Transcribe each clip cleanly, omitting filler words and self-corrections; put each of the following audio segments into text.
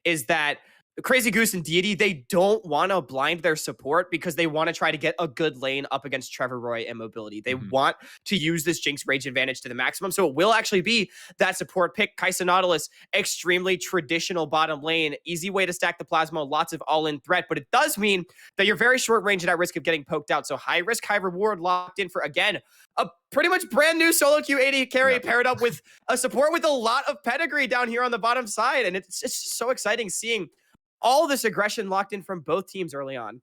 is that Crazy Goose and Deity, they don't want to blind their support because they want to try to get a good lane up against Trevor Roy and Mobility. They want to use this Jinx range advantage to the maximum. So it will actually be that support pick. Kai'Sa Nautilus, extremely traditional bottom lane, easy way to stack the plasma, lots of all-in threat, but it does mean that you're very short range and at risk of getting poked out. So high risk, high reward locked in for, again, a pretty much brand new solo queue AD carry paired up with a support with a lot of pedigree down here on the bottom side. And it's just so exciting seeing all this aggression locked in from both teams early on.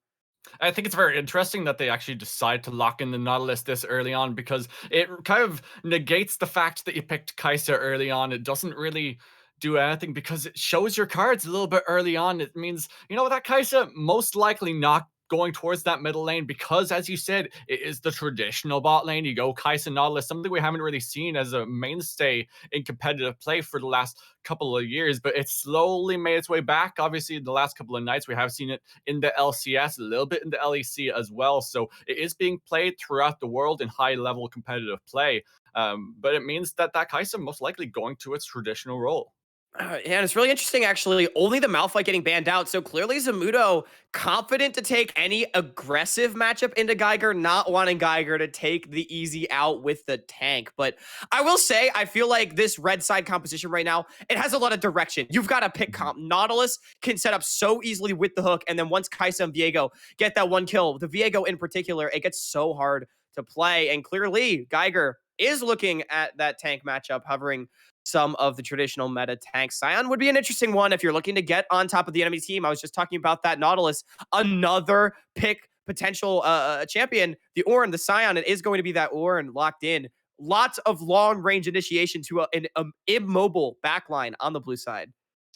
I think it's very interesting that they actually decide to lock in the Nautilus this early on, because it kind of negates the fact that you picked Kai'Sa early on. It doesn't really do anything because it shows your cards a little bit early on. It means, you know, that Kai'Sa most likely not going towards that middle lane because, as you said, it is the traditional bot lane. You go Kai'Sa Nautilus, something we haven't really seen as a mainstay in competitive play for the last couple of years, but it's slowly made its way back. Obviously, in the last couple of nights, we have seen it in the LCS, a little bit in the LEC as well. So it is being played throughout the world in high-level competitive play. But it means that Kai'Sa most likely going to its traditional role. Yeah, and it's really interesting, actually. Only the Malphite getting banned out. So clearly Zamudo confident to take any aggressive matchup into Geiger, not wanting Geiger to take the easy out with the tank. But I will say, I feel like this red side composition right now, it has a lot of direction. You've got to pick comp. Nautilus can set up so easily with the hook. And then once Kai'Sa and Viego get that one kill, the Viego in particular, it gets so hard to play. And clearly Geiger is looking at that tank matchup, hovering some of the traditional meta tanks. Sion would be an interesting one if you're looking to get on top of the enemy team. I was just talking about that Nautilus, another pick potential champion, the Ornn, the Sion. It is going to be that Ornn locked in. Lots of long range initiation to an immobile backline on the blue side.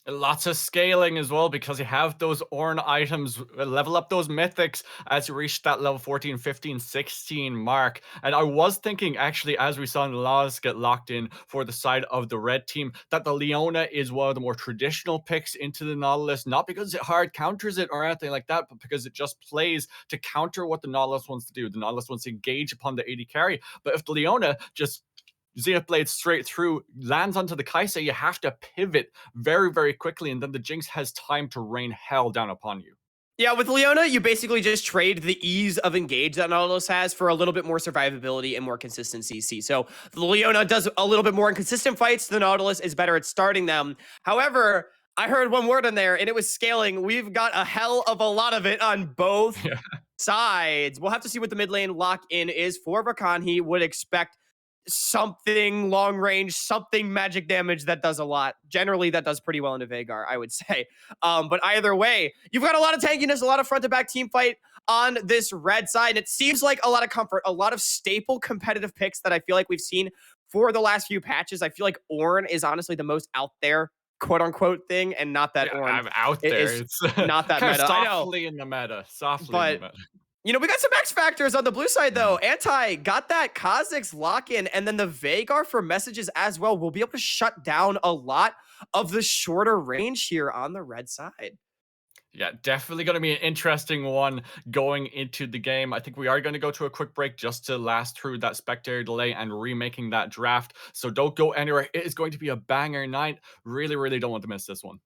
Lots of scaling as well, because you have those Ornn items, level up those mythics as you reach that level 14, 15, 16 mark. And I was thinking, actually, as we saw the laws get locked in for the side of the red team, that the Leona is one of the more traditional picks into the Nautilus, not because it hard counters it or anything like that, but because it just plays to counter what the Nautilus wants to do. The Nautilus wants to engage upon the AD carry, but if the Leona just Zenith Blade straight through, lands onto the Kai'Sa, you have to pivot very, very quickly, and then the Jinx has time to rain hell down upon you. Yeah, with Leona, you basically just trade the ease of engage that Nautilus has for a little bit more survivability and more consistency. So the Leona does a little bit more inconsistent fights. The Nautilus is better at starting them. However, I heard one word in there, and it was scaling. We've got a hell of a lot of it on both sides. We'll have to see what the mid lane lock in is for Rakan. He would expect something long range, something magic damage that does a lot. Generally, that does pretty well into Veigar, I would say. But either way, you've got a lot of tankiness, a lot of front to back team fight on this red side. And it seems like a lot of comfort, a lot of staple competitive picks that I feel like we've seen for the last few patches. I feel like Ornn is honestly the most out there, quote unquote thing, and not that Ornn. I'm out there. It's It's not that kind of meta. I know. softly in the meta. Softly in But the meta. you know, we got some X factors on the blue side, though. Anti got that Kha'Zix lock in, and then the Veigar for messages as well will be able to shut down a lot of the shorter range here on the red side. Yeah, definitely going to be an interesting one going into the game. I think we are going to go to a quick break just to last through that spectator delay and remaking that draft. So don't go anywhere. It is going to be a banger night. Really, really don't want to miss this one.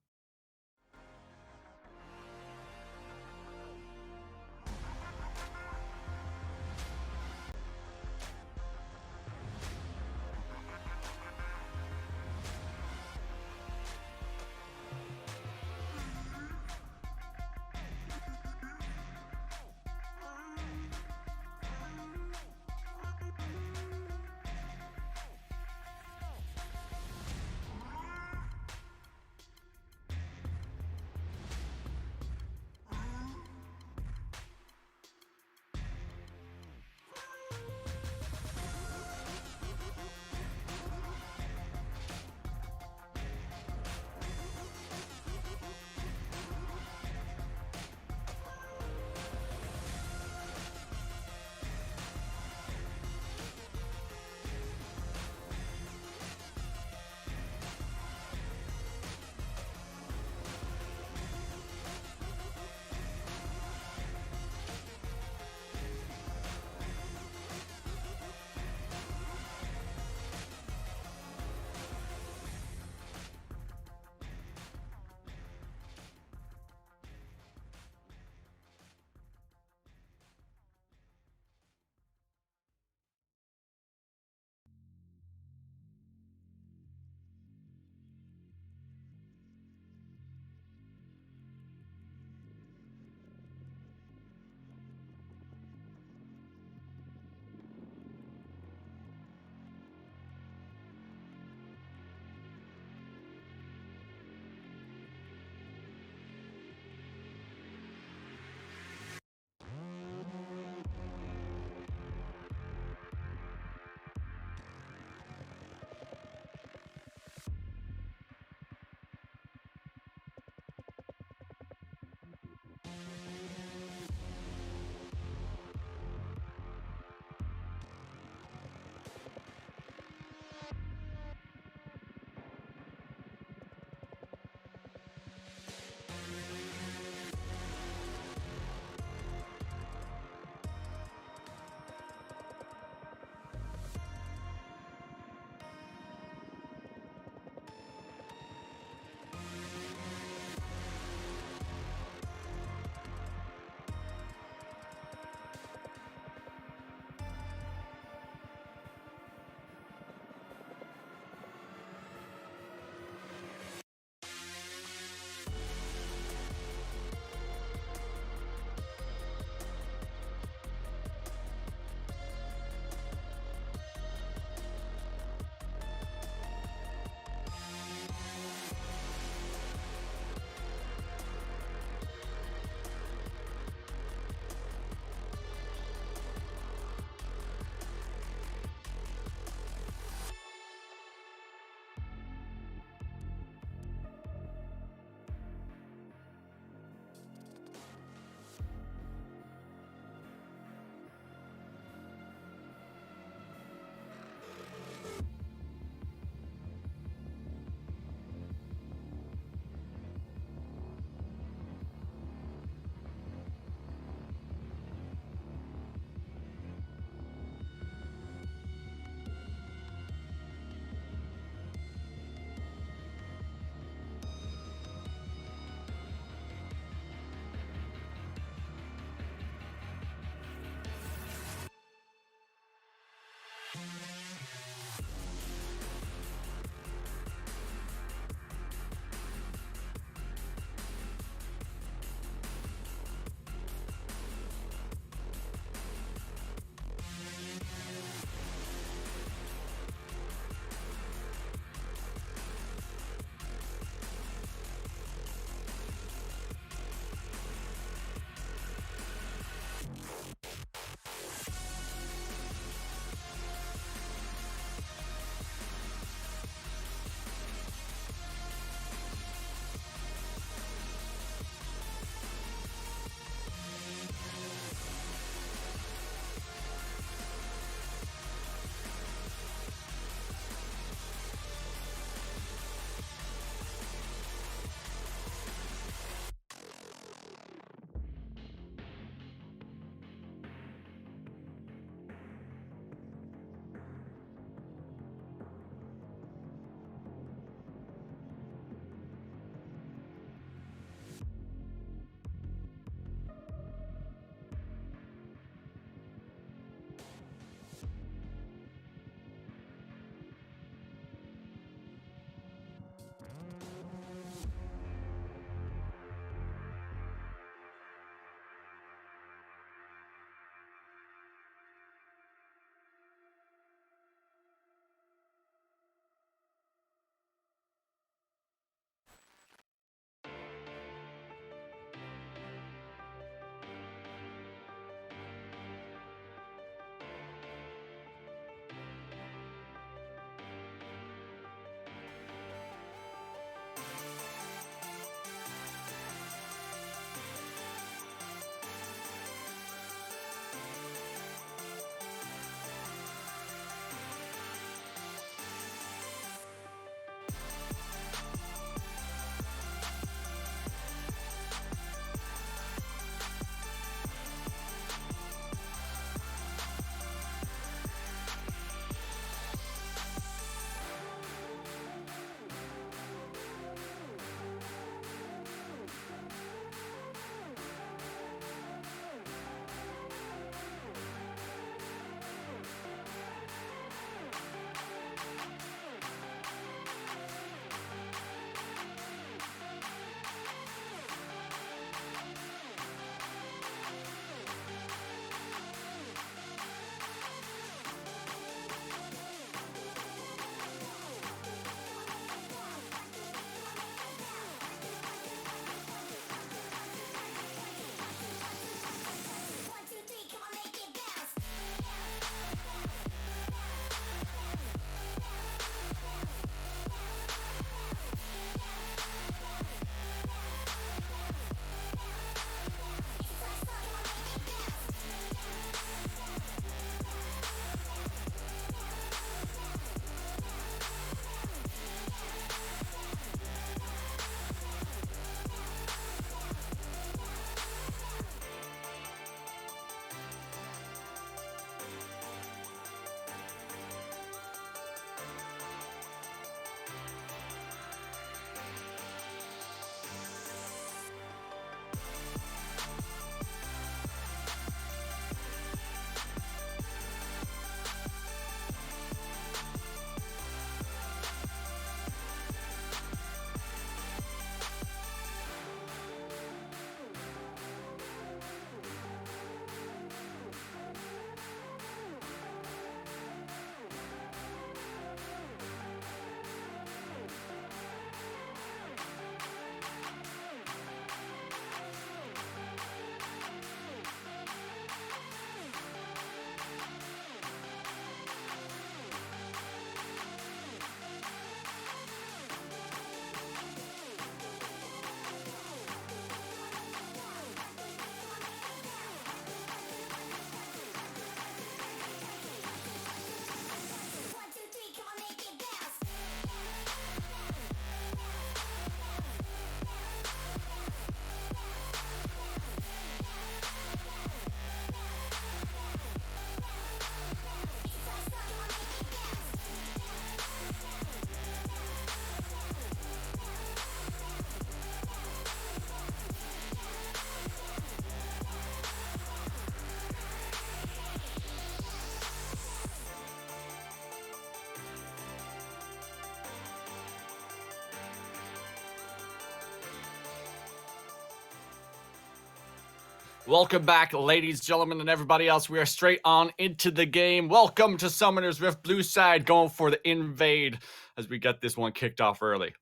Welcome back, ladies, gentlemen, and everybody else. We are straight on into the game. Welcome to Summoner's Rift Blue side, going for the invade as we get this one kicked off early.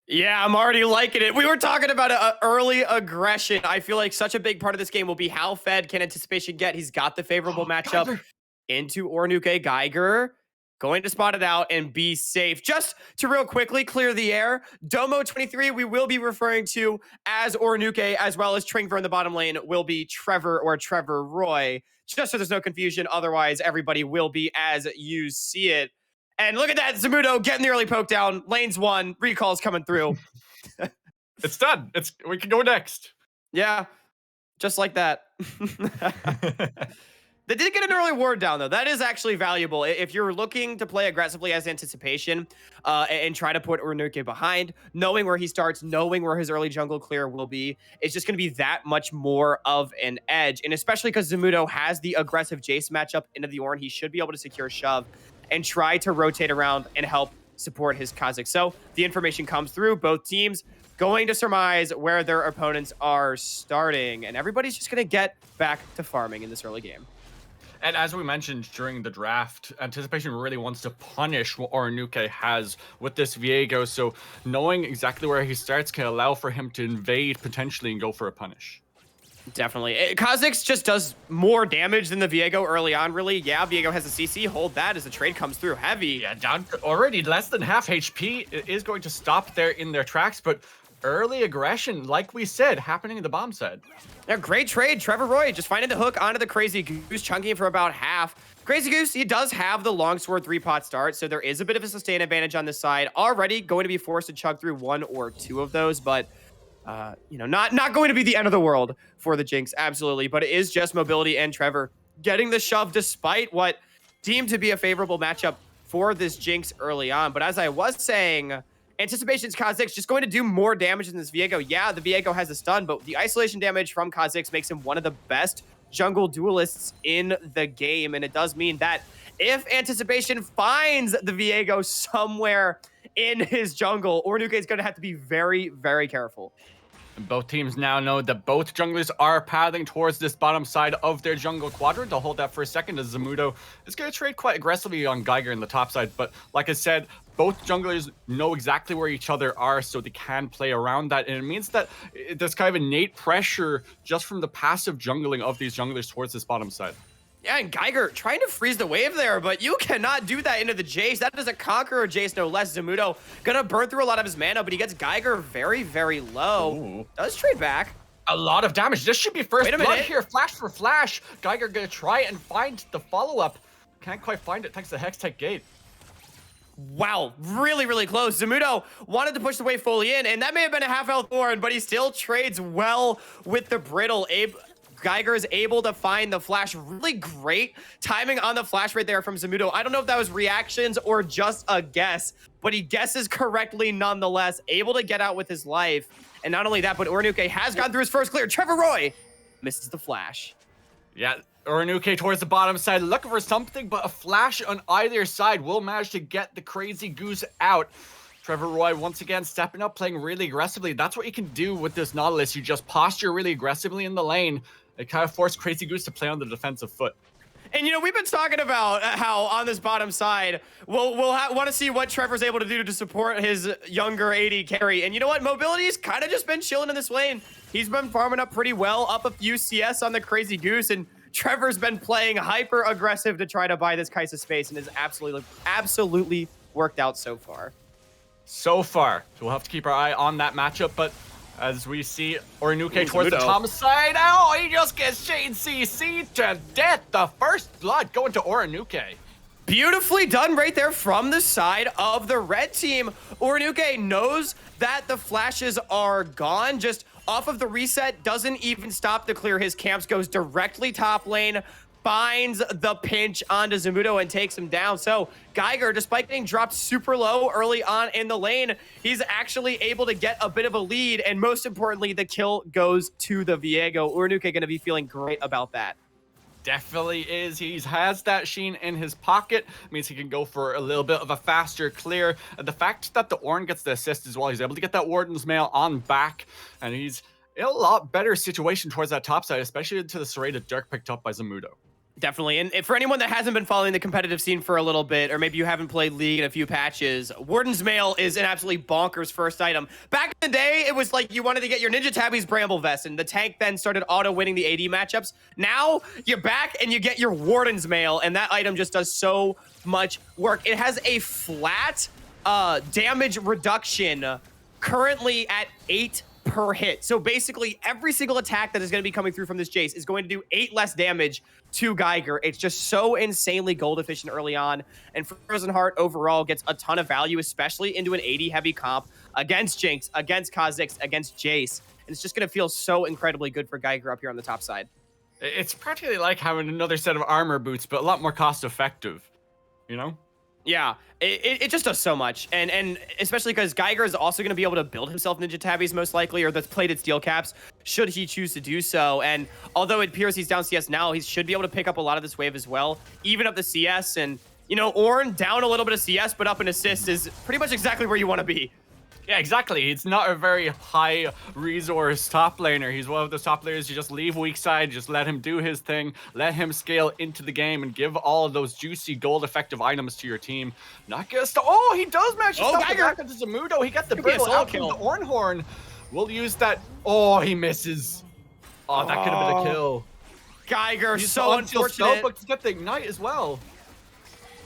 Yeah, I'm already liking it. We were talking about early aggression. I feel like such a big part of this game will be how fed can Anticipation get. He's got the favorable matchup Geiger. into Ornuke. Geiger going to spot it out and be safe. Just to real quickly clear the air, Domo 23 we will be referring to as Ornuke, as well as Tringver in the bottom lane will be Trevor or Trevor Roy. Just so there's no confusion. Otherwise, everybody will be as you see it. And look at that, Zamudo getting the early poke down. Lanes one, recalls coming through. It's done. We can go next. Yeah, just like that. They did get an early ward down, though. That is actually valuable. If you're looking to play aggressively as Anticipation and try to put Ornuke behind, knowing where he starts, knowing where his early jungle clear will be, it's just going to be that much more of an edge. And especially because Zamudo has the aggressive Jace matchup into the Ornn, he should be able to secure shove and try to rotate around and help support his Kha'Zix. So the information comes through. Both teams going to surmise where their opponents are starting. And everybody's just going to get back to farming in this early game. And as we mentioned during the draft, Anticipation really wants to punish what Ornuke has with this Viego. So knowing exactly where he starts can allow for him to invade potentially and go for a punish. Definitely. Kha'Zix just does more damage than the Viego early on, really. Yeah, Viego has a CC. Hold that as the trade comes through heavy. Yeah, down to already less than half HP. It is going to stop there in their tracks, but early aggression, like we said, happening in the bomb side. Yeah, great trade. Trevor Roy just finding the hook onto the Crazy Goose, chunking it for about half. Crazy Goose, he does have the longsword 3-pot start, so there is a bit of a sustain advantage on this side. Already going to be forced to chug through 1 or 2 of those, but not going to be the end of the world for the Jinx, absolutely. But it is just mobility and Trevor getting the shove despite what deemed to be a favorable matchup for this Jinx early on. But as I was saying, Anticipation's Kha'Zix just going to do more damage than this Viego. Yeah, the Viego has a stun, but the isolation damage from Kha'Zix makes him one of the best jungle duelists in the game. And it does mean that if Anticipation finds the Viego somewhere in his jungle, Ornuke is going to have to be very, very careful. And both teams now know that both junglers are pathing towards this bottom side of their jungle quadrant. I'll hold that for a second as Zamudo is going to trade quite aggressively on Geiger in the top side. But like I said, both junglers know exactly where each other are, so they can play around that. And it means that there's kind of innate pressure just from the passive jungling of these junglers towards this bottom side. Yeah, and Geiger trying to freeze the wave there, but you cannot do that into the Jace. That is a Conqueror Jace, no less. Zamudo gonna burn through a lot of his mana, but he gets Geiger very, very low. Ooh. Does trade back. A lot of damage. This should be first Wait a blood minute. here. Flash for flash. Geiger gonna try and find the follow-up. Can't quite find it thanks to Hextech Gate. Wow, really, really close. Zamudo wanted to push the wave fully in, and that may have been a half-health Thorn, but he still trades well with the Brittle. Geiger is able to find the flash. Really great timing on the flash right there from Zamudo. I don't know if that was reactions or just a guess, but he guesses correctly nonetheless, able to get out with his life. And not only that, but Ornuke has gone through his first clear. Trevor Roy misses the flash. Yeah, Ornuke towards the bottom side, looking for something, but a flash on either side will manage to get the Crazy Goose out. Trevor Roy once again stepping up, playing really aggressively. That's what you can do with this Nautilus. You just posture really aggressively in the lane. It kind of forced Crazy Goose to play on the defensive foot. And, we've been talking about how on this bottom side, we'll want to see what Trevor's able to do to support his younger AD carry. And you know what? Mobility's kind of just been chilling in this lane. He's been farming up pretty well, up a few CS on the Crazy Goose, and Trevor's been playing hyper aggressive to try to buy this Kai'Sa space and has absolutely worked out so far. So far. So we'll have to keep our eye on that matchup, but as we see Ornuke towards the top side. Oh, he just gets Shade CC to death. The first blood going to Ornuke. Beautifully done right there from the side of the red team. Ornuke knows that the flashes are gone. Just off of the reset, doesn't even stop to clear his camps, goes directly top lane, finds the pinch onto Zamudo and takes him down. So Geiger, despite getting dropped super low early on in the lane, he's actually able to get a bit of a lead. And most importantly, the kill goes to the Viego. Ornuke going to be feeling great about that. Definitely is. He has that Sheen in his pocket. Means he can go for a little bit of a faster clear. The fact that the Ornn gets the assist as well, he's able to get that Warden's Mail on back. And he's In a lot better situation towards that top side, especially into the serrated Dirk picked up by Zamudo. Definitely. And for anyone that hasn't been following the competitive scene for a little bit, or maybe you haven't played League in a few patches, Warden's Mail is an absolutely bonkers first item. Back in the day, it was like you wanted to get your Ninja Tabby's Bramble Vest, and the tank then started auto-winning the AD matchups. Now, you're back and you get your Warden's Mail, and that item just does so much work. It has a flat damage reduction currently at 8 per hit. So basically, every single attack that is going to be coming through from this Jace is going to do 8 less damage to Geiger. It's just so insanely gold efficient early on. And Frozen Heart overall gets a ton of value, especially into an 80 heavy comp against Jinx, against Kha'Zix, against Jace. And it's just going to feel so incredibly good for Geiger up here on the top side. It's practically like having another set of armor boots, but a lot more cost effective, you know? Yeah, it just does so much. And especially because Geiger is also going to be able to build himself Ninja Tabbies most likely, or the plated steel caps, should he choose to do so. And although it appears he's down CS now, he should be able to pick up a lot of this wave as well, even up the CS. And, you know, Ornn down a little bit of CS, but up in assist is pretty much exactly where you want to be. Yeah, exactly. He's not a very high resource top laner. He's one of those top laners you just leave weak side, just let him do his thing, let him scale into the game, and give all of those juicy gold effective items to your team. Not gonna stop. Oh, he does manage to stop the back into Zamudo. He got the brittle out from the Ornhorn. We'll use that. Oh, he misses. Oh, that could have been a kill. Geiger, so unfortunate. But to get the ignite as well.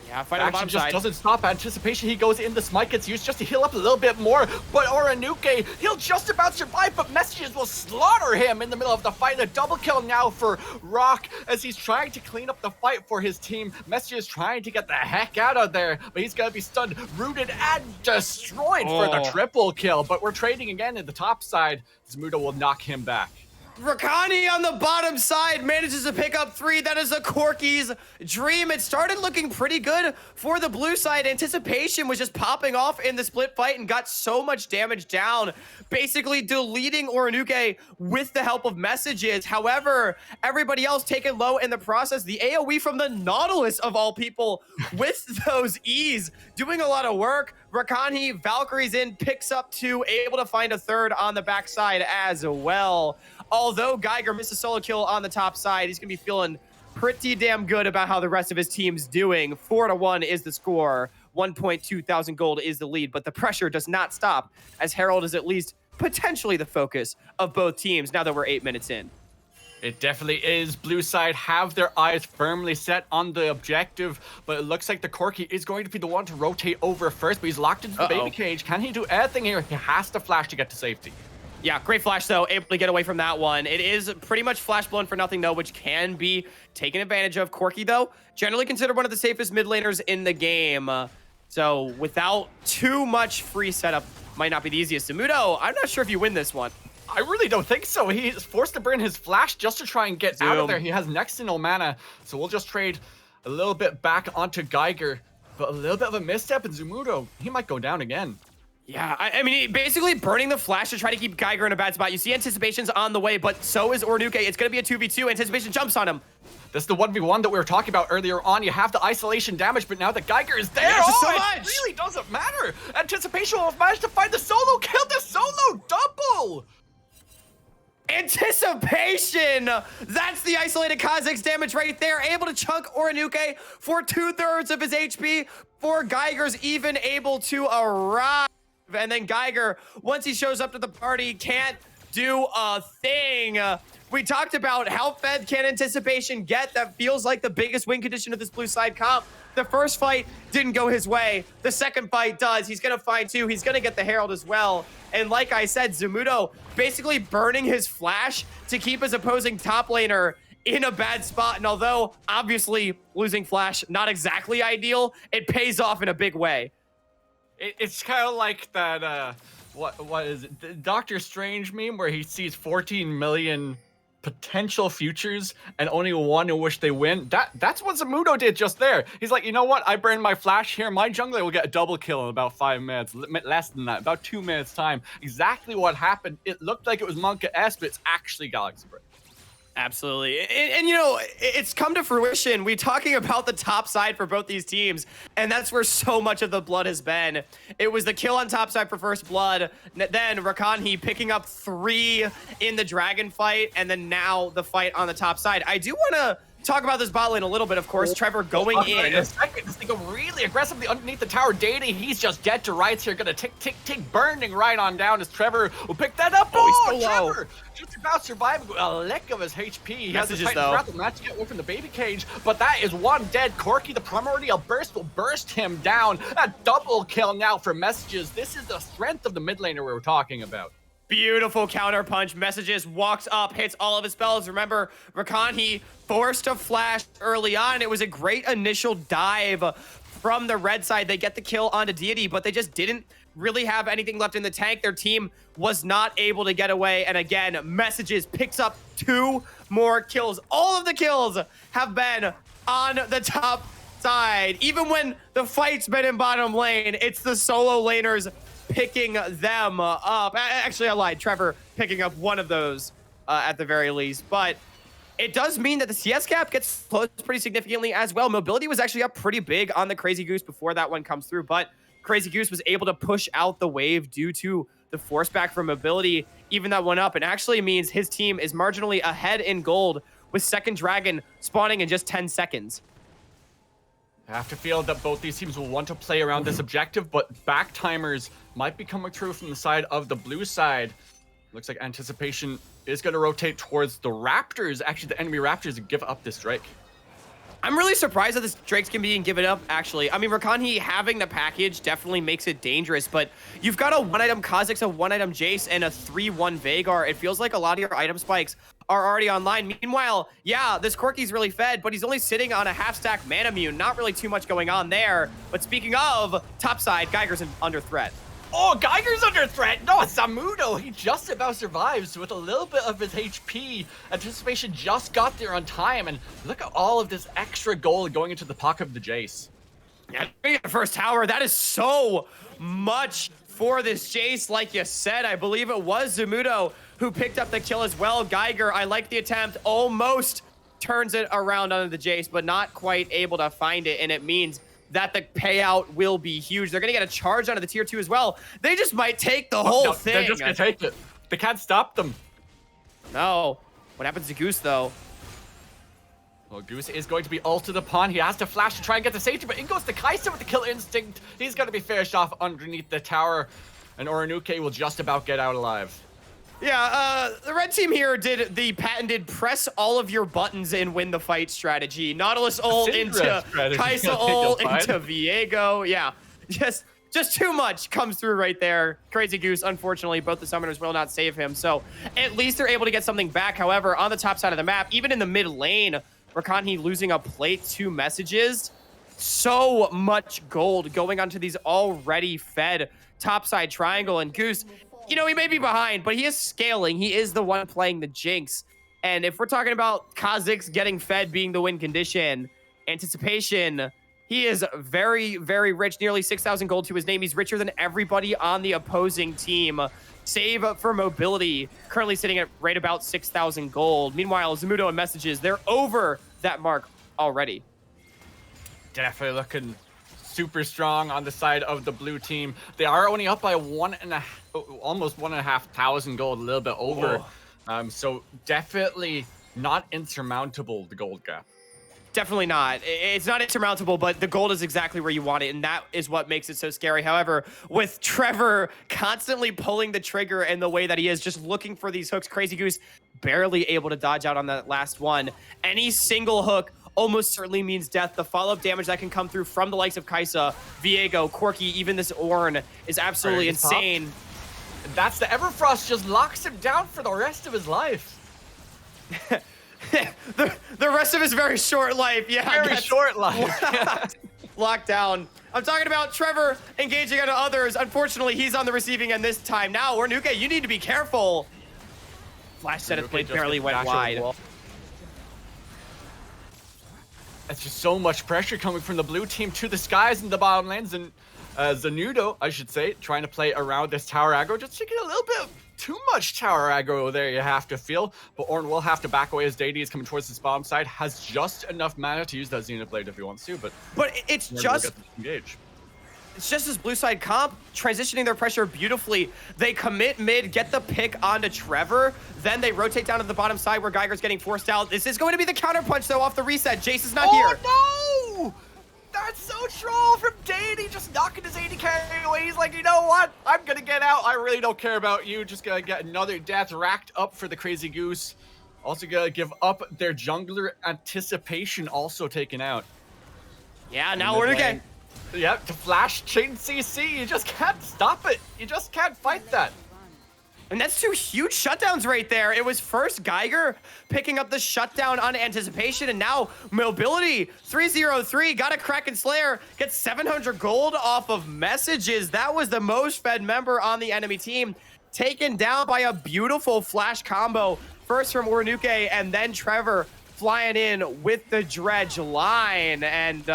Yeah, fight on the bottom side. Doesn't stop anticipation. He goes in. The smite gets used just to heal up a little bit more. But Oranuke, he'll just about survive, but Messages will slaughter him in the middle of the fight. A double kill now for Rock as he's trying to clean up the fight for his team. Messages trying to get the heck out of there, but he's going to be stunned, rooted, and destroyed for the triple kill. But we're trading again at the top side. Zamudo will knock him back. Rakani on the bottom side manages to pick up 3. That is a Corky's dream. It started looking pretty good for the blue side. Anticipation was just popping off in the split fight and got so much damage down, basically deleting Oranuke with the help of Messages. However, everybody else taken low in the process. The AoE from the Nautilus, of all people, with those E's, doing a lot of work. Rakani, Valkyrie's in, picks up 2, able to find a 3rd on the backside as well. Although Geiger missed a solo kill on the top side, he's going to be feeling pretty damn good about how the rest of his team's doing. 4-1 is the score. 1.2 thousand gold is the lead, but the pressure does not stop, as Herald is at least potentially the focus of both teams now that we're 8 minutes in. It definitely is. Blue side have their eyes firmly set on the objective, but it looks like the Corky is going to be the one to rotate over first, but he's locked into the baby cage. Can he do anything here? He has to flash to get to safety. Yeah, great flash, though, able to get away from that one. It is pretty much flash blown for nothing, though, which can be taken advantage of. Corky, though, generally considered one of the safest mid laners in the game. So without too much free setup, might not be the easiest. Zamudo, I'm not sure if you win this one. I really don't think so. He's forced to burn his flash just to try and get out of there. He has next to no mana, so we'll just trade a little bit back onto Geiger. But a little bit of a misstep, and Zamudo, he might go down again. Yeah, I mean, basically burning the flash to try to keep Geiger in a bad spot. You see Anticipation's on the way, but so is Oranuke. It's going to be a 2v2. Anticipation jumps on him. This is the 1v1 that we were talking about earlier on. You have the isolation damage, but now that Geiger is there, it really doesn't matter. Anticipation will have managed to find the solo kill, the solo double. Anticipation! That's the isolated Kha'Zix damage right there. Able to chunk Oranuke for 2/3 of his HP before Geiger's even able to arrive. And then Geiger, once he shows up to the party, can't do a thing. We talked about how fed can Anticipation get. That feels like the biggest win condition of this blue side comp. The first fight didn't go his way. The second fight does. He's going to find 2. He's going to get the Herald as well. And like I said, Zamudo basically burning his flash to keep his opposing top laner in a bad spot. And although obviously losing flash, not exactly ideal, it pays off in a big way. It's kind of like that, what is it? The Doctor Strange meme where he sees 14 million potential futures and only one in which they win. That's what Zamudo did just there. He's like, you know what? I burned my flash here. My jungler will get a double kill in about 5 minutes. Less than that, about 2 minutes time. Exactly what happened. It looked like it was Monka S, but it's actually Galaxy Break. Absolutely. And, you know, it's come to fruition. We're talking about the top side for both these teams, and that's where so much of the blood has been. It was the kill on top side for first blood, then Rakanhi picking up 3 in the dragon fight, and then now the fight on the top side. I do want to talk about this bot lane a little bit, of course. Trevor going in. A second, they go really aggressively underneath the tower. Data, he's just dead to rights here. Gonna tick, tick, tick, burning right on down as Trevor will pick that up. Oh, he's so Trevor! Just about surviving a lick of his HP. He Messages, has to though. fight the match to get away from the baby cage, but that is one dead. Corki, the primordial burst will burst him down. A double kill now for Messages. This is the strength of the mid laner we were talking about. Beautiful counter punch. Messages walks up, hits all of his spells. Remember, Rakanhi forced to flash early on. It was a great initial dive from the red side. They get the kill onto Deity, but they just didn't really have anything left in the tank. Their team was not able to get away. And again, Messages picks up 2 more kills. All of the kills have been on the top side. Even when the fight's been in bottom lane, it's the solo laners picking them up. Actually, I lied. Trevor picking up one of those at the very least. But it does mean that the CS gap gets closed pretty significantly as well. Mobility was actually up pretty big on the Crazy Goose before that one comes through. But Crazy Goose was able to push out the wave due to the force back from Mobility. Even that one up. And actually means his team is marginally ahead in gold with second dragon spawning in just 10 seconds. I have to feel that both these teams will want to play around this objective, but back timers might be coming through from the side of the blue side. Looks like Anticipation is going to rotate towards the Raptors. Actually, the enemy Raptors give up this Drake. I'm really surprised that this Drake's can be given up, actually. I mean, Rakanhi having the package definitely makes it dangerous, but you've got a 1-item Kha'Zix, a 1-item Jace, and a 3-1 Veigar. It feels like a lot of your item spikes are already online. Meanwhile, yeah, this Corki's really fed, but he's only sitting on a half-stack Manamune. Not really too much going on there. But speaking of topside, Geiger's under threat. Oh, Geiger's under threat. No, it's Zamudo. He just about survives with a little bit of his HP. Anticipation just got there on time, and look at all of this extra gold going into the pocket of the Jace. Yeah, the first tower, that is so much for this Jace. Like you said, I believe it was Zamudo who picked up the kill as well. Geiger, I like the attempt, almost turns it around onto the Jace, but not quite able to find it, and it means that the payout will be huge. They're going to get a charge onto the tier 2 as well. They just might take the whole thing. They're just going to take it. They can't stop them. No. What happens to Goose, though? Well, Goose is going to be ulted upon. He has to flash to try and get the safety, but in goes the Kai'Sa with the kill instinct. He's going to be finished off underneath the tower, and Oranuke will just about get out alive. Yeah, the red team here did the patented press all of your buttons and win the fight strategy. Nautilus ult into Kai'Sa ult into Viego. Yeah, just too much comes through right there. Crazy Goose, unfortunately, both the summoners will not save him. So at least they're able to get something back. However, on the top side of the map, even in the mid lane, Rakanhi losing a plate, 2 messages. So much gold going onto these already fed topside triangle, and Goose, you know, he may be behind, but he is scaling. He is the one playing the Jinx. And if we're talking about Kha'Zix getting fed being the win condition, Anticipation, he is very, very rich. Nearly 6,000 gold to his name. He's richer than everybody on the opposing team. Save for Mobility, currently sitting at right about 6,000 gold. Meanwhile, Zamudo and Messages, they're over that mark already. Definitely looking super strong on the side of the blue team. They are only up by almost 1,500 gold, a little bit over. So definitely not insurmountable, the gold gap. Definitely not. It's not insurmountable, but the gold is exactly where you want it, and that is what makes it so scary. However, with Trevor constantly pulling the trigger in the way that he is, just looking for these hooks, Crazy Goose barely able to dodge out on that last one. Any single hook almost certainly means death. The follow-up damage that can come through from the likes of Kai'Sa, Viego, Corki, even this Ornn is absolutely insane. That's the Everfrost just locks him down for the rest of his life. the rest of his very short life, yeah. Very short life. Locked down. I'm talking about Trevor engaging on others. Unfortunately, he's on the receiving end this time. Now, Oranuke, you need to be careful. Flash set his blade barely went wide. That's just so much pressure coming from the blue team to the skies and the bottom lanes, and Zanudo, I should say, trying to play around this tower aggro, just taking a little bit too much tower aggro there, you have to feel. But Ornn will have to back away as Deity is coming towards his bottom side. Has just enough mana to use that Zenith Blade if he wants to, but it's just engage. It's just this blue side comp transitioning their pressure beautifully. They commit mid, get the pick onto Trevor, then they rotate down to the bottom side where Geiger's getting forced out. This is going to be the counterpunch though off the reset. Jace is not here. Oh no! That's so troll from Deity, just knocking his 80k away. He's like, you know what? I'm gonna get out. I really don't care about you. Just gonna get another death racked up for the Crazy Goose. Also gonna give up their jungler Anticipation, also taken out. Yeah, now we're again. Yep, to flash chain CC, you just can't stop it. You just can't fight that. And that's two huge shutdowns right there. It was first Geiger picking up the shutdown on Anticipation, and now Mobility 303 got a Kraken Slayer, gets 700 gold off of messages. That was the most fed member on the enemy team, taken down by a beautiful flash combo. First from Ornuke, and then Trevor flying in with the dredge line. And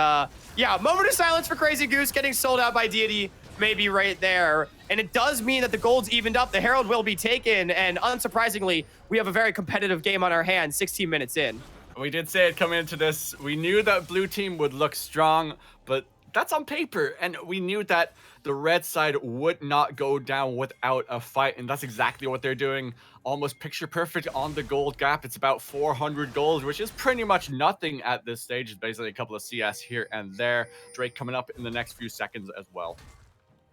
yeah, moment of silence for Crazy Goose getting sold out by Deity, maybe right there. And it does mean that the gold's evened up. The Herald will be taken, and unsurprisingly, we have a very competitive game on our hands 16 minutes in. We did say it coming into this. We knew that blue team would look strong, but that's on paper, and we knew that the red side would not go down without a fight, and that's exactly what they're doing. Almost picture perfect on the gold gap. It's about 400 gold, which is pretty much nothing at this stage. It's basically a couple of CS here and there. Drake coming up in the next few seconds as well.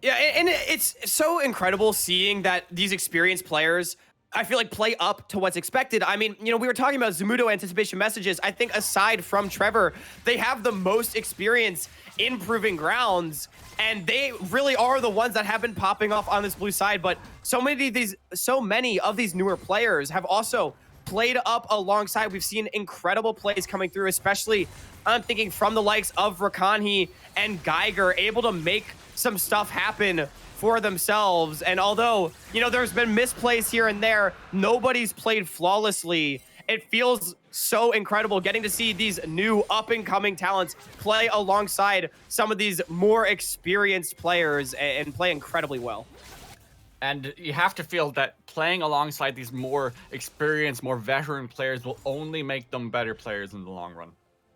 Yeah, and it's so incredible seeing that these experienced players, I feel like, play up to what's expected. I mean, you know, we were talking about Zamudo Anticipation messages. I think aside from Trevor, they have the most experience in Proving Grounds, and they really are the ones that have been popping off on this blue side. But so many of these newer players have also played up alongside. We've seen incredible plays coming through, especially I'm thinking from the likes of Rakanhi and Geiger, able to make some stuff happen for themselves. And although, you know, there's been misplays here and there, nobody's played flawlessly. It feels so incredible getting to see these new up-and-coming talents play alongside some of these more experienced players and play incredibly well. And you have to feel that playing alongside these more experienced, more veteran players will only make them better players in the long run.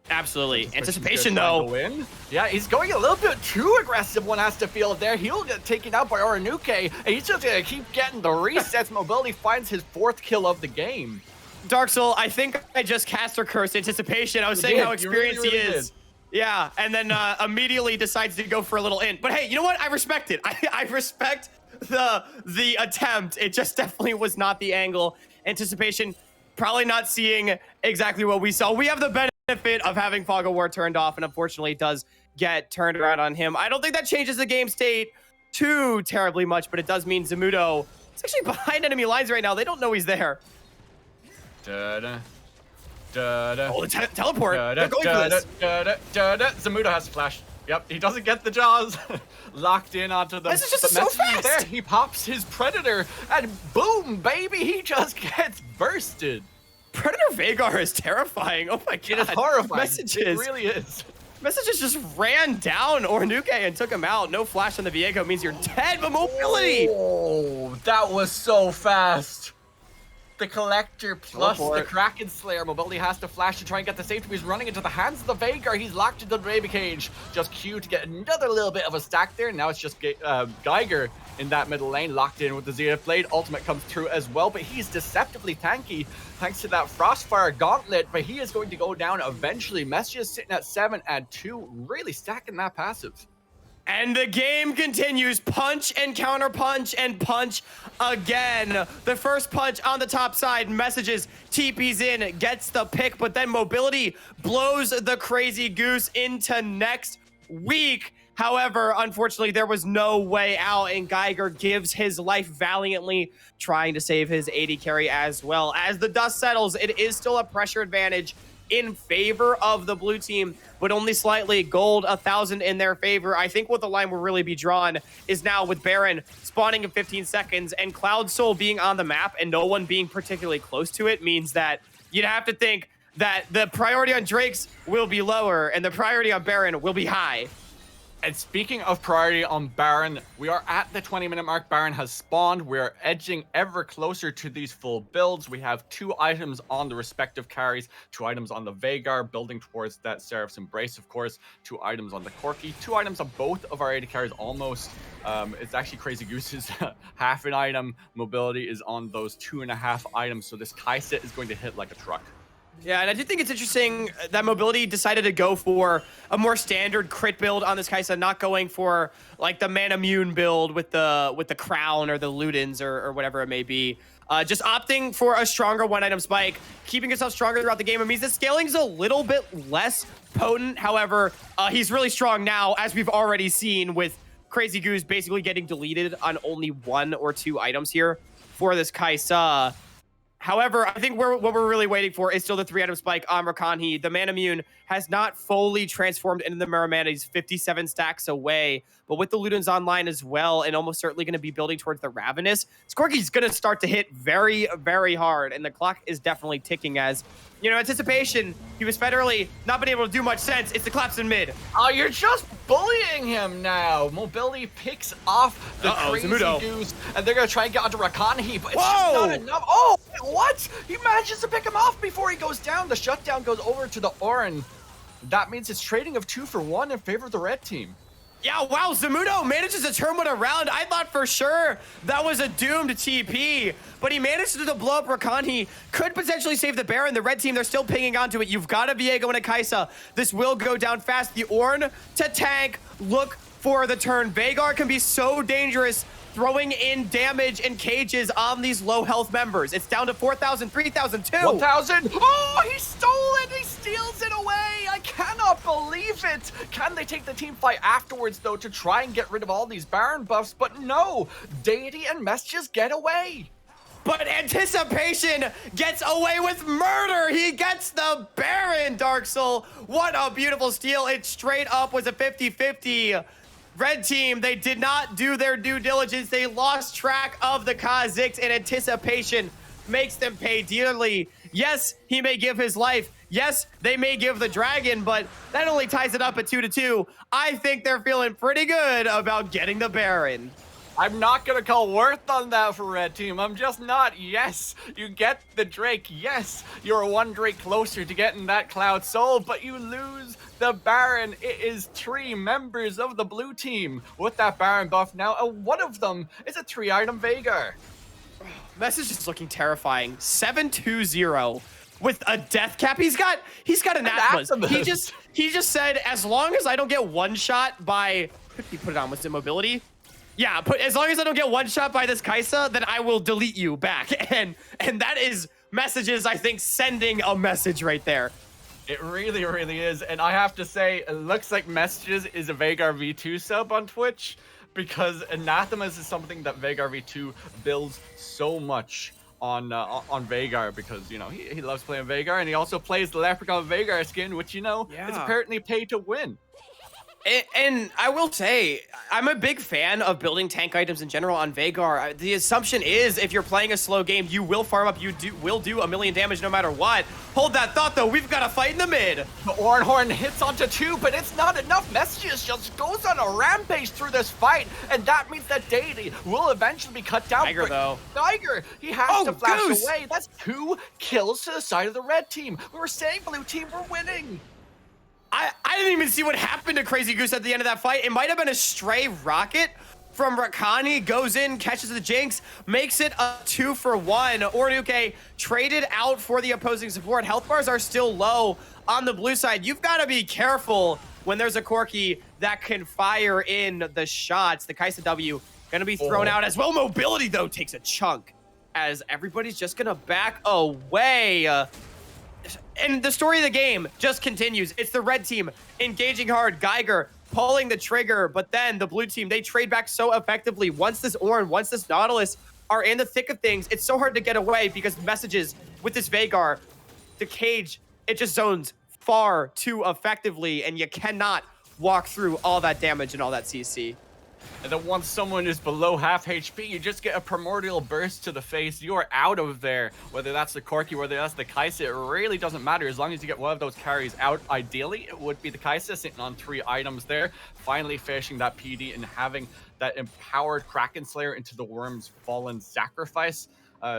Absolutely. Anticipation, though. Win. Yeah, he's going a little bit too aggressive, one has to feel there. He'll get taken out by Ornuke, and he's just going to keep getting the resets. Mobility finds his 4th kill of the game. Dark Soul, I think I just cast or cursed Anticipation. I was saying how experienced he is. Yeah, and then immediately decides to go for a little int. But hey, you know what? I respect it. I respect the attempt. It just definitely was not the angle. Anticipation probably not seeing exactly what we saw. We have the benefit of having Fog of War turned off, and unfortunately it does get turned around on him. I don't think that changes the game state too terribly much, but it does mean Zamudo is actually behind enemy lines right now. They don't know he's there. Da-da. Da-da. Oh, the teleport. They're going for this. Zamudo has flash. Yep, he doesn't get the jaws. Locked in onto them. This is just so fast. There. He pops his Predator, and boom, baby, he just gets bursted. Predator Veigar is terrifying. Oh my god. It is horrifying. Messages. It really is. Messages just ran down Ornuke and took him out. No flash on the Viego means you're dead, but mobility. Oh, that was so fast. The Collector plus the Kraken Slayer. Mobility has to flash to try and get the safety. He's running into the hands of the Veigar. He's locked into the Raven Cage. Just Q to get another little bit of a stack there. Now it's just Geiger in that middle lane, locked in with the Zenith Blade. Ultimate comes through as well, but he's deceptively tanky thanks to that Frostfire Gauntlet, but he is going to go down eventually. Messages sitting at 7 and 2, really stacking that passive. And the game continues. Punch and counter punch and punch again. The first punch on the top side, Messages TP's in, gets the pick, but then Mobility blows the Crazy Goose into next week. However, unfortunately, there was no way out, and Geiger gives his life valiantly, trying to save his 80 carry as well. As the dust settles, it is still a pressure advantage in favor of the blue team, but only slightly. Gold 1,000 in their favor. I think what the line will really be drawn is now with Baron spawning in 15 seconds and Cloud Soul being on the map and no one being particularly close to it means that you'd have to think that the priority on Drakes will be lower and the priority on Baron will be high. And speaking of priority on Baron, we are at the 20-minute mark. Baron has spawned. We're edging ever closer to these full builds. We have 2 items on the respective carries, 2 items on the Veigar, building towards that Seraph's Embrace, of course, 2 items on the Corki, 2 items on both of our AD carries almost. It's actually Crazy Goose's half an item. Mobility is on those 2.5 items, so this Kai'Sa is going to hit like a truck. Yeah, and I do think it's interesting that Mobility decided to go for a more standard crit build on this Kai'Sa, not going for like the Man Immune build with the Crown or the Ludens or whatever it may be. Just opting for a stronger 1-item spike, keeping yourself stronger throughout the game. It means the scaling's a little bit less potent. However, he's really strong now, as we've already seen with Crazy Goose basically getting deleted on only 1 or 2 items here for this Kai'Sa. However, I think what we're really waiting for is still the 3-item spike on Rakanhi. The Man Immune has not fully transformed into the Mirror Man. He's 57 stacks away. But with the Ludens online as well, and almost certainly going to be building towards the Ravenous, Skorky's going to start to hit very, very hard. And the clock is definitely ticking as, you know, anticipation. He was fed early, not been able to do much sense. It's the collapse in mid. Oh, you're just bullying him now. Mobility picks off the Crazy Goose, and they're going to try and get onto Rakanhi, but it's just not enough. Oh, what? He manages to pick him off before he goes down. The shutdown goes over to the Orin. That means it's trading of 2 for 1 in favor of the red team. Yeah, wow, Zamudo manages to turn one around. I thought for sure that was a doomed TP, but he managed to blow up Rakanhi. Could potentially save the Baron. The red team, they're still pinging onto it. You've got a Viego and a Kai'Sa. This will go down fast. The Ornn to tank. Look for the turn. Veigar can be so dangerous, throwing in damage and cages on these low health members. It's down to 4,000, 3,002. 1,000. Oh, he stole it. He steals it away. I cannot believe it. Can they take the team fight afterwards, though, to try and get rid of all these Baron buffs? But no, Deity and Mess just get away. But Anticipation gets away with murder. He gets the Baron, Dark Soul. What a beautiful steal. It straight up was a 50-50. Red team, they did not do their due diligence. They lost track of the Kha'Zix, and Anticipation makes them pay dearly. Yes, he may give his life. Yes, they may give the dragon, but that only ties it up at 2-2. I think they're feeling pretty good about getting the Baron. I'm not going to call worth on that for red team. I'm just not. Yes, you get the Drake. Yes, you're 1 Drake closer to getting that Cloud Soul, but you lose the Baron. It is 3 members of the blue team with that Baron buff now, and one of them is a 3-item Veigar. Message is looking terrifying. 7-2-0 with a death cap. He's got anathemas. He just said, as long as I don't get one shot by, he put it on, was it mobility? Yeah, as long as I don't get one shot by this Kai'Sa, then I will delete you back. And that is Messages, I think, sending a message right there. It really, really is. And I have to say, it looks like Messages is a Veigar V2 sub on Twitch, because Anathemas is something that Veigar V2 builds so much on Veigar, because, you know, he loves playing Veigar, and he also plays the Leprechaun Veigar skin, which, you know, is apparently pay to win. And I will say, I'm a big fan of building tank items in general on Veigar. The assumption is, if you're playing a slow game, you will farm up, will do a million damage no matter what. Hold that thought, though. We've got a fight in the mid. The Ornhorn hits onto 2, but it's not enough. Messages just goes on a rampage through this fight, and that means that Deity will eventually be cut down. Tiger, though. Tiger, he has to flash Goose. away. That's 2 kills to the side of the red team. We were saying blue team were winning. I didn't even see what happened to Crazy Goose at the end of that fight. It might have been a stray rocket from Rakanhi, goes in, catches the Jinx, makes it a 2 for 1. Ornuke traded out for the opposing support. Health bars are still low on the blue side. You've got to be careful when there's a Corki that can fire in the shots. The Kai'Sa W going to be thrown out as well. Mobility, though, takes a chunk as everybody's just going to back away. And the story of the game just continues. It's the red team engaging hard. Geiger pulling the trigger, but then the blue team, they trade back so effectively. Once this Ornn, once this Nautilus are in the thick of things, it's so hard to get away because Messages with this Veigar, the cage, it just zones far too effectively, and you cannot walk through all that damage and all that CC. And then once someone is below half HP, you just get a primordial burst to the face. You are out of there. Whether that's the Corki, whether that's the Kaisa, it really doesn't matter. As long as you get one of those carries out, ideally, it would be the Kaisa sitting on 3 items there. Finally finishing that PD and having that empowered Kraken Slayer into the Worm's Fallen Sacrifice.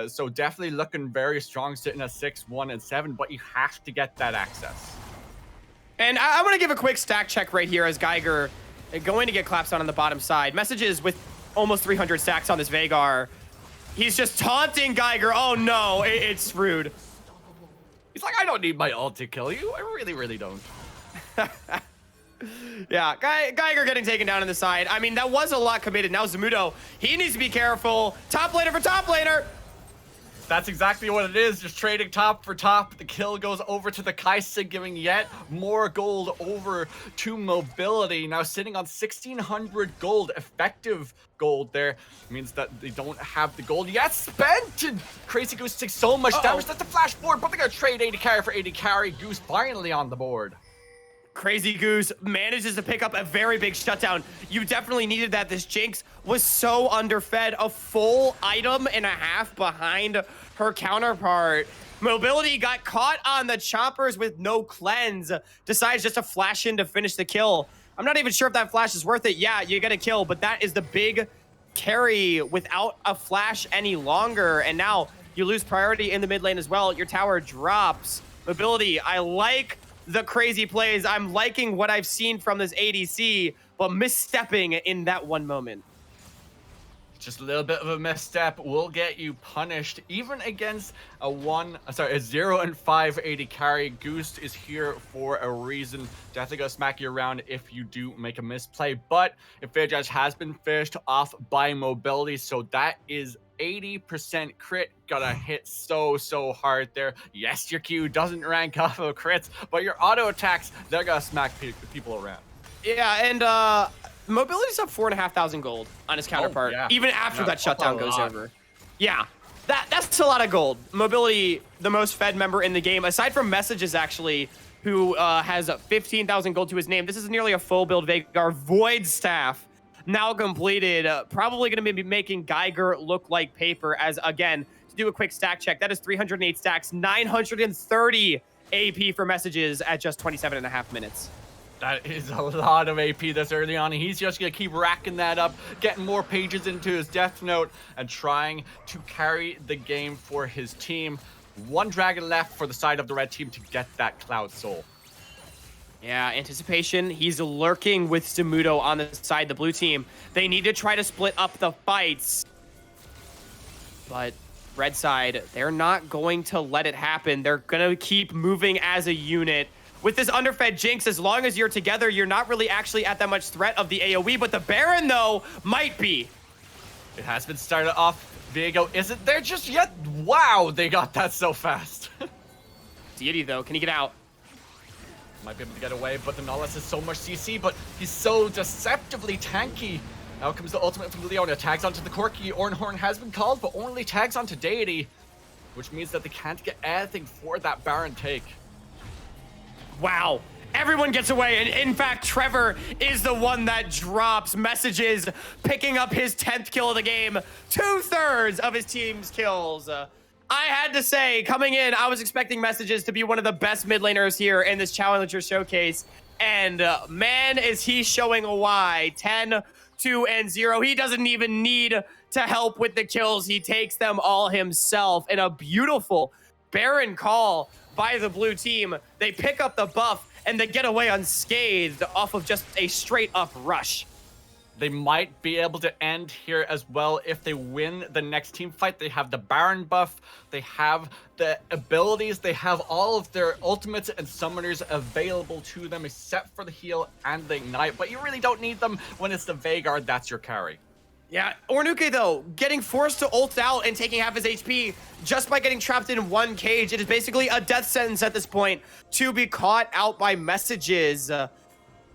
So definitely looking very strong, sitting at 6, 1, and 7, but you have to get that access. And I want to give a quick stack check right here as Geiger going to get claps on the bottom side. Messages with almost 300 stacks on this Veigar. He's just taunting Geiger. Oh no, it's rude. He's like, I don't need my ult to kill you. I really, really don't. Yeah, Geiger getting taken down on the side. I mean, that was a lot committed. Now Zamudo, he needs to be careful. Top laner for top laner. That's exactly what it is, just trading top for top. The kill goes over to the Kaisa, giving yet more gold over to Mobility. Now sitting on 1,600 gold, effective gold there. Means that they don't have the gold yet spent. And Crazy Goose takes so much damage. That's the flash board, but they're going to trade 80 carry for 80 carry. Goose finally on the board. Crazy Goose manages to pick up a very big shutdown. You definitely needed that. This Jinx was so underfed. A full item and a half behind her counterpart. Mobility got caught on the choppers with no cleanse. Decides just to flash in to finish the kill. I'm not even sure if that flash is worth it. Yeah, you get a kill, but that is the big carry without a flash any longer. And now you lose priority in the mid lane as well. Your tower drops. Mobility, I like the crazy plays. I'm liking what I've seen from this ADC, but misstepping in that one moment. Just a little bit of a misstep will get you punished, even against a 0 and 5 80 carry. Goose is here for a reason. Definitely gonna smack you around if you do make a misplay, but Infijaz has been finished off by Mobility, so that is 80% crit. Gotta hit so hard there. Yes, your Q doesn't rank off of crits, but your auto attacks, they're gonna smack people around. Yeah, and Mobility's up 4,500 gold on his counterpart, even after that shutdown goes over. Yeah, that's a lot of gold. Mobility, the most fed member in the game, aside from Messages actually, who has 15,000 gold to his name. This is nearly a full build Veigar. Void Staff now completed. Probably going to be making Geiger look like paper as, again, to do a quick stack check, that is 308 stacks, 930 AP for Messages at just 27.5 minutes. That is a lot of AP this early on, and he's just going to keep racking that up, getting more pages into his Death Note, and trying to carry the game for his team. One dragon left for the side of the red team to get that Cloud Soul. Yeah, anticipation. He's lurking with Zamudo on the side of the blue team. They need to try to split up the fights. But red side, they're not going to let it happen. They're going to keep moving as a unit. With this underfed Jinx, as long as you're together, you're not really actually at that much threat of the AoE, but the Baron, though, might be. It has been started off. Viego isn't there just yet. Wow, they got that so fast. Deity, though, can he get out? Might be able to get away, but the Nullis has so much CC, but he's so deceptively tanky. Out comes the ultimate from Leona. Tags onto the Corki. Ornhorn has been called, but only tags onto Deity, which means that they can't get anything for that Baron take. Wow. Everyone gets away, and in fact, Trevor is the one that drops. Messages, picking up his 10th kill of the game, 2/3 of his team's kills. I had to say, coming in, I was expecting Messages to be one of the best mid laners here in this Challenger Showcase, and man, is he showing why. 10, 2, and 0. He doesn't even need to help with the kills. He takes them all himself in a beautiful Baron call by the blue team. They pick up the buff and they get away unscathed off of just a straight up rush. They might be able to end here as well if they win the next team fight. They have the Baron buff, they have the abilities, they have all of their ultimates and summoners available to them except for the heal and the ignite, but you really don't need them when it's the Veigar that's your carry. Yeah, Ornuke, though, getting forced to ult out and taking half his HP just by getting trapped in one cage. It is basically a death sentence at this point to be caught out by Messages.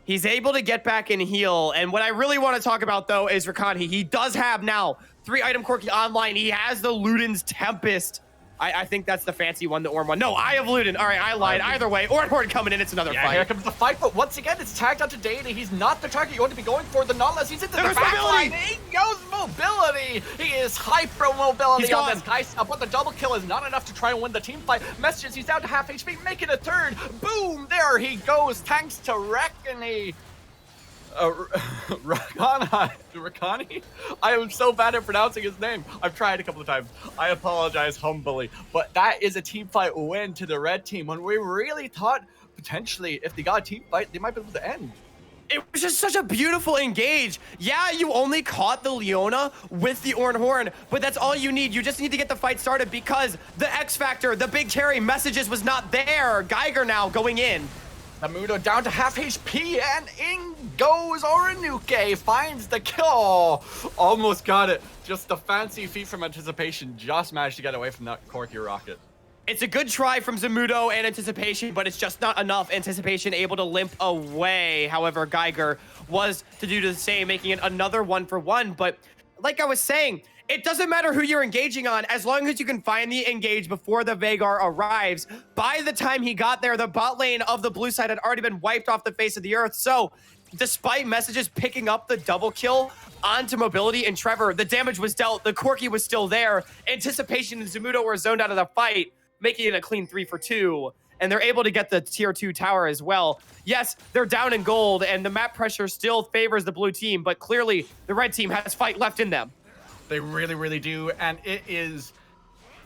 He's able to get back and heal. And what I really want to talk about, though, is Rakanhi. He does have now 3 item Corki online. He has the Luden's Tempest. I think that's the fancy one, the Ornn one. No, I have Luden. All right, I lied. Either way, Ornn coming in. It's another fight. Here comes the fight, but once again, it's tagged onto Deity. He's not the target you want to be going for. The Nautilus, he's into the back line. He goes mobility. He is hyper mobility on this Kaisa, but the double kill is not enough to try and win the team fight. Messages, he's down to half HP, making a third. Boom, there he goes, thanks to Rekani. Rakani? I am so bad at pronouncing his name. I've tried a couple of times. I apologize humbly. But that is a team fight win to the red team when we really thought potentially if they got a team fight, they might be able to end. It was just such a beautiful engage. Yeah, you only caught the Leona with the Ornn, but that's all you need. You just need to get the fight started because the X Factor, the big carry Messages was not there. Geiger now going in. Zamudo down to half HP, and in goes Oranuke, finds the kill. Almost got it. Just a fancy feat from Anticipation, just managed to get away from that Corky rocket. It's a good try from Zamudo and Anticipation, but it's just not enough. Anticipation able to limp away. However, Geiger was to do the same, making it another 1-for-1. But like I was saying, it doesn't matter who you're engaging on, as long as you can find the engage before the Veigar arrives. By the time he got there, the bot lane of the blue side had already been wiped off the face of the earth. So, despite Messages picking up the double kill onto Mobility and Trevor, the damage was dealt, the Corky was still there. Anticipation and Zamudo were zoned out of the fight, making it a clean 3-for-2. And they're able to get the tier 2 tower as well. Yes, they're down in gold, and the map pressure still favors the blue team, but clearly the red team has fight left in them. They really, really do, and it is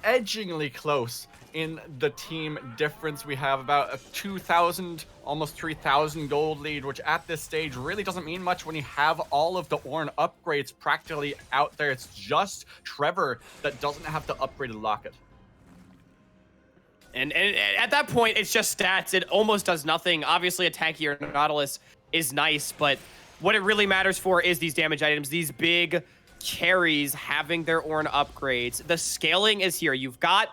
edgingly close in the team difference. We have about a 2,000, almost 3,000 gold lead, which at this stage really doesn't mean much when you have all of the Ornn upgrades practically out there. It's just Trevor that doesn't have the upgraded locket. And at that point, it's just stats. It almost does nothing. Obviously, a tankier Nautilus is nice, but what it really matters for is these damage items, these big carries having their Ornn upgrades. The scaling is here. You've got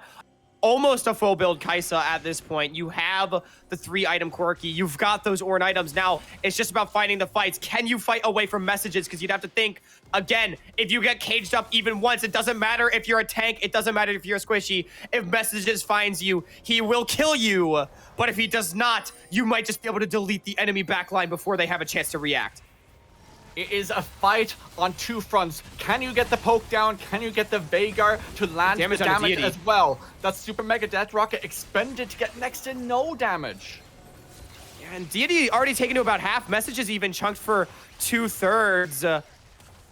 almost a full build Kaisa at this point. You have the 3-item Corky. You've got those Ornn items. Now, it's just about finding the fights. Can you fight away from Messages? Because you'd have to think, again, if you get caged up even once, it doesn't matter if you're a tank. It doesn't matter if you're a squishy. If Messages finds you, he will kill you. But if he does not, you might just be able to delete the enemy backline before they have a chance to react. It is a fight on two fronts. Can you get the poke down? Can you get the Veigar to land the damage as well? That super mega death rocket expended to get next to no damage. Yeah, and Deity already taken to about half. Messages even chunked for 2/3.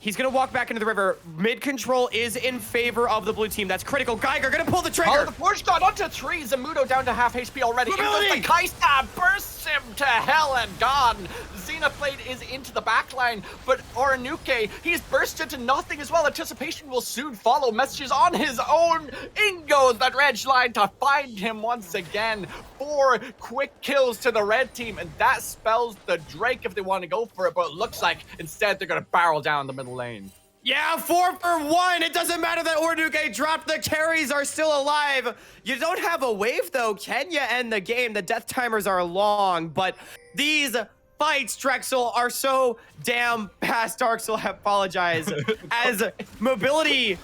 He's going to walk back into the river. Mid control is in favor of the blue team. That's critical. Geiger going to pull the trigger. Oh, the push got onto 3. Zamudo down to half HP already. The Kaisa bursts him to hell and gone. Xenoblade is into the backline, but Oranuke, he's burst into nothing as well. Anticipation will soon follow. Messages on his own. In goes that red line to find him once again. 4 quick kills to the red team, and that spells the Drake if they want to go for it, but it looks like instead they're going to barrel down the middle lane. Yeah, 4-for-1. It doesn't matter that Oranuke dropped. The carries are still alive. You don't have a wave, though. Can you end the game? The death timers are long, but these fights, Drexel, are so damn past Darksoul. I apologize. As Mobility,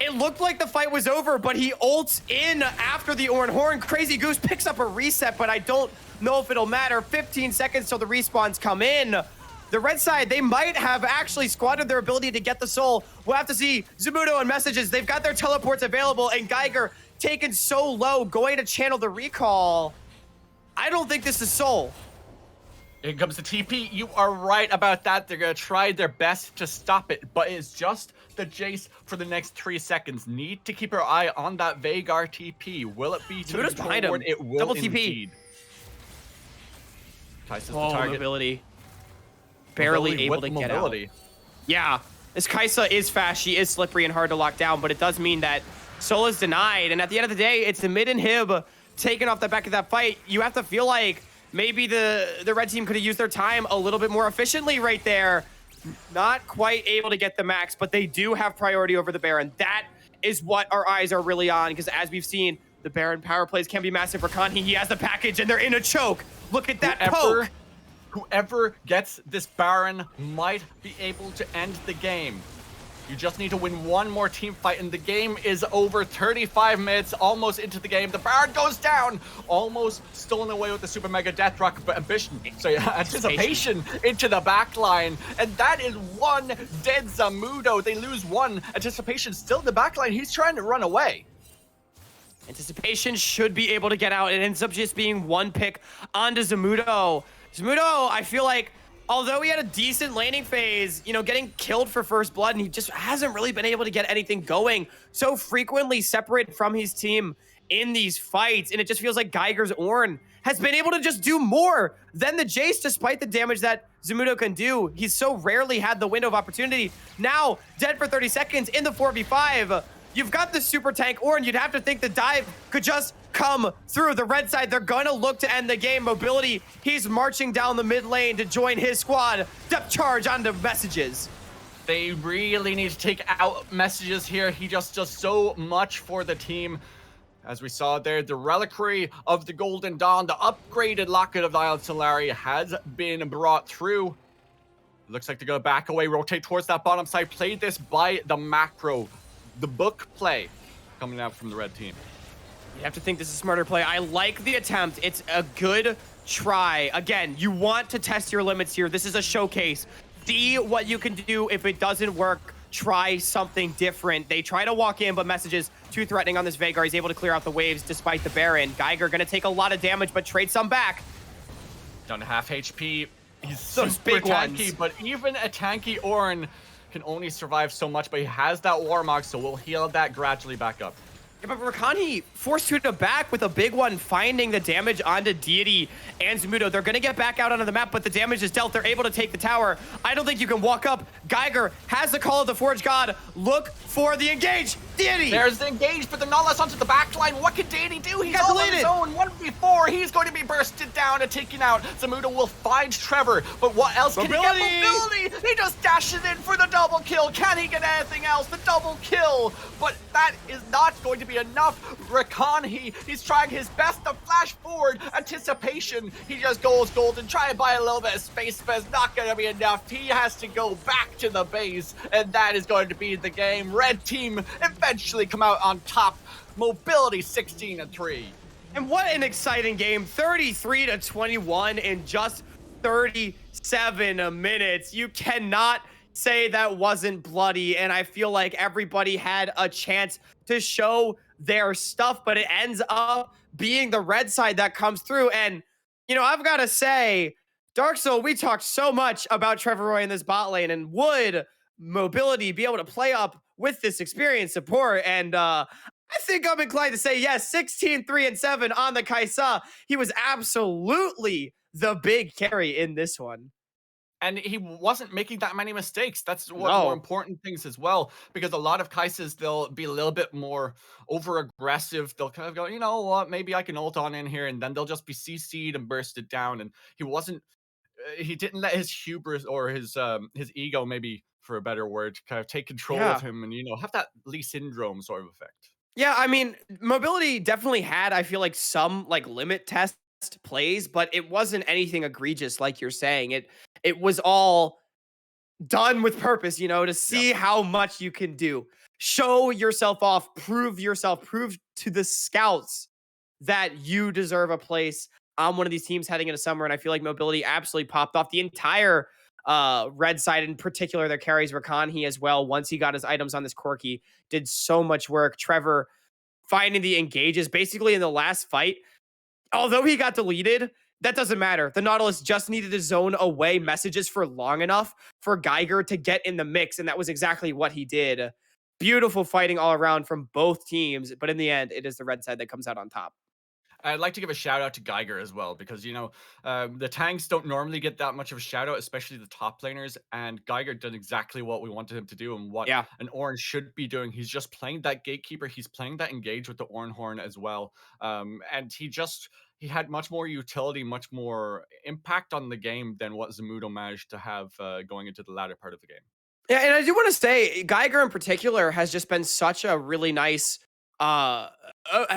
it looked like the fight was over, but he ults in after the Ornn. Crazy Goose picks up a reset, but I don't know if it'll matter. 15 seconds till the respawns come in. The red side, they might have actually squandered their ability to get the soul. We'll have to see. Zamudo and Messages, they've got their teleports available, and Geiger taken so low, going to channel the recall. I don't think this is soul. Here comes the TP. You are right about that. They're going to try their best to stop it, but it's just the Jace for the next 3 seconds. Need to keep our eye on that Veigar TP. Will it be to the behind him? It will Double indeed. TP. Oh, target. Mobility. Barely able to get out. Yeah, this Kaisa is fast. She is slippery and hard to lock down, but it does mean that soul is denied. And at the end of the day, it's the mid inhib taking off the back of that fight. You have to feel like maybe the red team could have used their time a little bit more efficiently right there. Not quite able to get the max, but they do have priority over the Baron. That is what our eyes are really on, because as we've seen, the Baron power plays can be massive for Conhi. He has the package, and they're in a choke. Look at that poke. Whoever gets this Baron might be able to end the game. You just need to win one more team fight, and the game is over. 35 minutes, almost into the game. The Baron goes down, almost stolen away with the Super Mega Death Rock, but anticipation into the back line. And that is one dead Zamudo. They lose one. Anticipation still in the back line. He's trying to run away. Anticipation should be able to get out. It ends up just being one pick onto Zamudo. Zamudo, I feel like, although he had a decent laning phase, you know, getting killed for first blood, and he just hasn't really been able to get anything going. So frequently separated from his team in these fights, and it just feels like Geiger's Ornn has been able to just do more than the Jace, despite the damage that Zamudo can do. He's so rarely had the window of opportunity. Now, dead for 30 seconds in the 4v5. You've got the super tank Ornn. You'd have to think the dive could just come through the red side. They're gonna look to end the game. Mobility, he's marching down the mid lane to join his squad. Depth charge onto messages. They really need to take out messages here. He just does so much for the team. As we saw there, the Reliquary of the Golden Dawn, the upgraded Locket of the Isle of Solari has been brought through. Looks like they're gonna back away, rotate towards that bottom side, play this by the macro. The book play coming out from the red team. You have to think this is a smarter play. I like the attempt. It's a good try. Again, you want to test your limits here. This is a showcase. See what you can do. If it doesn't work, try something different. They try to walk in, but messages too threatening on this Veigar. He's able to clear out the waves despite the Baron. Geiger gonna take a lot of damage, but trade some back. Down to half HP. He's Those super big tanky, ones. but even a tanky Ornn can only survive so much, but he has that Warmog, so we'll heal that gradually back up. Yeah, but Rakani forced to back with a big one, finding the damage onto Deity and Zamudo. They're going to get back out onto the map, but the damage is dealt. They're able to take the tower. I don't think you can walk up. Geiger has the call of the Forge God. Look for the engage. Deity! There's the engage, but they're not less onto the back line. What can Deity do? He's got all on his deleted. own. 1v4. He's going to be bursted down and taken out. Zamudo will find Trevor, but what else can he get? Mobility! He just dashes in for the double kill. Can he get anything else? The double kill, but that is not going to be enough. Rakan, he's trying his best to flash forward. Anticipation, he just goes golden, try and buy a little bit of space, but it's not going to be enough. He has to go back to the base, and that is going to be the game. Red team eventually come out on top. Mobility 16-3. And what an exciting game. 33-21 in just 37 minutes. You cannot say that wasn't bloody, and I feel like everybody had a chance to show their stuff, but it ends up being the red side that comes through. And, you know, I've got to say, Dark Soul, we talked so much about Trevor Roy in this bot lane, and would Mobility be able to play up with this experienced support? And I think I'm inclined to say yes. 16-3-7 on the Kaisa. He was absolutely the big carry in this one. And he wasn't making that many mistakes. That's one of the more important things as well, because a lot of Kaisas, they'll be a little bit more over aggressive. They'll kind of go, you know what, maybe I can ult on in here, and then they'll just be CC'd and bursted down. And he didn't let his hubris or his ego, maybe for a better word, kind of take control of him and, you know, have that Lee syndrome sort of effect. Yeah, I mean, Mobility definitely had, I feel like, some like limit test plays, but it wasn't anything egregious like you're saying. It was all done with purpose, you know, to see how much you can do. Show yourself off, prove yourself, prove to the scouts that you deserve a place on one of these teams heading into summer. And I feel like Mobility absolutely popped off. The entire red side, in particular, their carries Rakan as well. Once he got his items on this Corki, did so much work. Trevor finding the engages basically in the last fight. Although he got deleted, that doesn't matter. The Nautilus just needed to zone away messages for long enough for Geiger to get in the mix, and that was exactly what he did. Beautiful fighting all around from both teams, but in the end, it is the red side that comes out on top. I'd like to give a shout out to Geiger as well, because, you know, the tanks don't normally get that much of a shout out, especially the top laners. And Geiger did exactly what we wanted him to do and what an Orange should be doing. He's just playing that gatekeeper. He's playing that engage with the Ornhorn as well. And he had much more utility, much more impact on the game than what Zamudo managed to have going into the latter part of the game. Yeah, and I do want to say, Geiger in particular has just been such a really nice uh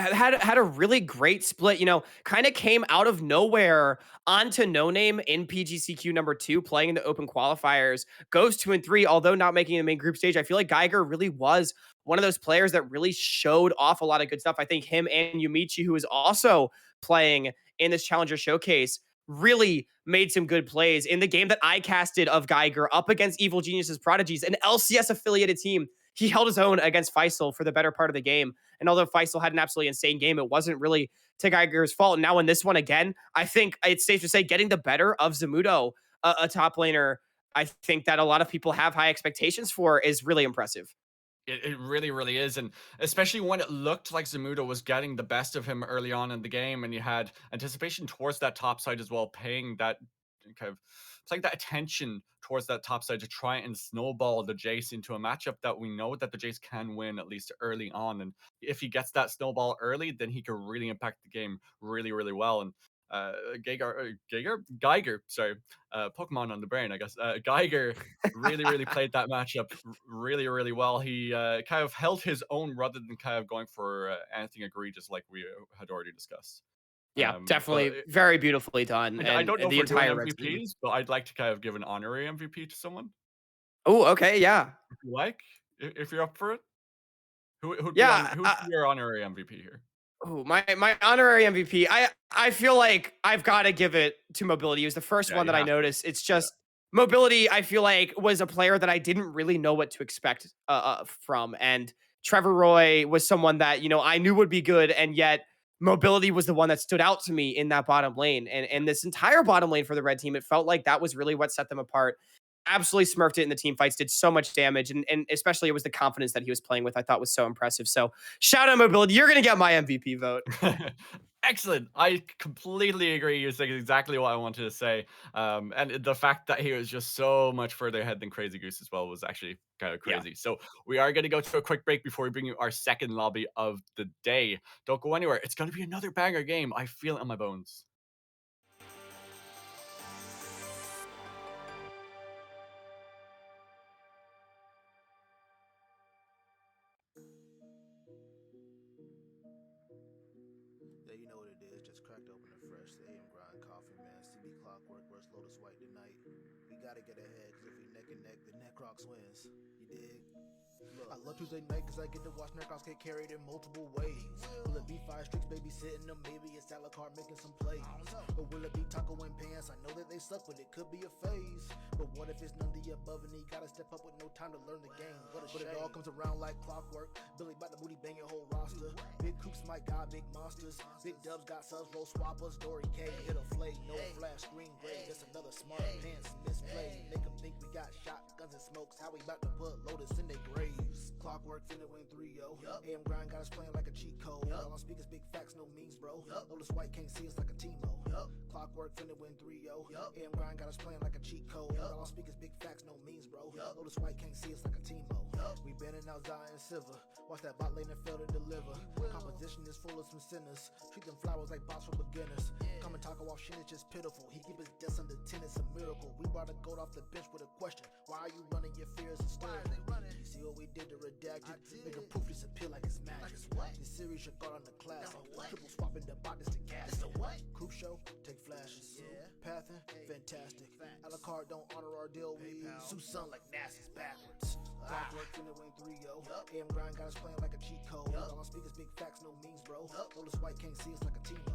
had a really great split, kind of came out of nowhere onto No Name in PGCQ number 2, playing in the open qualifiers, goes 2 and 3, although not making the main group stage. I feel like Geiger really was one of those players that really showed off a lot of good stuff. I think him and Yumichi, who is also playing in this Challenger Showcase, really made some good plays in the game that I casted of Geiger up against Evil Genius's Prodigies, an LCS affiliated team. He held his own against Faisal for the better part of the game. And although Faisal had an absolutely insane game, it wasn't really to Geiger's fault. And now in this one again, I think it's safe to say getting the better of Zamudo, a top laner, I think that a lot of people have high expectations for, is really impressive. It really, really is, and especially when it looked like Zamudo was getting the best of him early on in the game, and you had anticipation towards that top side as well, kind of playing that attention towards that top side to try and snowball the Jace into a matchup that we know that the Jace can win at least early on. And if he gets that snowball early, then he could really impact the game really, really well. And Geiger, sorry, Pokemon on the brain, I guess. Geiger really, really played that matchup really, really well. He kind of held his own rather than kind of going for anything egregious like we had already discussed. Yeah, But definitely very beautifully done. I And don't know if the we're doing entire red team. MVPs, but I'd like to kind of give an honorary MVP to someone Oh, okay. Yeah. if you like, if you're up for it. Yeah. Who'd be your honorary MVP here? Oh, my honorary MVP. I feel like I've got to give it to Mobility. He was the first Yeah, one you that I have to. noticed. It's Yeah. just Mobility. I feel like was a player that I didn't really know what to expect from, and Trevor Roy was someone that I knew would be good, and yet Mobility was the one that stood out to me in that bottom lane, and this entire bottom lane for the red team. It felt like that was really what set them apart. Absolutely smurfed it in the team fights, did so much damage, and especially it was the confidence that he was playing with. I thought was so impressive. So shout out Mobility. You're gonna get my MVP vote. Excellent. I completely agree. You're saying exactly what I wanted to say. And the fact that he was just so much further ahead than Crazy Goose as well was actually kind of Yeah. crazy. So we are going to go to a quick break before we bring you our second lobby of the day. Don't go anywhere. It's going to be another banger game. I feel it in my bones. Yeah, you know what it is. Just cracked open a fresh AM grind coffee, man. CB Clockwork versus Lotus White tonight. We gotta get ahead, cause if we neck and neck, the Necrox wins. You dig? Look, I love Tuesday night cause I get to watch Necrox get carried in multiple ways. Will it be 5 streaks babysitting them? Maybe it's Alucard making some plays. Or will it be Taco and Pants? I know that they suck, but it could be a phase. But what if it's none of the above and he gotta step up with no time to learn the game? What a shame. But it all comes around like clockwork. Billy bout the booty bang your whole roster. Big Coops might got big monsters. Big Dubs got subs, roll swappers. Dory K hit a flay, no flash, green gray. Just another smart pants misplay. Make them think we got shotguns and smokes. How we about to put Lotus in their graves? Clockwork finna win 3-0. AM grind got us playing like a cheat code. All on speakers, big facts, no memes, bro. Lotus White can't see us like a Timo. Clockwork finna win 3-0. AM grind got us playing like a cheat code. All on speakers, big facts, no memes, bro. Lotus White can't see us like a Timo. We banning out Zion Silver. Watch that bot lane and fail to deliver. Competition is full of some sinners. Treat them flowers like bots for beginners. Come and talk about shit, it's just pitiful. He keep his deaths under 10, it's a miracle. We brought a goat off the bench with a question. Why are you running your fears and stirring? You see what we did to redacted? Make a proof disappear like it's magic. This series should guard on the classic. Triple swapping the bot, this the gas. Group show, take flashes. Pathin, fantastic. Alucard don't honor our deal. We sue son like NASA's backwards. Clockwork finna win 3-0. AM grind got us playing like a cheat code. All on speakers, big facts, no memes, bro. Lotus White can't see us like a Timo.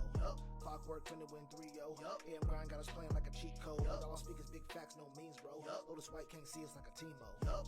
Clockwork finna win 3-0. AM grind got us playing like a cheat code. All on speakers, big facts, no memes, bro. Lotus White can't see us like a Timo.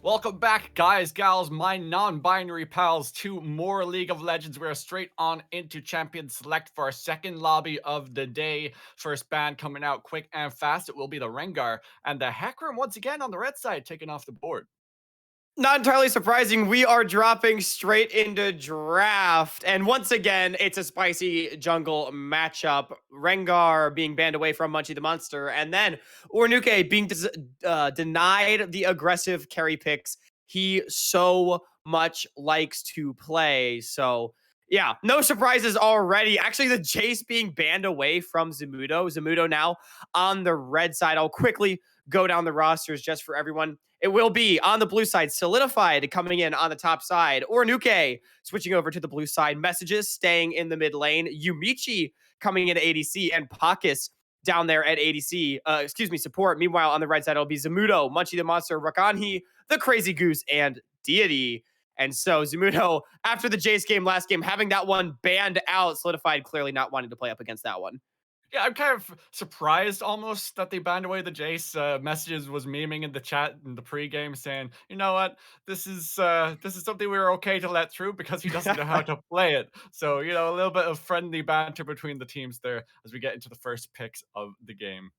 Welcome back, guys, gals, my non-binary pals, to more League of Legends. We're straight on into Champion Select for our second lobby of the day. First ban coming out quick and fast. It will be the Rengar, and the Hecarim once again on the red side, taking off the board. Not entirely surprising, we are dropping straight into draft. And once again, it's a spicy jungle matchup. Rengar being banned away from Munchie the Monster, and then Ornuke being denied the aggressive carry picks he so much likes to play. So, yeah, no surprises already. Actually, the Jace being banned away from Zamudo. Zamudo now on the red side. I'll quickly go down the rosters just for everyone. It will be on the blue side, Solidified coming in on the top side, Ornuke switching over to the blue side, Messages staying in the mid lane, Yumichi coming in ADC, and Pakis down there at ADC, support. Meanwhile, on the right side, it'll be Zamudo, Munchie the Monster, Rakanhi, the Crazy Goose, and Deity. And so Zamudo, after the Jace game last game, having that one banned out, Solidified clearly not wanting to play up against that one. Yeah, I'm kind of surprised almost that they banned away the Jace. Messages was memeing in the chat in the pregame saying, you know what, this is something we were okay to let through because he doesn't know how to play it. So, a little bit of friendly banter between the teams there as we get into the first picks of the game.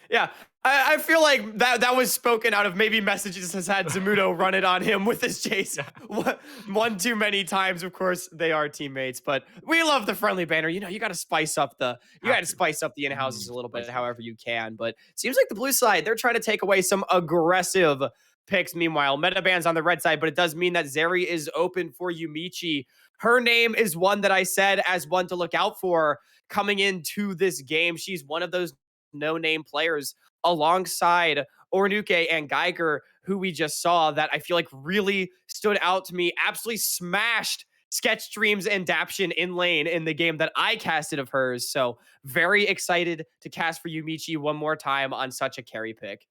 Yeah, I feel like that was spoken out of maybe Messages has had Zamudo run it on him with his chase Yeah. one too many times. Of course, they are teammates, but we love the friendly banner. You got to spice up Have to. in houses a little bit, Spicy. however you can. But it seems like the blue side they're trying to take away some aggressive picks. Meanwhile, meta bans on the red side, but it does mean that Zeri is open for Yumichi. Her name is one that I said as one to look out for coming into this game. She's one of those no-name players alongside Ornuke and Geiger, who we just saw, that I feel like really stood out to me. Absolutely smashed Sketch Streams and Daption in lane in the game that I casted of hers. So very excited to cast for Yumichi one more time on such a carry pick.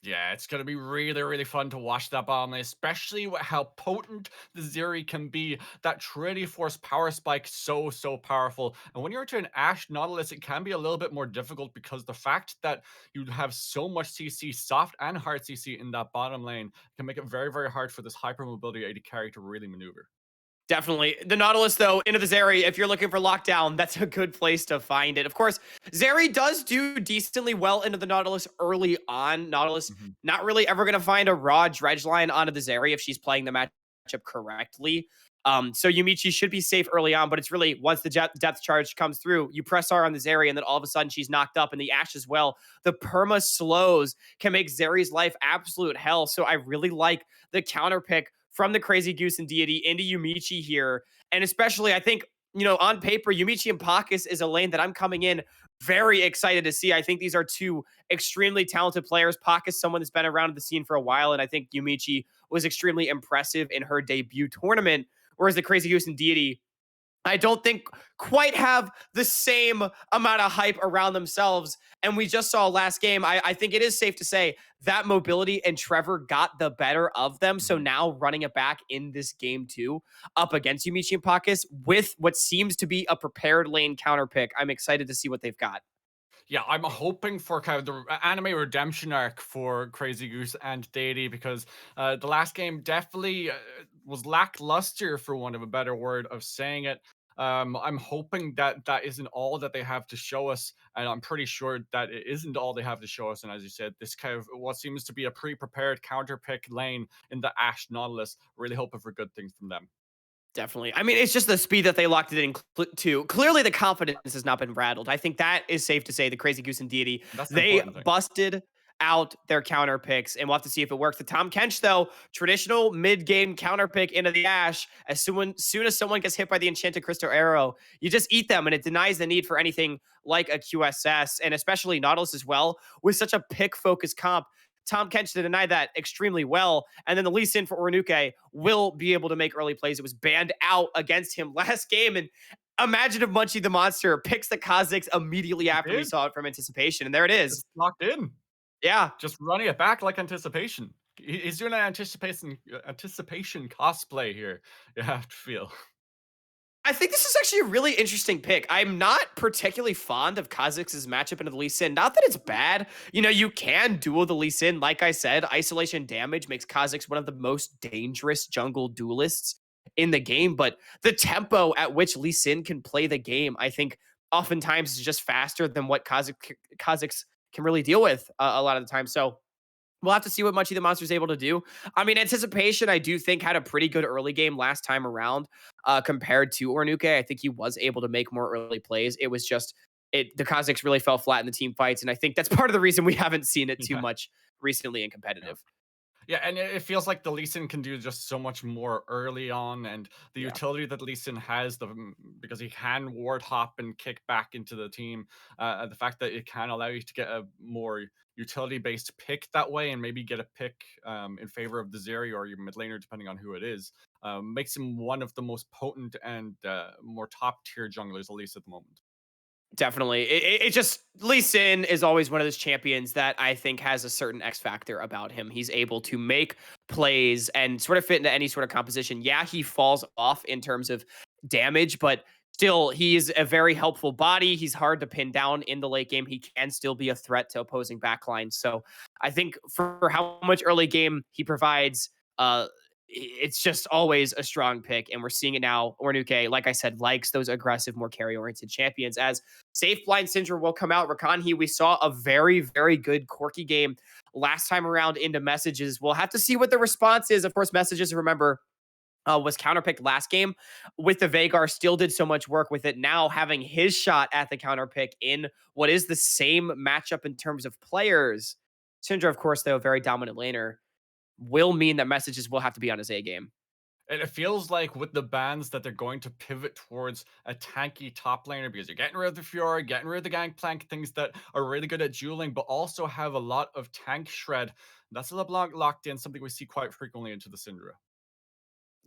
Yeah, it's gonna be really, really fun to watch that bottom lane, especially with how potent the Zeri can be. That Trinity Force power spike, so powerful. And when you're into an Ashe Nautilus, it can be a little bit more difficult because the fact that you have so much CC, soft and hard CC in that bottom lane can make it very, very hard for this hyper mobility AD carry to really maneuver. Definitely. The Nautilus, though, into the Zeri, if you're looking for lockdown, that's a good place to find it. Of course, Zeri does do decently well into the Nautilus early on. Nautilus Mhm. not really ever going to find a raw dredge line onto the Zeri if she's playing the matchup correctly. So Yumichi should be safe early on, but it's really once the depth charge comes through, you press R on the Zeri, and then all of a sudden she's knocked up, and the Ashe as well. The perma slows can make Zeri's life absolute hell. So I really like the counter pick from the Crazy Goose and Deity into Yumichi here. And especially, I think, on paper, Yumichi and Pakis is a lane that I'm coming in very excited to see. I think these are two extremely talented players. Pakis, someone that's been around the scene for a while, and I think Yumichi was extremely impressive in her debut tournament. Whereas the Crazy Goose and Deity, I don't think quite have the same amount of hype around themselves. And we just saw last game. I think it is safe to say that mobility and Trevor got the better of them. So Mhm. now running it back in this game too, up against Yumichi and Pakis with what seems to be a prepared lane counter pick. I'm excited to see what they've got. Yeah, I'm hoping for kind of the anime redemption arc for Crazy Goose and Deity because the last game definitely was lackluster, for want of a better word of saying it. I'm hoping that that isn't all that they have to show us, and I'm pretty sure that it isn't all they have to show us. And as you said, this kind of what seems to be a pre-prepared counter pick lane in the Ashe Nautilus. Really hoping for good things from them. Definitely. I mean, it's just the speed that they locked it in to. Clearly, the confidence has not been rattled. I think that is safe to say. The Crazy Goose and Deity, That's the they important thing. busted out their counter picks, and we'll have to see if it works. The Tom Kench, though, traditional mid-game counter pick into the Ashe. Soon as someone gets hit by the Enchanted Crystal Arrow, you just eat them, and it denies the need for anything like a QSS, and especially Nautilus as well, with such a pick-focused comp. Tom Kench to deny that extremely well. And then the Lee Sin for Ornuke will be able to make early plays. It was banned out against him last game. And imagine if Munchie the Monster picks the Kha'Zix immediately He after we did. saw it from anticipation. And there it is. It's locked in. Yeah. Just running it back like anticipation. He's doing an anticipation cosplay here. You have to feel. I think this is actually a really interesting pick. I'm not particularly fond of Kha'Zix's matchup into the Lee Sin. Not that it's bad. You know, you can duel the Lee Sin. Like I said, isolation damage makes Kha'Zix one of the most dangerous jungle duelists in the game. But the tempo at which Lee Sin can play the game, I think, oftentimes is just faster than what Kha'Zix can really deal with a lot of the time. So we'll have to see what Munchie the Monster is able to do. I mean, Anticipation, I do think, had a pretty good early game last time around compared to Ornuke. I think he was able to make more early plays. It was just the Kha'Zix really fell flat in the team fights, and I think that's part of the reason we haven't seen it too Yeah. much recently in Yeah. competitive. Yeah, and it feels like the Lee Sin can do just so much more early on, and the Yeah, utility that Lee Sin has, because he can ward hop and kick back into the team, the fact that it can allow you to get a more utility-based pick that way, and maybe get a pick in favor of the Zeri or your mid laner, depending on who it is, makes him one of the most potent and more top-tier junglers, at least at the moment. definitely. It just Lee Sin is always one of those champions that I think has a certain X factor about him. He's able to make plays and sort of fit into any sort of composition. Yeah, he falls off in terms of damage, but still, he's a very helpful body. He's hard to pin down in the late game. He can still be a threat to opposing backlines. So I think for how much early game he provides, it's just always a strong pick. And we're seeing it now. Ornuke, like I said, likes those aggressive, more carry oriented champions. As Safe Blind Syndrome will come out. Rakanhi, we saw a very, very good Corki game last time around into messages. We'll have to see what the response is. Of course, messages, remember, was counterpicked last game with the Vagar, still did so much work with it. Now having his shot at the counterpick in what is the same matchup in terms of players. Syndra, of course, though, a very dominant laner, will mean that messages will have to be on his A game. And it feels like with the bans that they're going to pivot towards a tanky top laner because you're getting rid of the Fiora, getting rid of the Gangplank, things that are really good at dueling, but also have a lot of tank shred. That's a LeBlanc locked in, something we see quite frequently into the Syndra.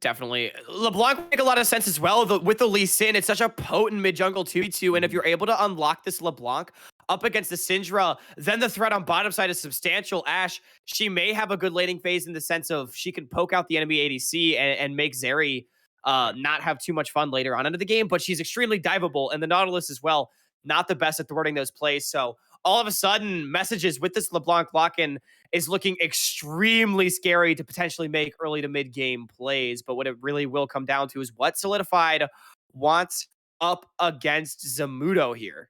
Definitely. LeBlanc would make a lot of sense as well. With the Lee Sin, it's such a potent mid jungle 2v2. And if Mhm. you're able to unlock this LeBlanc up against the Syndra, then the threat on bottom side is substantial. Ashe, she may have a good laning phase in the sense of she can poke out the enemy ADC and make Zeri Yeah. not have too much fun later on into the game, but she's extremely diveable. And the Nautilus as well, not the best at thwarting those plays. So all of a sudden, messages with this LeBlanc lock-in is looking extremely scary to potentially make early to mid game plays. But what it really will come down to is what Solidified wants up against Zamudo here.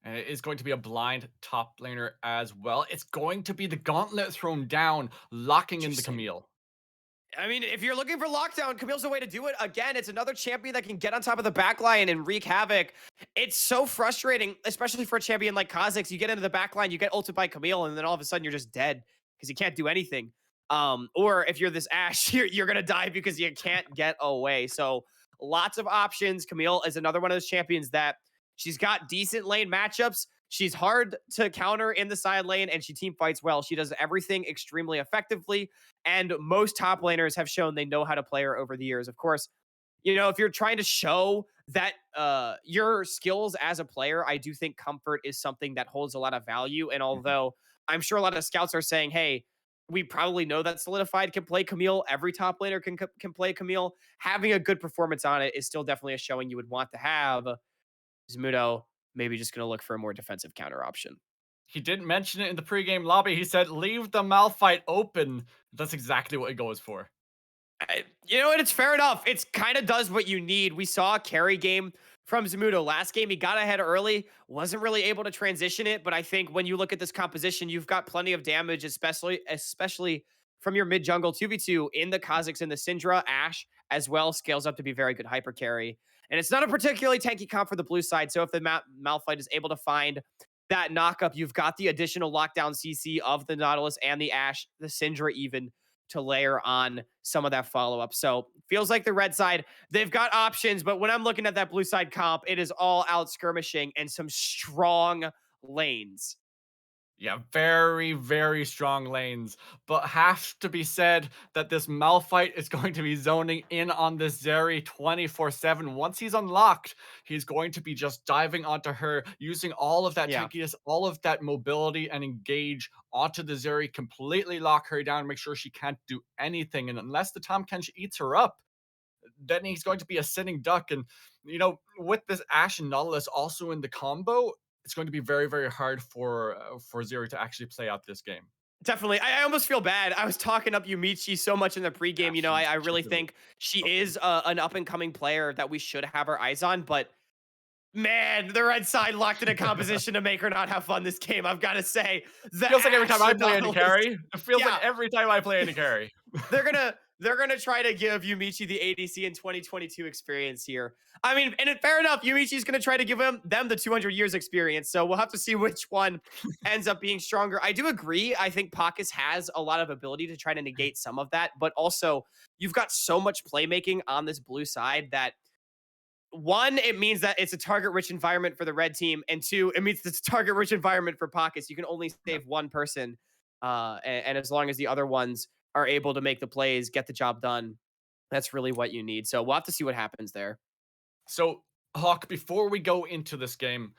And it is going to be a blind top laner as well. It's going to be the gauntlet thrown down, locking in the Interesting. Camille. I mean, if you're looking for lockdown, Camille's the way to do it. Again, it's another champion that can get on top of the backline and wreak havoc. It's so frustrating, especially for a champion like Kha'Zix. You get into the backline, you get ulted by Camille, and then all of a sudden you're just dead because you can't do anything. Or if you're this Ashe, you're gonna die because you can't get away. So lots of options. Camille is another one of those champions that she's got decent lane matchups. She's hard to counter in the side lane, and she team fights well. She does everything extremely effectively. And most top laners have shown they know how to play her over the years. Of course, you know, if you're trying to show that your skills as a player, I do think comfort is something that holds a lot of value. And Mhm. although I'm sure a lot of scouts are saying, hey, we probably know that Solidified can play Camille. Every top laner can play Camille. Having a good performance on it is still definitely a showing you would want to have. Zamudo maybe just going to look for a more defensive counter option. He didn't mention it in the pregame lobby. He said, leave the Malphite open. That's exactly what he goes for. You know what? It's fair enough. It's kind of does what you need. We saw a carry game from Zamudo last game. He got ahead early, wasn't really able to transition it. But I think when you look at this composition, you've got plenty of damage, especially from your mid jungle 2v2 in the Kha'Zix and the Syndra. Ashe as well scales up to be very good hyper carry. And it's not a particularly tanky comp for the blue side. So if the Malphite is able to find that knockup, you've got the additional lockdown CC of the Nautilus and the Ashe, the Syndra even to layer on some of that follow up. So feels like the red side, they've got options, but when I'm looking at that blue side comp, it is all out skirmishing and some strong lanes. Yeah, very, very strong lanes. But have to be said that this Malphite is going to be zoning in on this Zeri 24/7. Once he's unlocked, he's going to be just diving onto her, using all of that Yeah. tankiness, all of that mobility, and engage onto the Zeri, completely lock her down, make sure she can't do anything. And unless the Tahm Kench eats her up, then he's going to be a sitting duck. And with this Ash and Nautilus also in the combo, it's going to be very, very hard for Zero to actually play out this game. Definitely. I almost feel bad. I was talking up Yumichi so much in the Yeah, pregame. I she's really really think she broken. is an up and coming player that we should have our eyes on. But man, the red side locked in a composition to make her not have fun this game. I've got to say, the Feels like every time Ash I and play AD Nautilus. carry. It feels like Yeah, every time I play AD carry. they're gonna try to give Yumichi the ADC in 2022 experience here. I mean, and fair enough, Yumichi's gonna try to give them the 200 years experience. So we'll have to see which one ends up being stronger. I do agree. I think Pakis has a lot of ability to try to negate some of that, but also you've got so much playmaking on this blue side that one, it means that it's a target-rich environment for the red team, and two, it means it's a target-rich environment for Pockets. You can only Yeah. save one person, and as long as the other ones are able to make the plays, get the job done, that's really what you need. So we'll have to see what happens there. So, Hawk, before we go into this game,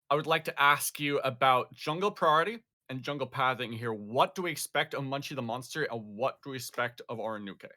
I would like to ask you about jungle priority and jungle pathing here. What do we expect of Munchie the Monster, and what do we expect of Oranuke?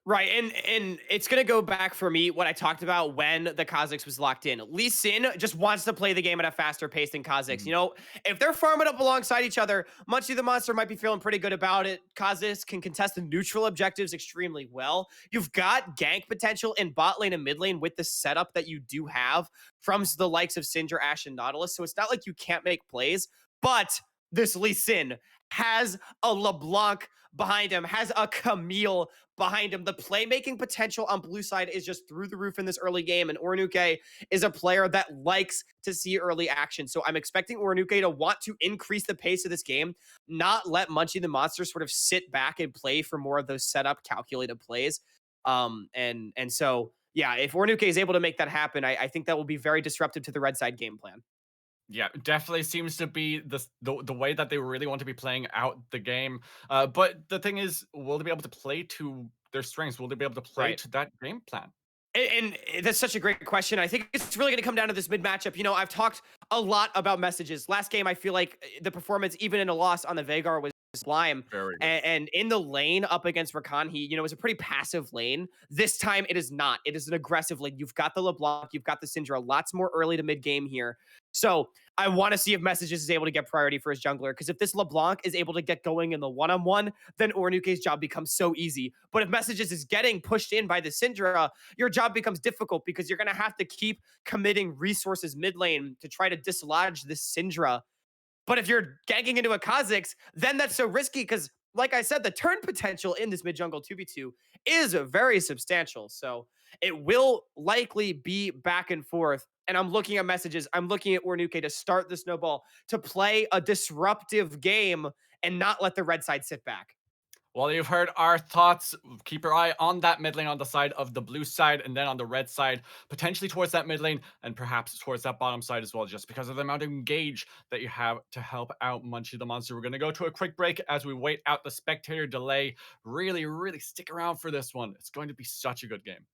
Right, and it's gonna go back for me what I talked about when the Kha'Zix was locked in. Lee Sin just wants to play the game at a faster pace than Kha'Zix. Mhm. If they're farming up alongside each other, Munchie the Monster might be feeling pretty good about it. Kha'Zix can contest the neutral objectives extremely well. You've got gank potential in bot lane and mid lane with the setup that you do have from the likes of Syndra, Ashe, and Nautilus. So it's not like you can't make plays, but this Lee Sin has a LeBlanc behind him, has a Camille behind him. The playmaking potential on blue side is just through the roof in this early game, and Oranuke is a player that likes to see early action. So I'm expecting Oranuke to want to increase the pace of this game, not let Munchie the Monster sort of sit back and play for more of those setup calculated plays. And so yeah, if Oranuke is able to make that happen, I think that will be very disruptive to the red side game plan. Yeah, definitely seems to be the way that they really want to be playing out the game. But the thing is, will they be able to play to their strengths? Will they be able to play Right. to that game plan? And that's such a great question. I think it's really going to come down to this mid matchup. I've talked a lot about messages. Last game, I feel like the performance, even in a loss on the Veigar, was sublime. Very good. And in the lane up against Rakan, he was a pretty passive lane. This time, it is not. It is an aggressive lane. You've got the LeBlanc, you've got the Syndra, lots more early to mid game here. So I want to see if Messages is able to get priority for his jungler. Because if this LeBlanc is able to get going in the one-on-one, then Ornuke's job becomes so easy. But if Messages is getting pushed in by the Syndra, your job becomes difficult because you're going to have to keep committing resources mid lane to try to dislodge this Syndra. But if you're ganking into a Kha'Zix, then that's so risky because, like I said, the turn potential in this mid jungle 2v2 is very substantial. So it will likely be back and forth. And I'm looking at Messages. I'm looking at Ornuke to start the snowball, to play a disruptive game and not let the red side sit back. Well, you've heard our thoughts. Keep your eye on that mid lane on the side of the blue side, and then on the red side, potentially towards that mid lane, and perhaps towards that bottom side as well, just because of the amount of engage that you have to help out Munchie the Monster. We're going to go to a quick break as we wait out the spectator delay. Really, really stick around for this one. It's going to be such a good game.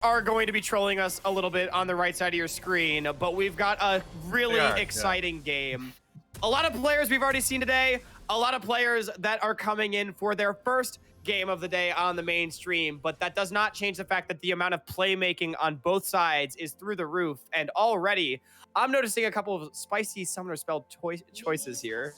are going to be trolling us a little bit on the right side of your screen, but we've got a really exciting game. A lot of players we've already seen today, a lot of players that are coming in for their first game of the day on the main stream, but that does not change the fact that the amount of playmaking on both sides is through the roof, and already I'm noticing a couple of spicy summoner spell choices here.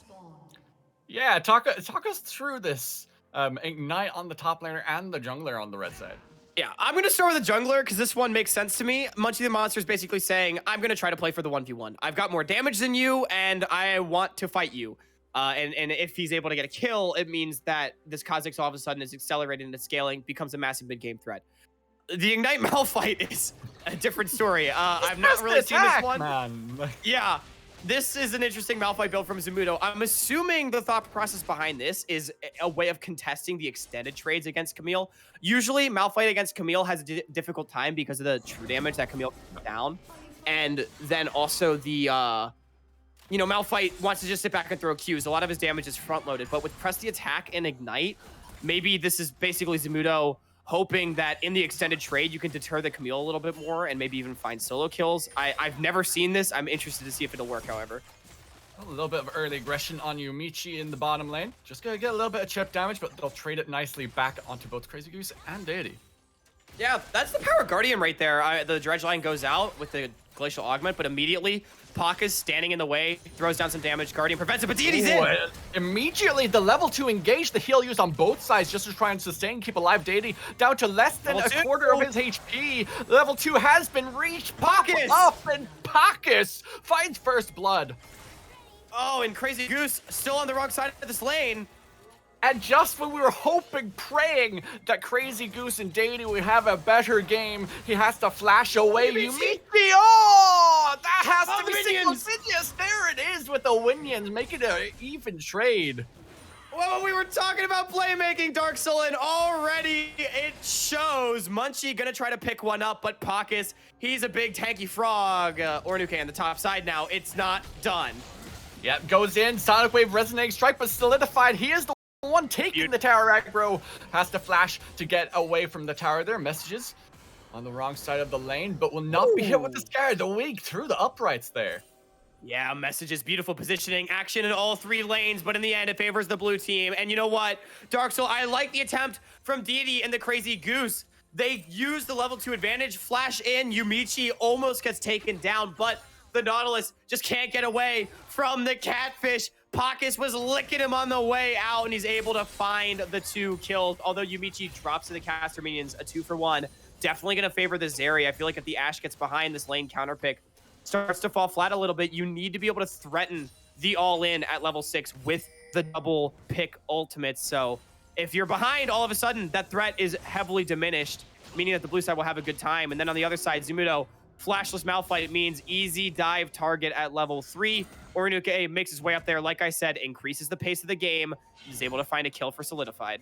Yeah, talk us through this. Ignite on the top laner and the jungler on the red side. Yeah, I'm going to start with the jungler because this one makes sense to me. Munchie the Monster is basically saying, I'm going to try to play for the 1v1. I've got more damage than you, and I want to fight you. And if he's able to get a kill, it means that this Kha'Zix all of a sudden is accelerating into scaling, becomes a massive mid-game threat. The Ignite Malphite is a different story. I've not really seen this one. Man. Yeah. This is an interesting Malphite build from Zamudo. I'm assuming the thought process behind this is a way of contesting the extended trades against Camille. Usually, Malphite against Camille has a difficult time because of the true damage that Camille puts down. And then also the, Malphite wants to just sit back and throw Qs. A lot of his damage is front-loaded. But with Press the Attack and Ignite, maybe this is basically Zamudo hoping that in the extended trade, you can deter the Camille a little bit more and maybe even find solo kills. I've never seen this. I'm interested to see if it'll work, however. A little bit of early aggression on Yumichi in the bottom lane. Just gonna get a little bit of chip damage, but they'll trade it nicely back onto both Crazy Goose and Deity. Yeah, that's the Power Guardian right there. The Dredge line goes out with the Glacial Augment, but immediately Paka's standing in the way, throws down some damage. Guardian prevents it, but Deity's in! Immediately, the level 2 engage, the heal used on both sides just to try and sustain, keep alive Deity, down to less than a quarter of his HP. Level 2 has been reached. Paka up, and Pakus finds first blood. Oh, and Crazy Goose still on the wrong side of this lane. And just when we were hoping, praying that Crazy Goose and Deity would have a better game, he has to flash away. Yumichi! Oh! That has to be single digits! There it is with the Winions, making it an even trade. Well, we were talking about playmaking, Dark Soul, and already it shows. Munchie gonna try to pick one up, but Pakus, he's a big tanky frog. Ornuke on the top side now. It's not done. Yep, goes in, Sonic Wave, Resonating Strike, but solidified. He is the one taking the tower aggro. Has to flash to get away from the tower there. Messages on the wrong side of the lane, but will not be hit with the scare. The weak through the uprights there. Yeah, Messages, beautiful positioning, action in all three lanes, but in the end, it favors the blue team. And you know what, Dark Soul, I like the attempt from Deity and the Crazy Goose. They use the level 2 advantage, flash in, Yumichi almost gets taken down, but the Nautilus just can't get away from the Catfish. Pakus was licking him on the way out, and he's able to find the 2 kills. Although Yumichi drops to the caster minions, a 2-for-1. Definitely going to favor the Zeri. I feel like if the Ashe gets behind, this lane counter pick starts to fall flat a little bit. You need to be able to threaten the all-in at level 6 with the double pick ultimates. So if you're behind, all of a sudden, that threat is heavily diminished, meaning that the blue side will have a good time. And then on the other side, Zamudo, Flashless Malphite means easy dive target at level 3. Ornuke makes his way up there, like I said, increases the pace of the game. He's able to find a kill for Solidified.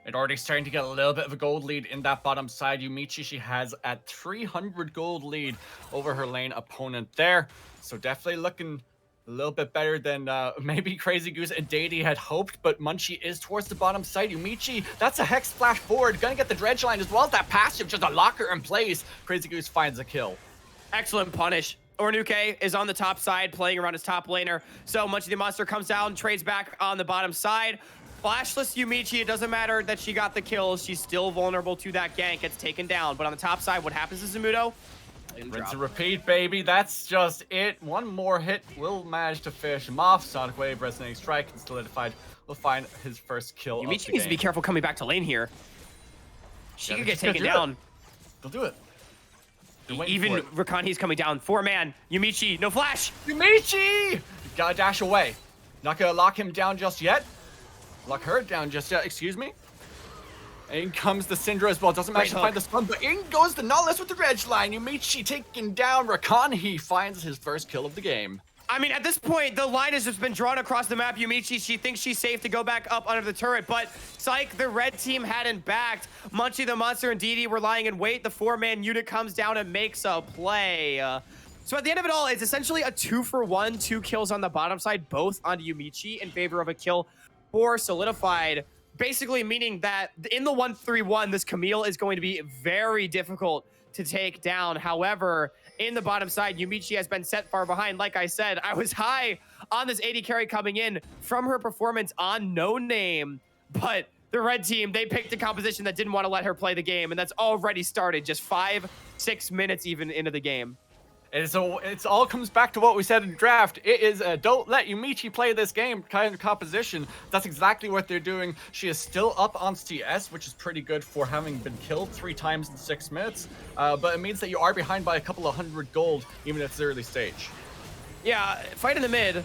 It already starting to get a little bit of a gold lead in that bottom side. Yumichi, she has a 300 gold lead over her lane opponent there. So definitely looking a little bit better than maybe Crazy Goose and Deity had hoped, but Munchie is towards the bottom side. Yumichi, that's a Hex Splash forward. Gonna get the Dredge line as well as that passive, just a locker in place. Crazy Goose finds a kill. Excellent punish. Ornuke is on the top side, playing around his top laner. So Munchie the Monster comes down, trades back on the bottom side. Flashless Yumichi, it doesn't matter that she got the kills. She's still vulnerable to that gank. Gets taken down. But on the top side, what happens to Zamudo? Rinse and repeat, baby. That's just it. One more hit will manage to finish him off. Sonic Wave, Resonating Strike, and Solidified will find his first kill. Yumichi needs to be careful coming back to lane here. She could get taken down. They'll do it. Even Rakanhi's coming down. 4-man. Yumichi, no flash. Yumichi! You gotta dash away. Not gonna lock him down just yet. Lock her down just yet, excuse me. In comes the Syndra as well. Doesn't manage to find the stun, but in goes the Nautilus with the Dredge line. Yumichi taking down Rakanhi, finds his first kill of the game. I mean, at this point, the line has just been drawn across the map. Yumichi, she thinks she's safe to go back up under the turret, but psych, the red team hadn't backed. Munchie the Monster and Deity were lying in wait. The 4-man unit comes down and makes a play. So at the end of it all, it's essentially a 2-for-1, 2 kills on the bottom side, both on Yumichi in favor of a kill for Solidified. basically meaning that in the 1-3-1, this Camille is going to be very difficult to take down. However, in the bottom side, Yumichi has been set far behind. Like I said, I was high on this AD carry coming in from her performance on No Name, but the red team, they picked a composition that didn't want to let her play the game, and that's already started just 5-6 minutes even into the game. And so it all comes back to what we said in draft. It is a don't let Yumichi play this game kind of composition. That's exactly what they're doing. She is still up on CS, which is pretty good for having been killed 3 times in 6 minutes. But it means that you are behind by a couple of 100 gold, even at the early stage. Yeah, fight in the mid.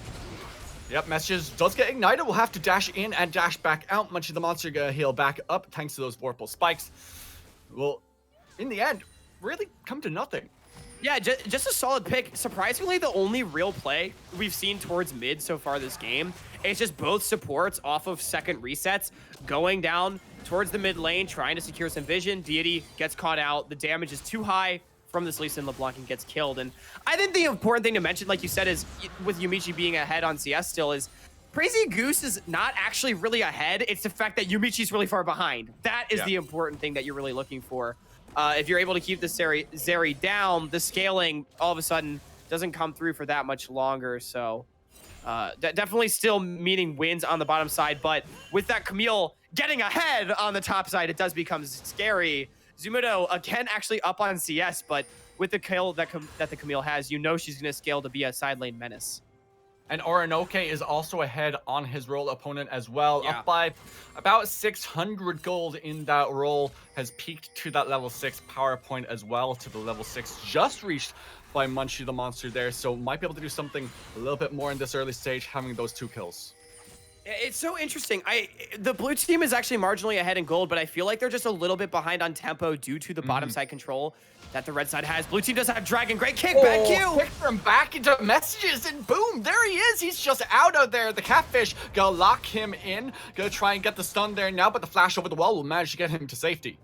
Yep, Messages does get ignited. We'll have to dash in and dash back out. Much of the monster gonna heal back up thanks to those Vorpal spikes. Will, in the end, really come to nothing. Yeah, just a solid pick. Surprisingly, the only real play we've seen towards mid so far this game is just both supports off of second resets going down towards the mid lane, trying to secure some vision. Deity gets caught out. The damage is too high from this Lee Sin LeBlanc and gets killed. And I think the important thing to mention, like you said, is with Yumichi being ahead on CS still is Crazy Goose is not actually really ahead. It's the fact that Yumichi's really far behind. That is the important thing that you're really looking for. If you're able to keep the Zeri down, the scaling all of a sudden doesn't come through for that much longer. So definitely still meaning wins on the bottom side. But with that Camille getting ahead on the top side, it does become scary. Zumudo, again, actually up on CS, but with the kill that the Camille has, you know she's going to scale to be a side lane menace. And Orinoke is also ahead on his role opponent as well, Yeah. up by about 600 gold in that role, has peaked to that level 6 power point as well, to the level 6 just reached by Munchie the Monster there, so might be able to do something a little bit more in this early stage, having those 2 kills. It's so interesting. The blue team is actually marginally ahead in gold, but I feel like they're just a little bit behind on tempo due to the bottom side control that the red side has. Blue team does have Dragon. Great kick, bad Q. Kick from back into Messages, and boom, there he is. He's just out of there. The Catfish gonna lock him in, gonna try and get the stun there now, but the flash over the wall will manage to get him to safety.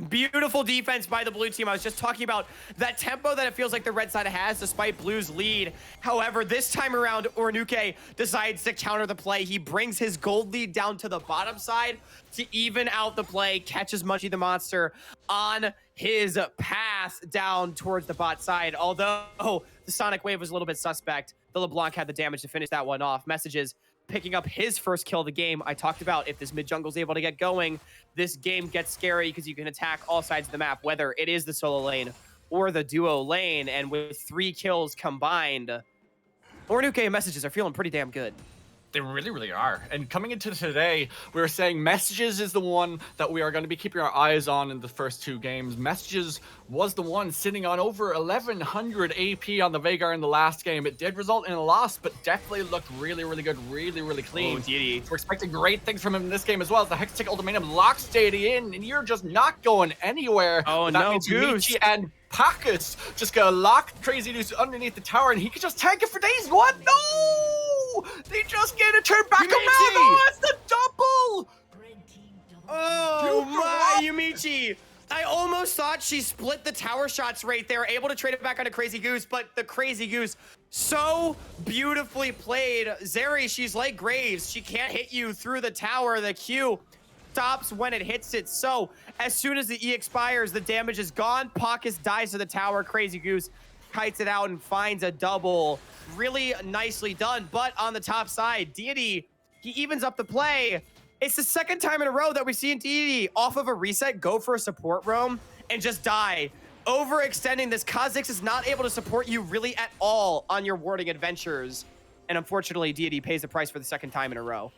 Beautiful defense by the blue team. I was just talking about that tempo that it feels like the red side has despite blue's lead. However, this time around, Ornuke decides to counter the play. He brings his gold lead down to the bottom side to even out the play, catches Munchie the Monster on his path down towards the bot side. Although the Sonic Wave was a little bit suspect, the LeBlanc had the damage to finish that one off. Messages picking up his first kill of the game. I talked about if this mid jungle's able to get going, this game gets scary because you can attack all sides of the map, whether it is the solo lane or the duo lane. And with 3 kills combined, Ornuke and Messages are feeling pretty damn good. They really, really are. And coming into today, we were saying Messages is the one that we are going to be keeping our eyes on in the first 2 games. Messages was the one sitting on over 1100 AP on the Veigar in the last game. It did result in a loss, but definitely looked really, really good, really, really clean. Oh, Deity. We're expecting great things from him in this game as well, as the Hextech Ultimatum locks Deity in, and you're just not going anywhere. Oh, that no, means Goose. Yumichi and Pacus just gonna lock Crazy Goose underneath the tower, and he could just tank it for days. What? No! They just get a turn back Yumichi! around. Oh, it's the double! Oh my, Yumichi! I almost thought she split the tower shots right there, able to trade it back onto Crazy Goose, but the Crazy Goose so beautifully played. Zeri, she's like Graves. She can't hit you through the tower. The Q stops when it hits it. So as soon as the E expires, the damage is gone. Pacus dies to the tower. Crazy Goose kites it out and finds a double. Really nicely done. But on the top side, Deity, he evens up the play. It's the second time in a row that we've seen Deity off of a reset go for a support roam and just die. Overextending this, Kha'Zix is not able to support you really at all on your warding adventures. And unfortunately, Deity pays the price for the second time in a row.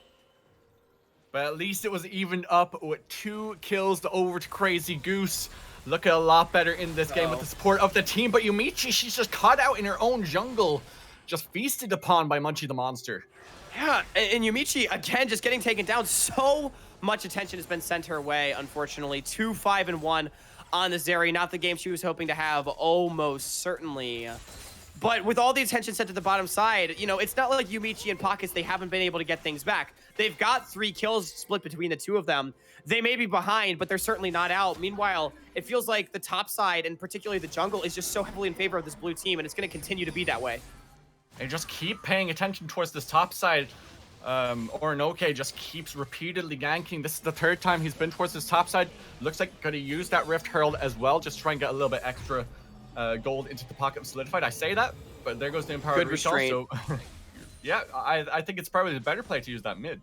But at least it was evened up with 2 kills over to Crazy Goose. Looking a lot better in this game with the support of the team. But Yumichi, she's just caught out in her own jungle. Just feasted upon by Munchie the Monster. Yeah, and Yumichi, again, just getting taken down. So much attention has been sent her way, unfortunately. 2-5-1 on the Zeri. Not the game she was hoping to have, almost certainly. But with all the attention sent to the bottom side, you know, it's not like Yumichi and Pacus, they haven't been able to get things back. They've got 3 kills split between the 2 of them. They may be behind, but they're certainly not out. Meanwhile, it feels like the top side, and particularly the jungle, is just so heavily in favor of this blue team, and it's going to continue to be that way. And just keep paying attention towards this top side. Orinoke just keeps repeatedly ganking. This is the third time he's been towards his top side. Looks like gonna use that Rift Herald as well, just try and get a little bit extra gold into the pocket of Solidified. I say that, but there goes the Empowered Good Recall. restraint. So yeah, I think it's probably the better play to use that mid.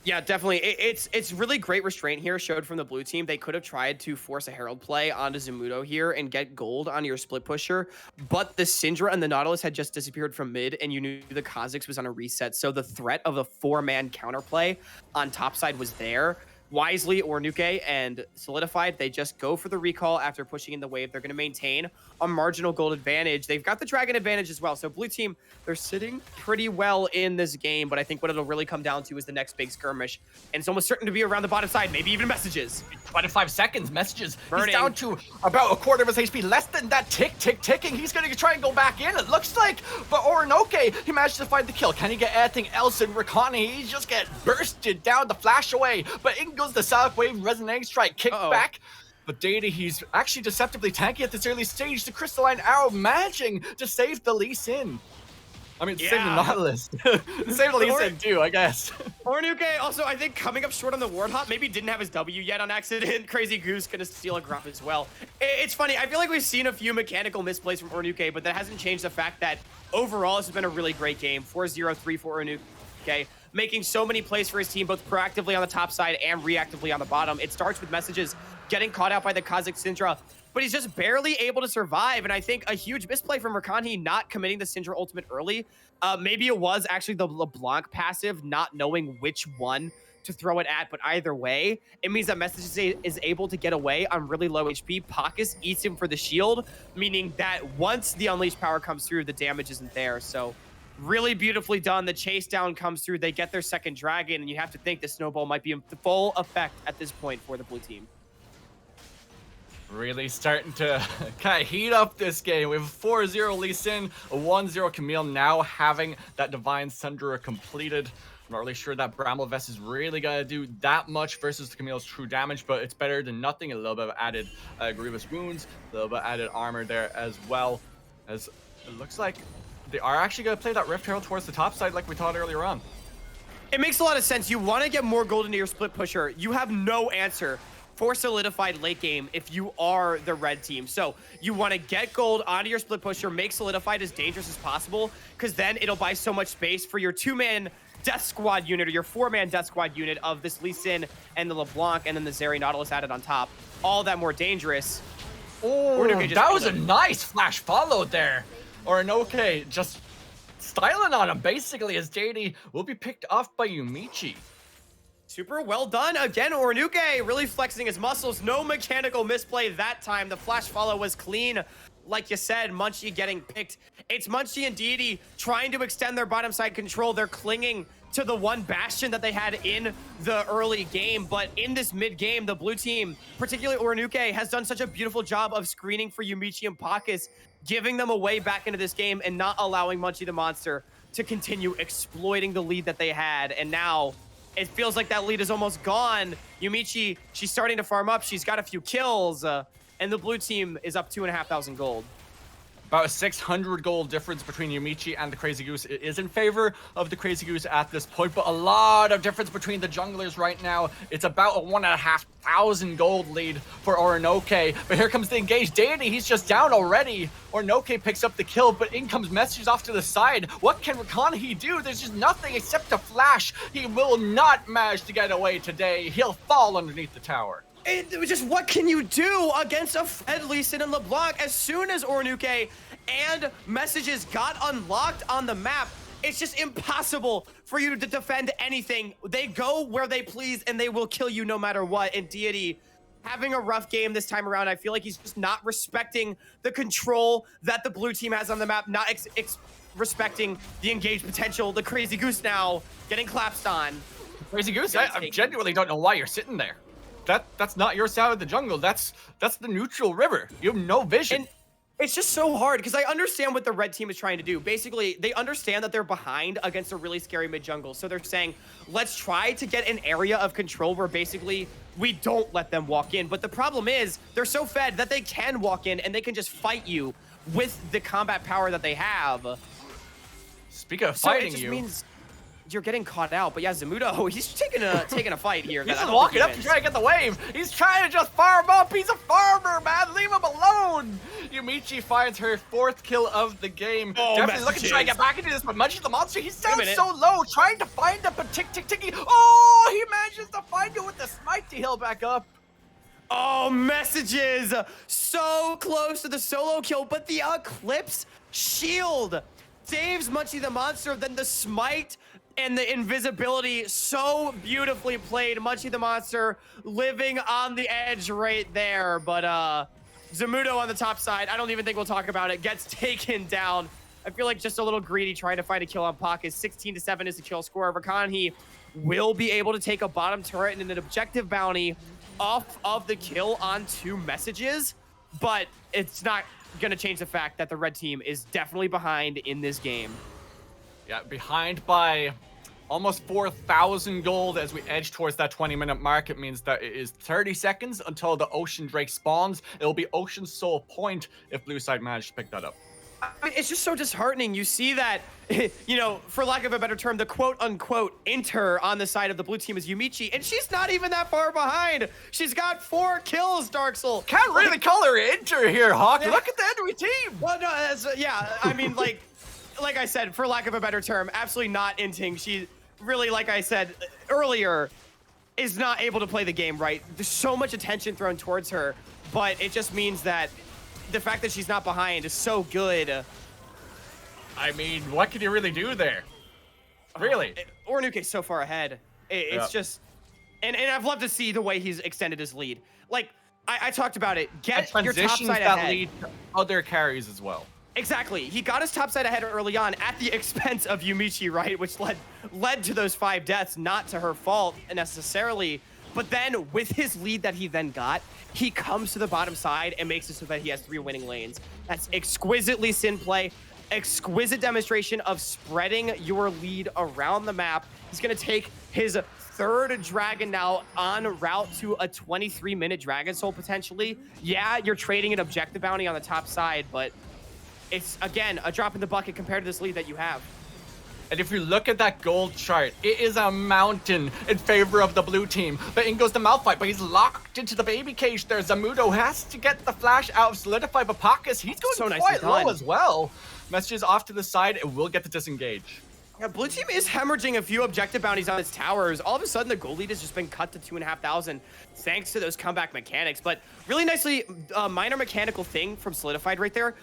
Yeah, definitely. It's really great restraint here showed from the blue team. They could have tried to force a Herald play onto Zamudo here and get gold on your split pusher, but the Syndra and the Nautilus had just disappeared from mid, and you knew the Kha'Zix was on a reset, so the threat of a 4-man counterplay on top side was there. Wisely, Ornuke and Solidified, they just go for the recall after pushing in the wave. They're going to maintain a marginal gold advantage. They've got the dragon advantage as well. So blue team, they're sitting pretty well in this game, but I think what it'll really come down to is the next big skirmish. And it's almost certain to be around the bottom side, maybe even messages. 25 seconds, messages. Burning. He's down to about a quarter of his HP, less than that ticking. He's going to try and go back in, it looks like. But Orinoke, he managed to find the kill. Can he get anything else in Rakani? He just get bursted down the flash away. But in goes the Sonic Wave, Resonating Strike, kick back. But Deity, he's actually deceptively tanky at this early stage. The Crystalline Arrow managing to save the Lee Sin. I mean, save the Nautilus. Save the Lee Sin too, I guess. Ornuke also, I think, coming up short on the ward hop. Maybe didn't have his W yet on accident. Crazy Goose gonna steal a grump as well. It's funny. I feel like we've seen a few mechanical misplays from Ornuke, but that hasn't changed the fact that overall this has been a really great game. 4-0-3 for Ornuke. Making so many plays for his team, both proactively on the top side and reactively on the bottom. It starts with messages getting caught out by the Kha'Zix Syndra, but he's just barely able to survive. And I think a huge misplay from Rakani not committing the Syndra ultimate early. Maybe it was actually the LeBlanc passive, not knowing which one to throw it at, but either way, it means that Messages is able to get away on really low HP. Pakis eats him for the shield, meaning that once the Unleashed power comes through, the damage isn't there. So really beautifully done. The chase down comes through. They get their second dragon, and you have to think the snowball might be in full effect at this point for the blue team. Really starting to kind of heat up this game. We have a 4-0 Lee Sin, a 1-0 Camille, now having that Divine Sundra completed. I'm not really sure that Bramble Vest is really going to do that much versus the Camille's true damage, but it's better than nothing. A little bit of added Grievous Wounds, a little bit of added armor there as well. As it looks like they are actually going to play that Rift Herald towards the top side like we thought earlier on. It makes a lot of sense. You want to get more gold into your split pusher. You have no answer for Solidified late game if you are the red team. So you want to get gold onto your split pusher, make Solidified as dangerous as possible, because then it'll buy so much space for your 2-man Death Squad unit or your 4-man Death Squad unit of this Lee Sin and the LeBlanc and then the Zeri Nautilus added on top. All that more dangerous. Oh, that was a nice flash follow there. Orinoke just styling on him basically as JD will be picked off by Yumichi. Super well done. Again, Ornuke really flexing his muscles. No mechanical misplay that time. The flash follow was clean. Like you said, Munchie getting picked. It's Munchie and Deity trying to extend their bottom side control. They're clinging to the one bastion that they had in the early game. But in this mid game, the blue team, particularly Ornuke, has done such a beautiful job of screening for Yumichi and Pakis, giving them a way back into this game and not allowing Munchie the Monster to continue exploiting the lead that they had. And now it feels like that lead is almost gone. Yumichi, she's starting to farm up. She's got a few kills, and the blue team is up 2,500 gold. About a 600 gold difference between Yumichi and the Crazy Goose. It is in favor of the Crazy Goose at this point, but a lot of difference between the junglers right now. It's about a 1,500 gold lead for Orinoke. But here comes the engaged Deity. He's just down already. Orinoke picks up the kill, but in comes Messages off to the side. What can Rakani do? There's just nothing except a flash. He will not manage to get away today. He'll fall underneath the tower. It was just, what can you do against a Fed Lee Sin and LeBlanc? As soon as Ornuke and Messages got unlocked on the map, it's just impossible for you to defend anything. They go where they please and they will kill you no matter what. And Deity having a rough game this time around. I feel like he's just not respecting the control that the blue team has on the map, not respecting the engaged potential. The Crazy Goose now getting collapsed on. Crazy Goose, I genuinely don't know why you're sitting there. That's not your side of the jungle. That's the neutral river. You have no vision. And it's just so hard because I understand what the red team is trying to do. Basically, they understand that they're behind against a really scary mid jungle. So they're saying, let's try to get an area of control where basically we don't let them walk in. But the problem is they're so fed that they can walk in and they can just fight you with the combat power that they have. Speaking of fighting so it just you. means you're getting caught out. But yeah, Zamudo, he's taking a fight here. He's that I just don't walking think up he to wins. try to get the wave. He's trying to just farm up. He's a farmer, man. Leave him alone. Yumichi finds her 4th kill of the game. Oh, Definitely looking to try to messages. get back into this, but Munchie the monster, he sounds minute. so low, trying to find up, but ticky. Oh, he manages to find it with the smite to heal back up. Oh, messages! So close to the solo kill, but the Eclipse shield saves Munchie the monster. Then the smite and the invisibility, so beautifully played. Munchie the monster living on the edge right there. But Zamudo on the top side, I don't even think we'll talk about it, gets taken down. I feel like just a little greedy trying to find a kill on Pocket. 16-7 is the kill score. Rakan, he will be able to take a bottom turret and an objective bounty off of the kill on 2 messages, but it's not gonna change the fact that the red team is definitely behind in this game. Yeah, behind by almost 4,000 gold as we edge towards that 20-minute mark. It means that it is 30 seconds until the Ocean Drake spawns. It'll be Ocean Soul Point if Blue Side managed to pick that up. I mean, it's just so disheartening. You see that, you know, for lack of a better term, the quote-unquote enter on the side of the blue team is Yumichi, and she's not even that far behind. She's got 4 kills, Dark Soul. Can't really call her enter here, Hawk. Yeah. Look at the enemy team. Well, no, that's, yeah, I mean, like I said, for lack of a better term, absolutely not inting. She really, like I said earlier, is not able to play the game right. There's so much attention thrown towards her, but it just means that the fact that she's not behind is so good. I mean, what can you really do there? Really? Ornuke's so far ahead. It's just, and I've loved to see the way he's extended his lead. Like, I talked about it. Get your top transitions side that ahead. lead to other carries as well. Exactly. He got his top side ahead early on at the expense of Yumichi, right? Which led to those 5 deaths, not to her fault necessarily. But then with his lead that he then got, he comes to the bottom side and makes it so that he has 3 winning lanes. That's exquisitely Sin play, exquisite demonstration of spreading your lead around the map. He's going to take his 3rd dragon now en route to a 23-minute Dragon Soul potentially. Yeah, you're trading an objective bounty on the top side, but it's, again, a drop in the bucket compared to this lead that you have. And if you look at that gold chart, it is a mountain in favor of the blue team. But in goes the Malphite, but he's locked into the baby cage there. Zamudo has to get the flash out of Solidify, but Pakis, he's going So nicely quite low done. as well. Messages off to the side, it will get the disengage. Yeah, blue team is hemorrhaging a few objective bounties on its towers. All of a sudden, the gold lead has just been cut to 2,500 thanks to those comeback mechanics. But really nicely, minor mechanical thing from Solidified right there.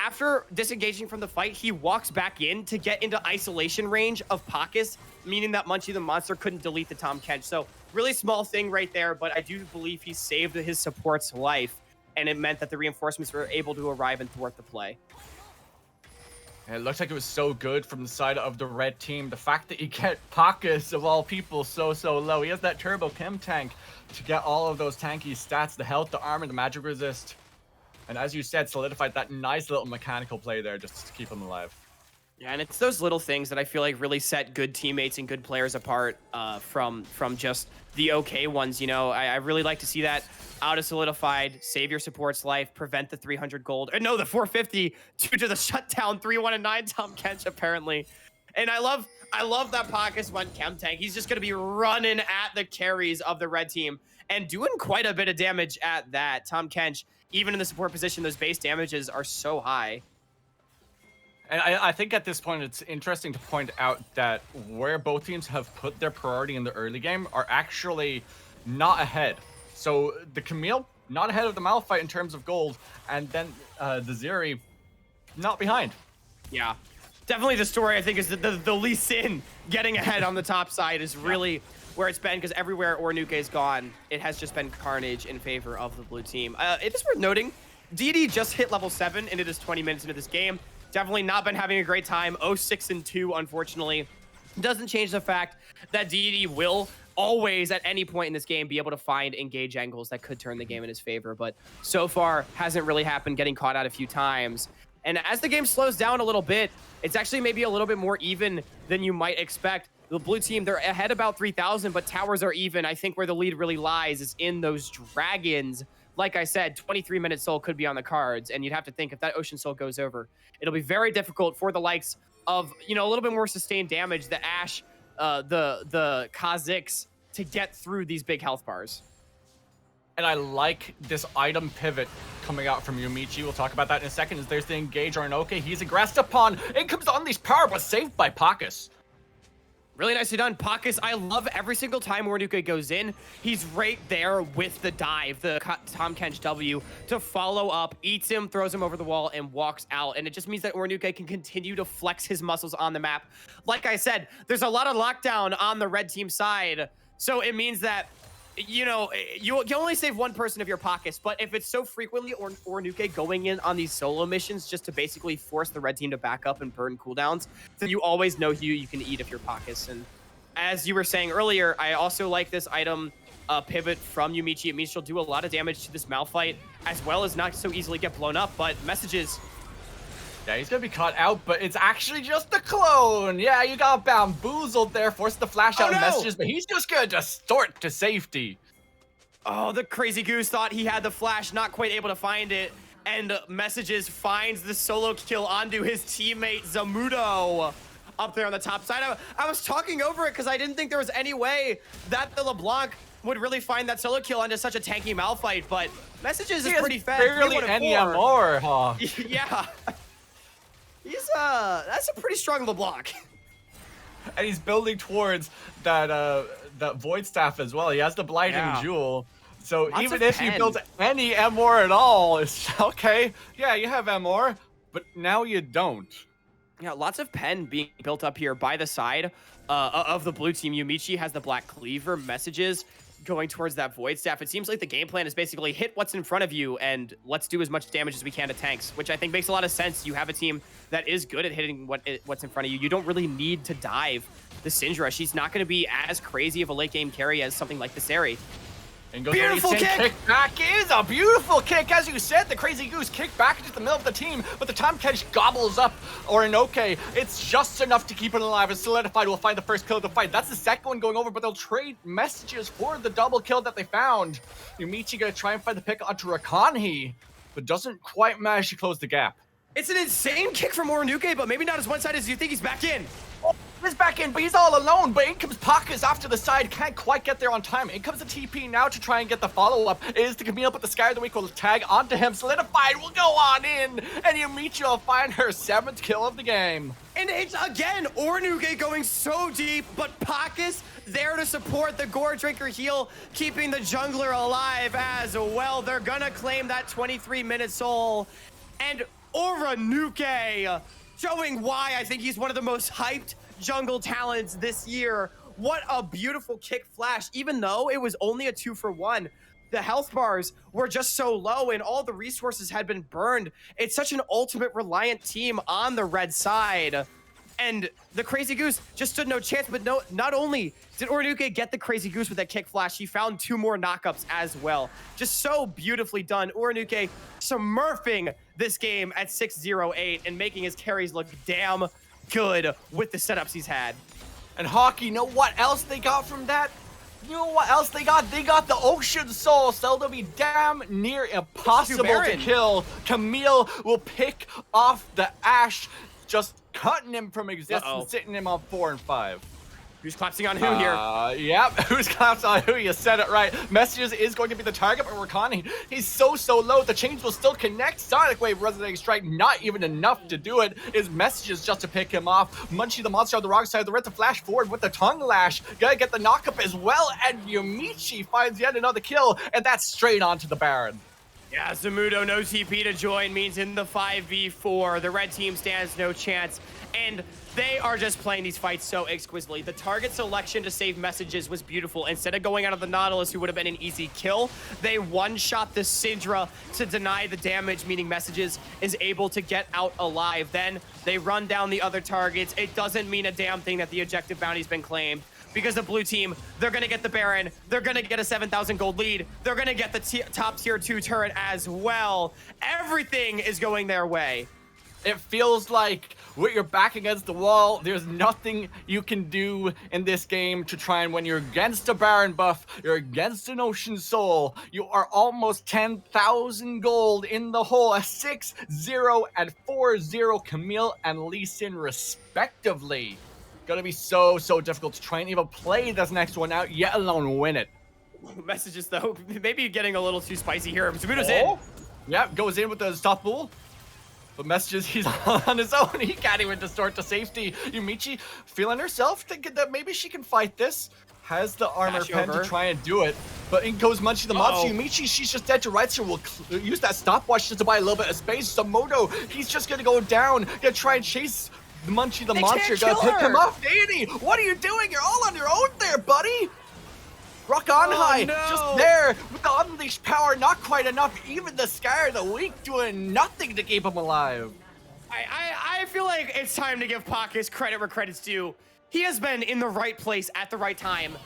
After disengaging from the fight, he walks back in to get into isolation range of Pakis, meaning that Munchie the monster couldn't delete the Tahm Kench. So really small thing right there, but I do believe he saved his support's life, and it meant that the reinforcements were able to arrive and thwart the play. And it looks like it was so good from the side of the red team. The fact that you get Pakis, of all people, so low. He has that turbo chem tank to get all of those tanky stats, the health, the armor, the magic resist. And as you said, Solidified that nice little mechanical play there just to keep him alive. Yeah, and it's those little things that I feel like really set good teammates and good players apart from just the okay ones. You know, I really like to see that out of Solidified, save your support's life, prevent the 300 gold. Or no, the 450 due to the shutdown 3-1-9 Tahm Kench apparently. And I love that Pakis went chem tank. He's just gonna be running at the carries of the red team and doing quite a bit of damage at that. Tahm Kench, even in the support position, those base damages are so high. And I think at this point, it's interesting to point out that where both teams have put their priority in the early game are actually not ahead. So the Camille, not ahead of the Malphite in terms of gold, and then the Zeri, not behind. Yeah, definitely the story, I think, is the Lee Sin getting ahead on the top side is really where it's been, because everywhere Ornuke is gone, it has just been carnage in favor of the blue team. It is worth noting, DD just hit level 7, and it is 20 minutes into this game. Definitely not been having a great time. 0-6-2, unfortunately. Doesn't change the fact that DD will always, at any point in this game, be able to find engage angles that could turn the game in his favor. But so far, hasn't really happened, getting caught out a few times. And as the game slows down a little bit, it's actually maybe a little bit more even than you might expect. The blue team, they're ahead about 3,000, but towers are even. I think where the lead really lies is in those dragons. Like I said, 23-minute soul could be on the cards, and you'd have to think if that Ocean Soul goes over, it'll be very difficult for the likes of, you know, a little bit more sustained damage. The Ashe the Kha'Zix to get through these big health bars. And I like this item pivot coming out from Yumichi. We'll talk about that in a second. As there's the engage Arnoke. He's aggressed upon. It comes on these power, but saved by Pakis. Really nicely done. Pakis, I love every single time Ornuke goes in, he's right there with the dive, the Tom Kench W, to follow up, eats him, throws him over the wall, and walks out. And it just means that Ornuke can continue to flex his muscles on the map. Like I said, there's a lot of lockdown on the red team side. So it means that, you know, you only save one person of your pockets, but if it's so frequently Ornuke going in on these solo missions just to basically force the red team to back up and burn cooldowns, then you always know who you can eat of your pockets. And as you were saying earlier, I also like this item pivot from Yumichi. It means she'll do a lot of damage to this Malphite, as well as not so easily get blown up, but messages... Yeah, he's gonna be caught out, but it's actually just a clone. Yeah, you got bamboozled there, forced the flash out messages, but he's just gonna distort to safety. Oh, the crazy goose thought he had the flash, not quite able to find it, and messages finds the solo kill onto his teammate Zamudo up there on the top side. I was talking over it because I didn't think there was any way that the LeBlanc would really find that solo kill onto such a tanky Malphite, but messages is pretty fast. Barely any more, huh? Yeah. He's that's a pretty strong LeBlanc. And he's building towards that that Void Staff as well. He has the Blight and Jewel. So Lots even of if pen. you build any MR at all, it's okay. Yeah, you have MR, but now you don't. Yeah, lots of pen being built up here by the side of the blue team. Yumichi has the Black Cleaver, messages going towards that Void Staff. It seems like the game plan is basically hit what's in front of you and let's do as much damage as we can to tanks, which I think makes a lot of sense. You have a team that is good at hitting what's in front of you. You don't really need to dive the Syndra. She's not going to be as crazy of a late game carry as something like the Seri. And goes Beautiful kick back is a beautiful kick. As you said, the Crazy Goose kicked back into the middle of the team, but the Tom Kench gobbles up Orinoke. It's just enough to keep it alive, and Solidified will find the first kill of the fight. That's the second one going over, but they'll trade messages for the double kill that they found. Yumichi gonna try and find the pick onto Rakanhi, but doesn't quite manage to close the gap. It's an insane kick from Orinoke, but maybe not as one-sided as you think. He's back in. He's back in, but he's all alone. But in comes Pakis after the side. Can't quite get there on time. In comes the TP now to try and get the follow-up. It is the Camille, but the Sky of the Week will tag onto him. Solidified will go on in. And Yumichi will find her 7th kill of the game. And it's, again, Ornuke going so deep, but Pakis there to support the Gore Drinker heal, keeping the jungler alive as well. They're gonna claim that 23-minute soul. And Ornuke showing why I think he's one of the most hyped jungle talents this year. What a beautiful kick flash. Even though it was only a 2-for-1, the health bars were just so low and all the resources had been burned. It's such an ultimate reliant team on the red side. And the Crazy Goose just stood no chance, but not only did Ornuke get the Crazy Goose with that kick flash, he found 2 more knockups as well. Just so beautifully done. Ornuke smurfing this game at 6-0-8 and making his carries look damn good with the setups he's had. And Hockey, you know what else they got from that? You know what else they got? They got the Ocean Soul, so they'll be damn near impossible to kill. Camille will pick off the Ashe, just cutting him from existence, sitting him on 4 and 5. Who's collapsing on who here? Yep, who's collapsing on who? You said it right. Messages is going to be the target, but Rakani, he's so low. The chains will still connect. Sonic Wave, Resonating Strike, not even enough to do it. His messages just to pick him off. Munchie the monster on the wrong side of the red to flash forward with the tongue lash. Gotta get the knockup as well, and Yumichi finds yet another kill, and that's straight onto the Baron. Yeah, Zamudo, no TP to join means in the 5v4, the red team stands no chance, and they are just playing these fights so exquisitely. The target selection to save messages was beautiful. Instead of going out of the Nautilus, who would have been an easy kill, they one-shot the Syndra to deny the damage, meaning messages is able to get out alive. Then they run down the other targets. It doesn't mean a damn thing that the objective bounty's been claimed, because the blue team, they're going to get the Baron, they're going to get a 7,000 gold lead, they're going to get the top tier 2 turret as well. Everything is going their way. It feels like when you're back against the wall, there's nothing you can do in this game to try and when you're against a Baron buff, you're against an Ocean Soul, you are almost 10,000 gold in the hole, a 6-0 and 4-0 Camille and Lee Sin respectively. Gonna be so difficult to try and even play this next one out, yet alone win it. Messages though, maybe getting a little too spicy here. Zamudo's in. Yep, goes in with the stop bull. But messages, he's on his own. He can't even distort to safety. Yumichi feeling herself, thinking that maybe she can fight this. Has the armor pen to try and do it. But in goes Munchie the monster. Yumichi, she's just dead to rights here. Will use that stopwatch just to buy a little bit of space. Samodo, he's just going to go down. Gonna try and chase the Munchie the monster. Gonna pick him off. Danny, what are you doing? You're all on your own there, buddy. Rock on high, just there with the unleashed power, not quite enough. Even the Scar of the Week doing nothing to keep him alive. I feel like it's time to give Pacus credit where credit's due. He has been in the right place at the right time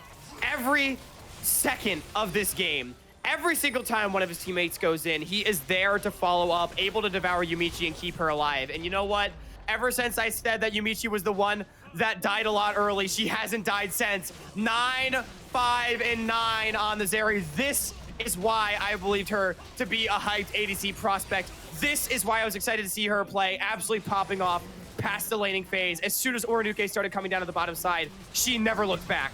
every second of this game. Every single time one of his teammates goes in, he is there to follow up, able to devour Yumichi and keep her alive. And you know what? Ever since I said that Yumichi was the one that died a lot early, she hasn't died since. 9, 5, and 9 on the Zeri. This is why I believed her to be a hyped ADC prospect. This is why I was excited to see her play, absolutely popping off past the laning phase. As soon as Oranuke started coming down to the bottom side, she never looked back.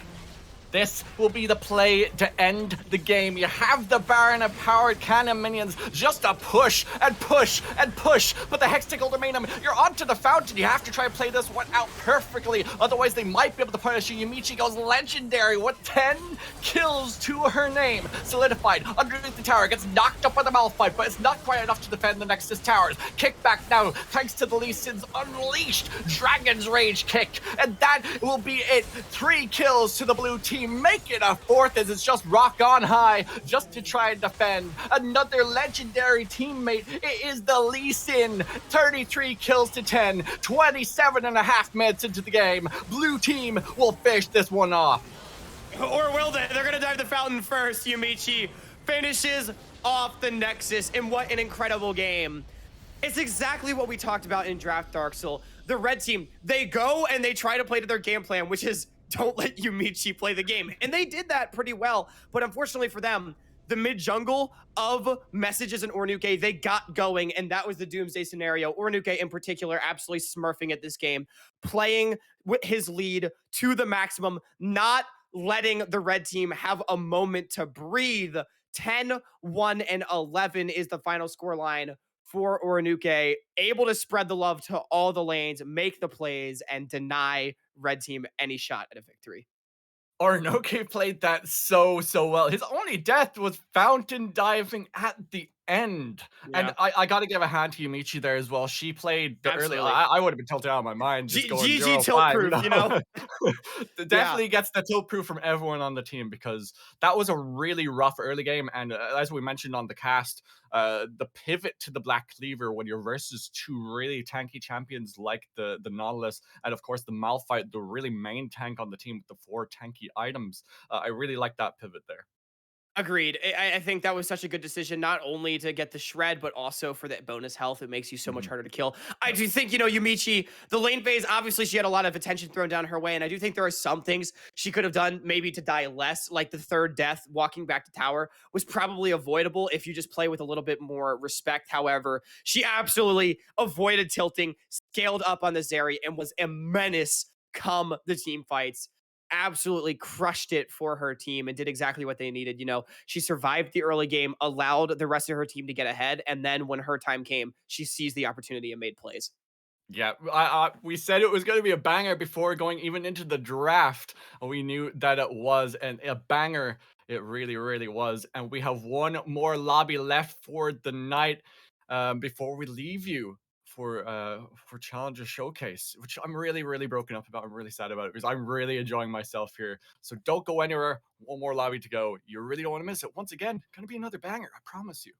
This will be the play to end the game. You have the Baron of powered cannon minions just to push and push and push. But the Hextech will remain them. You're onto the fountain. You have to try and play this one out perfectly. Otherwise, they might be able to punish you. Yumichi goes legendary with 10 kills to her name. Solidified underneath the tower. Gets knocked up by the Malphite, but it's not quite enough to defend the Nexus towers. Kick back now, thanks to the Lee Sin's unleashed Dragon's Rage kick. And that will be it. 3 kills to the blue team. Make it a 4th as it's just rock on high just to try and defend another legendary teammate. It is the Lee Sin. 33 kills to 10, 27 and a half minutes into the game. Blue team will finish this one off. Or will they? They're gonna dive the fountain first. Yumichi finishes off the Nexus, and what an incredible game. It's exactly what we talked about in Draft Dark Soul. The red team, they go and they try to play to their game plan, which is don't let Yumichi play the game. And they did that pretty well. But unfortunately for them, the mid-jungle of Messages and Oranuke, they got going, and that was the doomsday scenario. Oranuke in particular absolutely smurfing at this game, playing with his lead to the maximum, not letting the red team have a moment to breathe. 10, 1, and 11 is the final score line for Oranuke, able to spread the love to all the lanes, make the plays, and deny red team any shot at a victory. Oranuke played that so well. His only death was fountain diving at the end. Yeah. And I got to give a hand to Yumichi there as well. She played the early. I would have been tilted out of my mind. Just going GG tilt proof, you know? Definitely gets the tilt proof from everyone on the team because that was a really rough early game. And as we mentioned on the cast, the pivot to the Black Cleaver when you're versus 2 really tanky champions like the Nautilus and of course the Malphite, the really main tank on the team with the 4 tanky items. I really like that pivot there. Agreed. I think that was such a good decision, not only to get the shred, but also for that bonus health. It makes you so much harder to kill. I do think, Yumichi, the lane phase, obviously she had a lot of attention thrown down her way, and I do think there are some things she could have done maybe to die less, like the 3rd death, walking back to tower, was probably avoidable if you just play with a little bit more respect. However, she absolutely avoided tilting, scaled up on the Zeri, and was a menace come the team fights. Absolutely crushed it for her team and did exactly what they needed. She survived the early game, allowed the rest of her team to get ahead, and then when her time came, she seized the opportunity and made plays. Yeah, we said it was going to be a banger before going even into the draft. We knew that it was, and a banger it really was. And we have one more lobby left for the night before we leave you for Challenger Showcase, which I'm really broken up about. I'm really sad about it because I'm really enjoying myself here. So don't go anywhere. One more lobby to go. You really don't want to miss it. Once again, gonna be another banger. I promise you.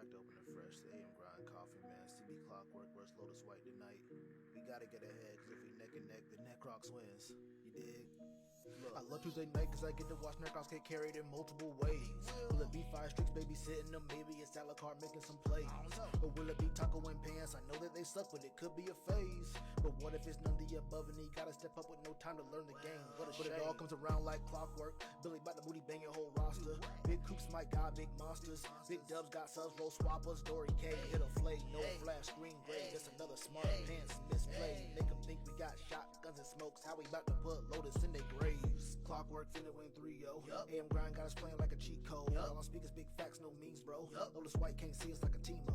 cracked open and fresh. The AM grind coffee, man. CB clockwork, where's Lotus White tonight? We gotta get ahead, cause if we neck and neck, the Necrox wins. You dig? Look, I love Tuesday night cause I get to watch Necrox get carried in multiple ways. Will it be 5 streaks, babysitting them? Maybe it's Alucard making some plays. Or will it be Taco and Pants? I know that they suck, but it could be a phase. But what if it's none of the above and he gotta step up with no time to learn the game? What a shame. But it all comes around like clockwork. Billy bout the booty bang your whole roster. Big Coops might got big monsters. Big Dubs got subs, roll swappers. Dory K hit a flay, no flash, green gray. That's another smart pants misplay. Make them think we got shotguns and smokes. How we about to put Lotus in their graves? Clockwork finna win 3-0. AM grind got us playing like a cheat code. All on speakers, big facts, no memes, bro. Lotus White can't see us like a Timo.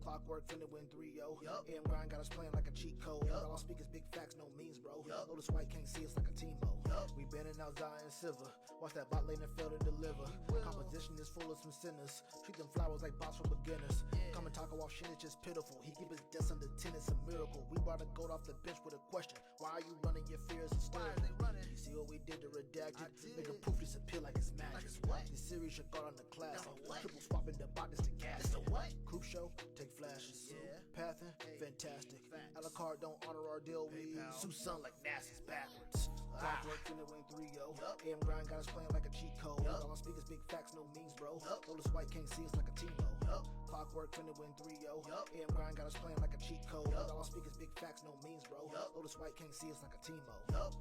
Clockwork finna win 3-0. AM grind got us playing like a cheat code. All on speakers, big facts, no memes, bro. Lotus White can't see us like a Timo. We been in out Zion Silver. Watch that bot lane and fail to deliver. Composition is full of some sinners. Treat them flowers like bots for beginners. Come and talk off shit, it's just pitiful. He keep his deaths under 10, it's a miracle. We brought a goat off the bench with a question. Why are you running your fears and still? You see what we did to Redacted? Make a proof disappear like it's magic. This series should go on the classic. Triple swapping the bot, this the gas. Coop show, take flashes. Pathin, fantastic. Alucard don't honor our deal. We sue son like NASA's backwards. Clockwork finna win 3-0. AM grind got us playing like a cheat code. All on speakers, big facts, no memes, bro. Lotus White can't see us like a Timo. Clockwork finna win 3-0. AM grind got us playing like a cheat code. All on speakers, big facts, no memes, bro. Lotus White can't see us like a Timo.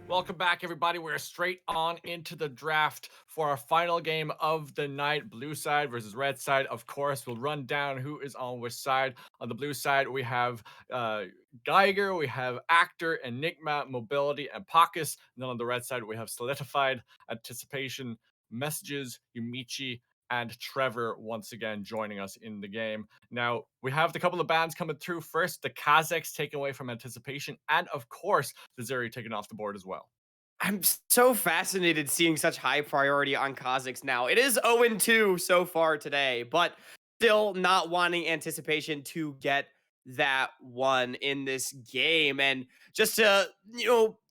Welcome back, everybody. We're straight on into the draft for our final game of the night. Blue side versus red side. Of course, we'll run down who is on which side. On the blue side, we have Geiger, we have Actor, Enigma, Mobility, and Pockus. And then on the red side, we have Solidified, Anticipation, Messages, Yumichi, and Trevor once again joining us in the game. Now, we have the couple of bands coming through. First, the Kazakhs taken away from Anticipation, and of course, the Zuri taken off the board as well. I'm so fascinated seeing such high priority on Kha'Zix now. It is 0-2 so far today, but still not wanting anticipation to get that one in this game. And just to,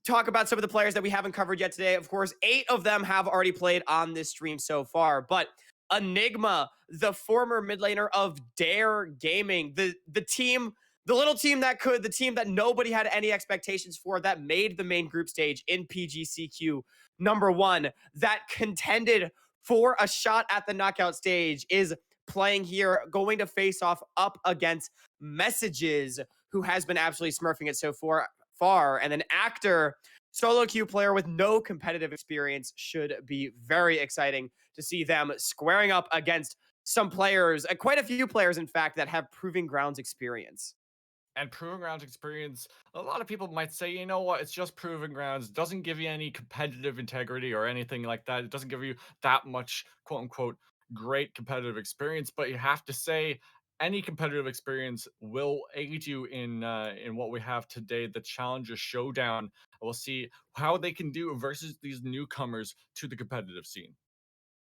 talk about some of the players that we haven't covered yet today, of course, 8 of them have already played on this stream so far, but Enigma, the former mid laner of Dare Gaming, the little team that could, the team that nobody had any expectations for, that made the main group stage in PGCQ number one, that contended for a shot at the knockout stage, is playing here, going to face off up against Messages, who has been absolutely smurfing it so far. And an actor, solo queue player with no competitive experience, should be very exciting to see them squaring up against some players, quite a few players, in fact, that have proving grounds experience. And proving grounds experience, a lot of people might say, you know what, it's just proving grounds. It doesn't give you any competitive integrity or anything like that. It doesn't give you that much quote unquote great competitive experience. But you have to say any competitive experience will aid you in what we have today, the Challenger Showdown. We'll see how they can do versus these newcomers to the competitive scene.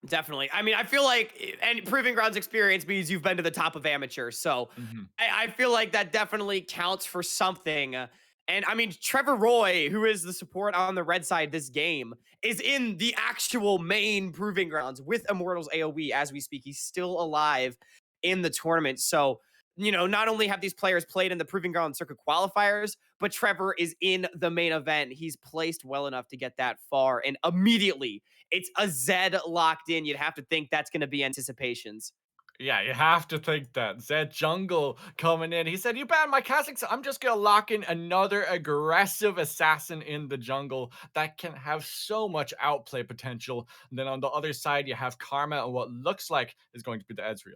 Definitely. I mean, I feel like, and proving grounds experience means you've been to the top of amateur. So Mhm. I feel like that definitely counts for something. And I mean, Trevor Roy, who is the support on the red side this game, is in the actual main proving grounds with Immortals AoE as we speak. He's still alive in the tournament. So, not only have these players played in the proving ground circuit qualifiers, but Trevor is in the main event. He's placed well enough to get that far. And immediately, it's a Zed locked in. You'd have to think that's going to be anticipations. Yeah, you have to think that. Zed Jungle coming in. He said, you banned my Kha'Zix. I'm just going to lock in another aggressive assassin in the jungle that can have so much outplay potential. And then on the other side, you have Karma and what looks like is going to be the Ezreal.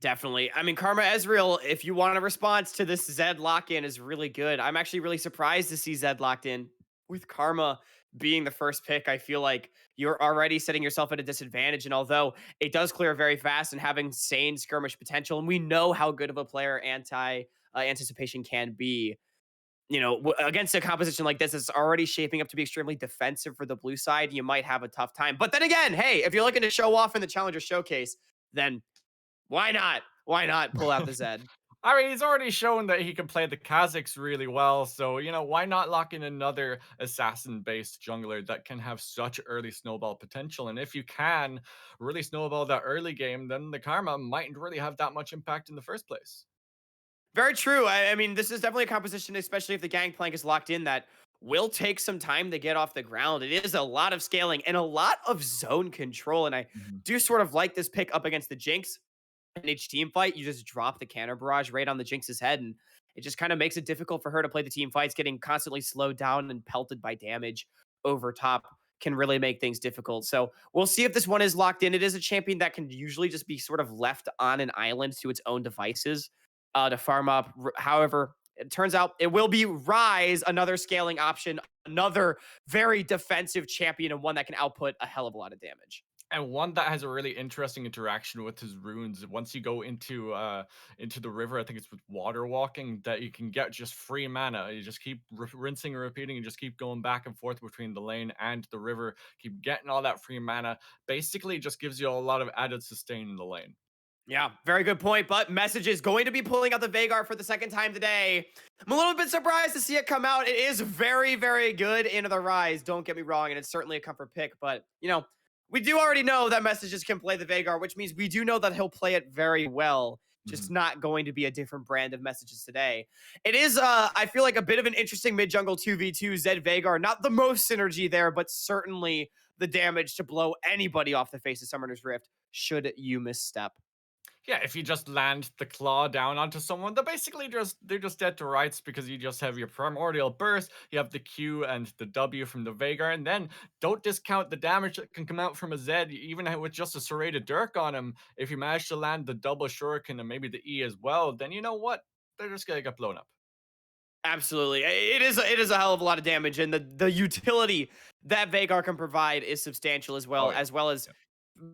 Definitely. I mean, Karma Ezreal, if you want a response to this Zed lock in, is really good. I'm actually really surprised to see Zed locked in with Karma being the first pick. I feel like you're already setting yourself at a disadvantage. And although it does clear very fast and having sane skirmish potential, and we know how good of a player anticipation can be, against a composition like this, it's already shaping up to be extremely defensive for the blue side. You might have a tough time. But then again, hey, if you're looking to show off in the Challenger Showcase, then why not? Why not pull out the Zed? I mean, he's already shown that he can play the Kha'Zix really well, so, why not lock in another assassin-based jungler that can have such early snowball potential? And if you can really snowball that early game, then the Karma mightn't really have that much impact in the first place. Very true. I mean, this is definitely a composition, especially if the gangplank is locked in, that will take some time to get off the ground. It is a lot of scaling and a lot of zone control. And I Mhm. do sort of like this pick up against the Jinx. In each team fight, you just drop the cannon barrage right on the Jinx's head, and it just kind of makes it difficult for her to play the team fights. Getting constantly slowed down and pelted by damage over top can really make things difficult. So we'll see if this one is locked in. It is a champion that can usually just be sort of left on an island to its own devices to farm up. However, it turns out it will be Rise, another scaling option, another very defensive champion, and one that can output a hell of a lot of damage. And one that has a really interesting interaction with his runes. Once you go into the river, I think it's with water walking, that you can get just free mana. You just keep rinsing and repeating, and just keep going back and forth between the lane and the river. Keep getting all that free mana. Basically, it just gives you a lot of added sustain in the lane. Yeah, very good point. But Message is going to be pulling out the Veigar for the second time today. I'm a little bit surprised to see it come out. It is very, very good into the Rise. Don't get me wrong, and it's certainly a comfort pick. But we do already know that Messages can play the Veigar, which means we do know that he'll play it very well. Just Mhm. not going to be a different brand of Messages today. It is, I feel like, a bit of an interesting mid jungle 2v2 Zed Veigar. Not the most synergy there, but certainly the damage to blow anybody off the face of Summoner's Rift should you misstep. Yeah, if you just land the claw down onto someone, they're just dead to rights, because you just have your primordial burst, you have the Q and the W from the Veigar, and then don't discount the damage that can come out from a Zed, even with just a serrated Dirk on him. If you manage to land the double shuriken and maybe the E as well, then you know what? They're just gonna get blown up. Absolutely. It is a hell of a lot of damage, and the utility that Veigar can provide is substantial as Oh well, yeah. as well as Yeah.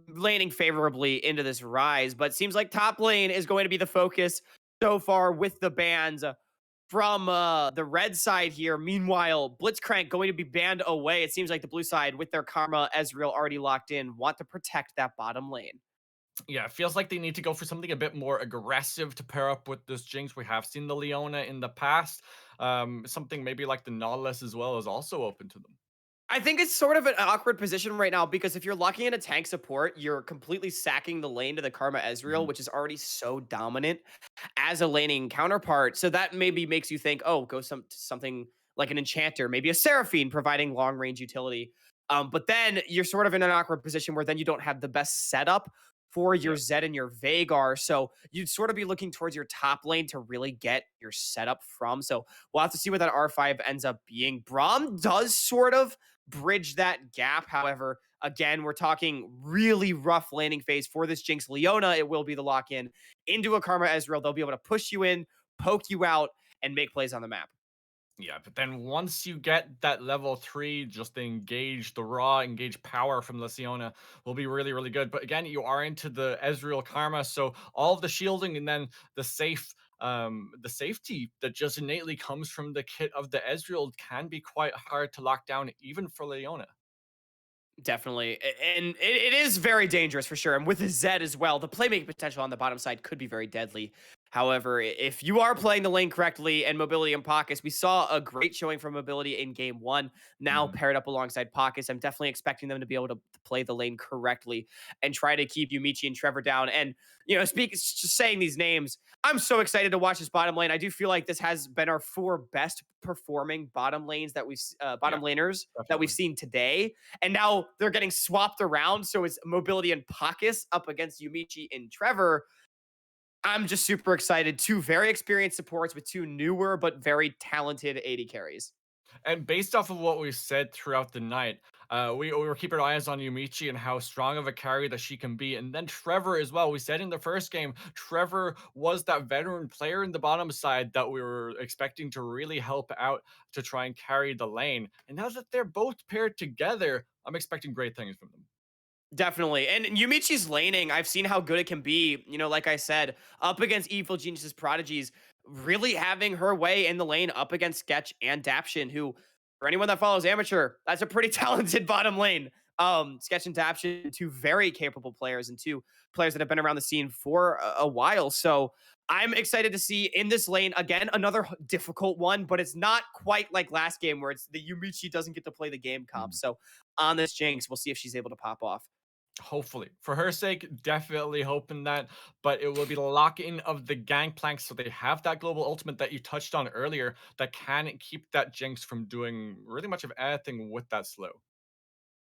laning favorably into this Rise. But seems like top lane is going to be the focus so far with the bans. from the red side here. Meanwhile, Blitzcrank going to be banned away. It seems like the blue side, with their Karma Ezreal already locked in, want to protect that bottom lane. Yeah, it feels like they need to go for something a bit more aggressive to pair up with this Jinx. We have seen the Leona in the past. Something maybe like the Nautilus as well is also open to them. I think it's sort of an awkward position right now because if you're locking in a tank support, you're completely sacking the lane to the Karma Ezreal, Mhm. which is already so dominant as a laning counterpart. So that maybe makes you think, oh, go something like an enchanter, maybe a Seraphine providing long range utility. But then you're sort of in an awkward position where then you don't have the best setup for your Yeah. Zed and your Veigar. So you'd sort of be looking towards your top lane to really get your setup from. So we'll have to see what that R5 ends up being. Braum does sort of bridge that gap. However, again, we're talking really rough landing phase for this Jinx Leona. It will be the lock in into a Karma Ezreal. They'll be able to push you in, poke you out, and make plays on the map. Yeah, but then once you get that level 3, just the engage, the raw engage power from Leona will be really, really good. But again, you are into the Ezreal Karma, so all of the shielding and then the safety that just innately comes from the kit of the Ezreal can be quite hard to lock down, even for Leona. Definitely. And it is very dangerous for sure. And with the Zed as well, the playmaking potential on the bottom side could be very deadly. However, if you are playing the lane correctly and mobility and pockets, we saw a great showing from mobility in game one, now Mhm. paired up alongside pockets. I'm definitely expecting them to be able to play the lane correctly and try to keep Yumichi and Trevor down. And, just saying these names, I'm so excited to watch this bottom lane. I do feel like this has been our four best performing bottom lanes that Yeah, bottom laners that we've definitely. seen today, and now they're getting swapped around. So it's mobility and pockets up against Yumichi and Trevor. I'm just super excited. Two very experienced supports with two newer but very talented AD carries. And based off of what we've said throughout the night, we were keeping our eyes on Yumichi and how strong of a carry that she can be. And then Trevor as well. We said in the first game, Trevor was that veteran player in the bottom side that we were expecting to really help out to try and carry the lane. And now that they're both paired together, I'm expecting great things from them. Definitely. And Yumichi's laning, I've seen how good it can be. Like I said, up against Evil Genius's prodigies, really having her way in the lane up against Sketch and Daption, who, for anyone that follows amateur, that's a pretty talented bottom lane. Sketch and Daption, two very capable players and two players that have been around the scene for a while. So I'm excited to see in this lane again another difficult one, but it's not quite like last game where it's the Yumichi doesn't get to play the game comp. Mm. So on this Jinx, we'll see if she's able to pop off. Hopefully. For her sake, definitely hoping that. But it will be the lock in of the gangplank. So they have that global ultimate that you touched on earlier that can keep that Jinx from doing really much of anything with that slow.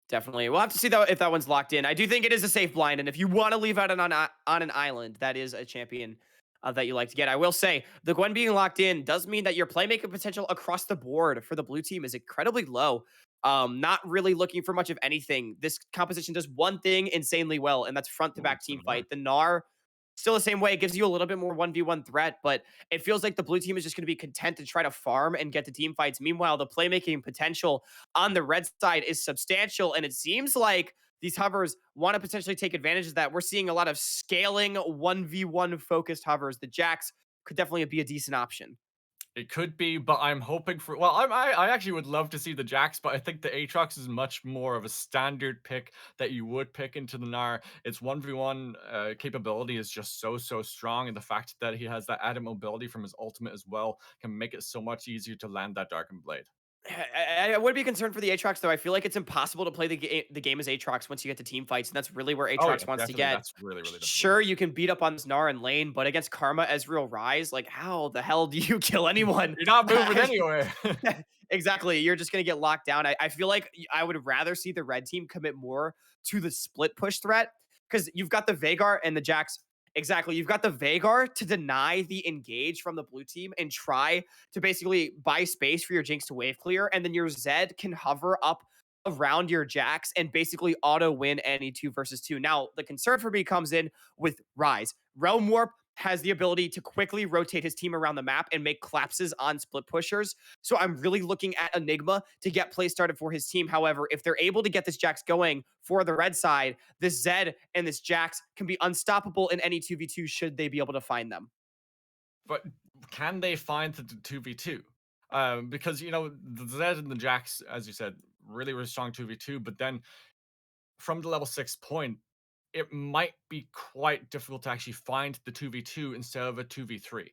Definitely. We'll have to see though if that one's locked in. I do think it is a safe blind, and if you want to leave out on an island, that is a champion that you like to get. I will say the Gwen being locked in does mean that your playmaking potential across the board for the blue team is incredibly low. Not really looking for much of anything. This composition does one thing insanely well, and that's front to Ooh, back it's the team Gnar. fight. The Gnar still the same way. It gives you a little bit more 1v1 threat, but it feels like the blue team is just going to be content to try to farm and get the team fights. Meanwhile, the playmaking potential on the red side is substantial, and it seems like these hovers want to potentially take advantage of that. We're seeing a lot of scaling 1v1 focused hovers. The Jacks could definitely be a decent option. It could be, but I'm hoping for. Well, I actually would love to see the Jax, but I think the Aatrox is much more of a standard pick that you would pick into the Gnar. Its 1v1 capability is just so strong, and the fact that he has that added mobility from his ultimate as well can make it so much easier to land that Darkened Blade. I would be concerned for the Aatrox, though. I feel like it's impossible to play the game as Aatrox once you get to team fights, and that's really where Oh yeah, Aatrox wants to definitely. get. That's really really difficult. Sure, you can beat up on Snar and Lane, but against Karma, Ezreal, Rise, like how the hell do you kill anyone? You're not moving anywhere. Exactly. You're just going to get locked down. I feel like I would rather see the red team commit more to the split push threat because you've got the Veigar and the Jax. Exactly. You've got the Veigar to deny the engage from the blue team and try to basically buy space for your Jinx to wave clear. And then your Zed can hover up around your Jax and basically auto win any 2 versus 2. Now, the concern for me comes in with Rise. Realm Warp has the ability to quickly rotate his team around the map and make collapses on split pushers. So I'm really looking at Enigma to get play started for his team. However, if they're able to get this Jax going for the red side, this Zed and this Jax can be unstoppable in any 2v2 should they be able to find them. But can they find the 2v2? Because the Zed and the Jax, as you said, really, really strong 2v2, but then from the level 6 point, it might be quite difficult to actually find the 2v2 instead of a 2v3.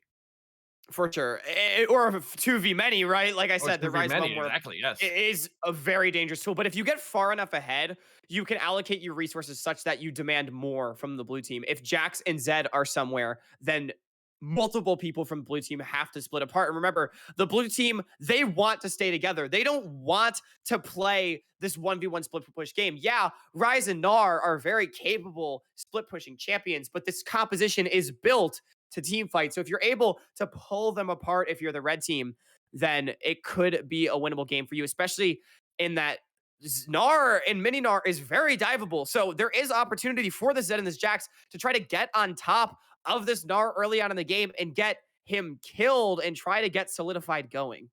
For sure. Or if 2v many, right? Like I Or said, the 2v Rise many, Bum Warp exactly, yes. is a very dangerous tool. But if you get far enough ahead, you can allocate your resources such that you demand more from the blue team. If Jax and Zed are somewhere, then multiple people from the blue team have to split apart. And remember, the blue team, they want to stay together. They don't want to play this 1v1 split push game. Yeah, Rise and Gnar are very capable split pushing champions, but this composition is built to team fight. So if you're able to pull them apart, if you're the red team, then it could be a winnable game for you, especially in that Gnar and Mini Gnar is very diveable. So there is opportunity for the Zed and this Jax to try to get on top of this Gnar early on in the game and get him killed and try to get solidified going.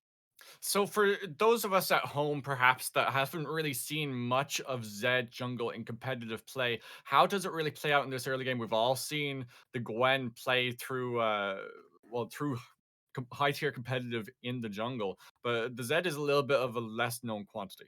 So for those of us at home, perhaps that haven't really seen much of Zed jungle in competitive play, how does it really play out in this early game? We've all seen the Gwen play through, through high tier competitive in the jungle, but the Zed is a little bit of a less known quantity.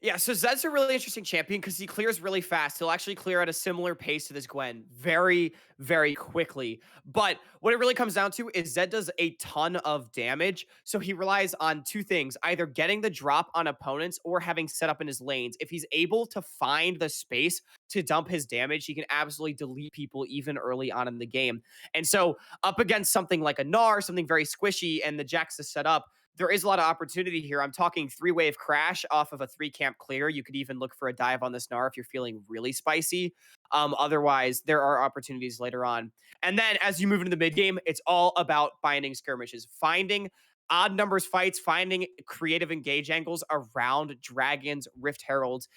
Yeah, so Zed's a really interesting champion because he clears really fast. He'll actually clear at a similar pace to this Gwen very, very quickly. But what it really comes down to is Zed does a ton of damage. So he relies on two things, either getting the drop on opponents or having set up in his lanes. If he's able to find the space to dump his damage, he can absolutely delete people even early on in the game. And so up against something like a Gnar, something very squishy, and the Jax is set up, there is a lot of opportunity here. I'm talking 3-wave crash off of a 3-camp clear. You could even look for a dive on this Gnar if you're feeling really spicy. Otherwise, there are opportunities later on. And then as you move into the mid game, it's all about binding skirmishes, finding odd numbers fights, finding creative engage angles around dragons, Rift Heralds.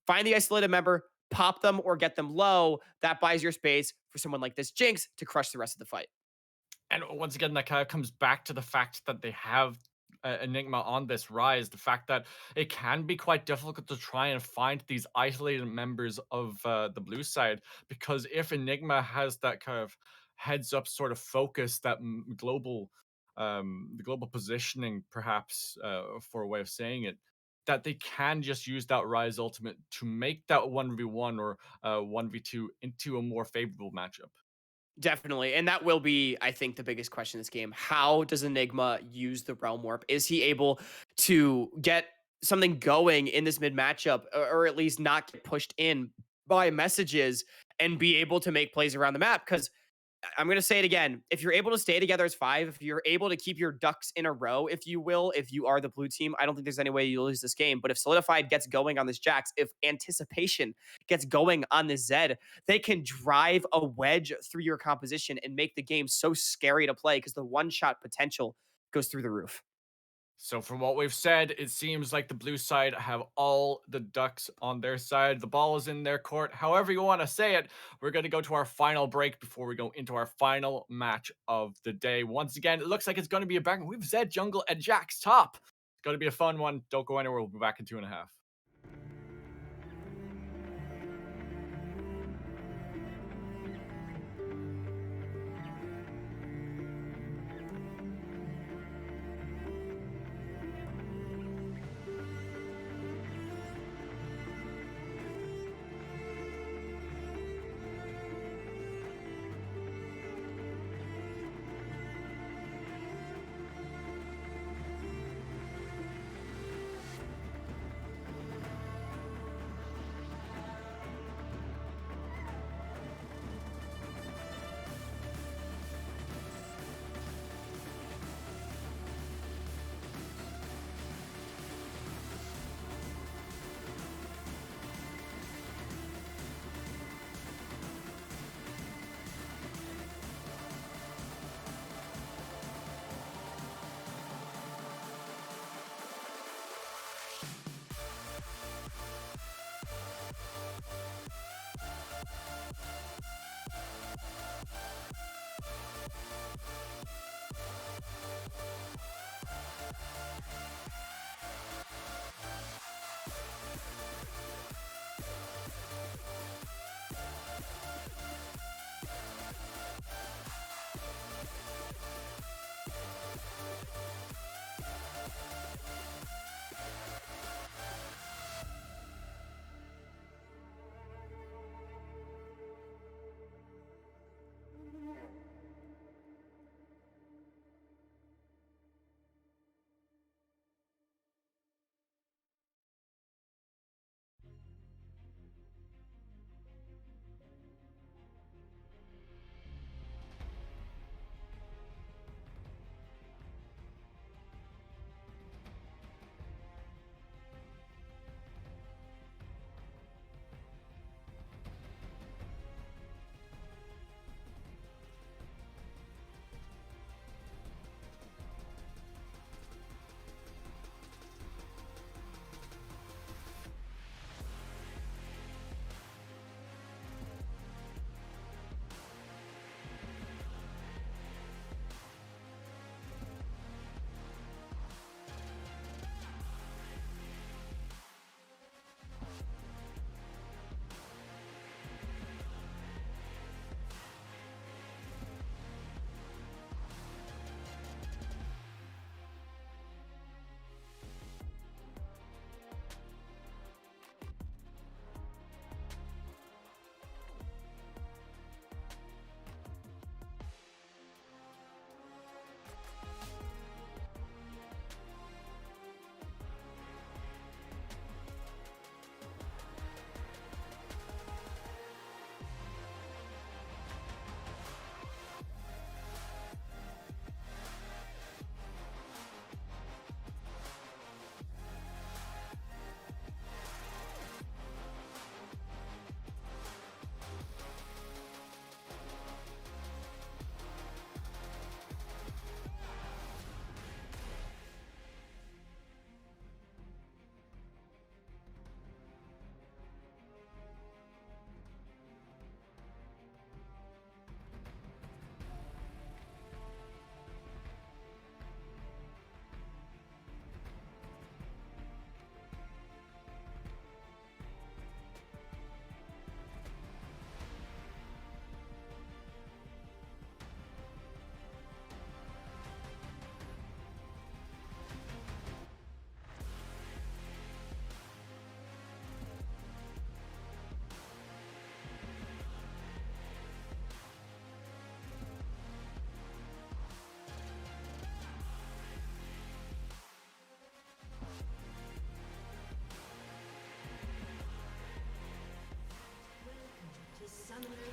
Find the isolated member, pop them or get them low. That buys your space for someone like this Jinx to crush the rest of the fight. And once again, that kind of comes back to the fact that they have Enigma on this rise. The fact that it can be quite difficult to try and find these isolated members of the blue side, because if Enigma has that kind of heads up sort of focus, that global, the global positioning, perhaps for a way of saying it, that they can just use that rise ultimate to make that 1v1 or 1v2 into a more favorable matchup. Definitely. And that will be, I think, the biggest question in this game. How does Enigma use the Realm Warp? Is he able to get something going in this mid matchup, or at least not get pushed in by messages and be able to make plays around the map? Because I'm going to say it again. If you're able to stay together as five, if you're able to keep your ducks in a row, if you will, if you are the blue team, I don't think there's any way you lose this game. But if Solidified gets going on this Jax, if Anticipation gets going on this Zed, they can drive a wedge through your composition and make the game so scary to play because the one shot potential goes through the roof. So from what we've said, it seems like the blue side have all the ducks on their side. The ball is in their court. However you want to say it, we're going to go to our final break before we go into our final match of the day. Once again, it looks like it's going to be a banger. We've Zed jungle and Jax top. It's going to be a fun one. Don't go anywhere. We'll be back in 2.5.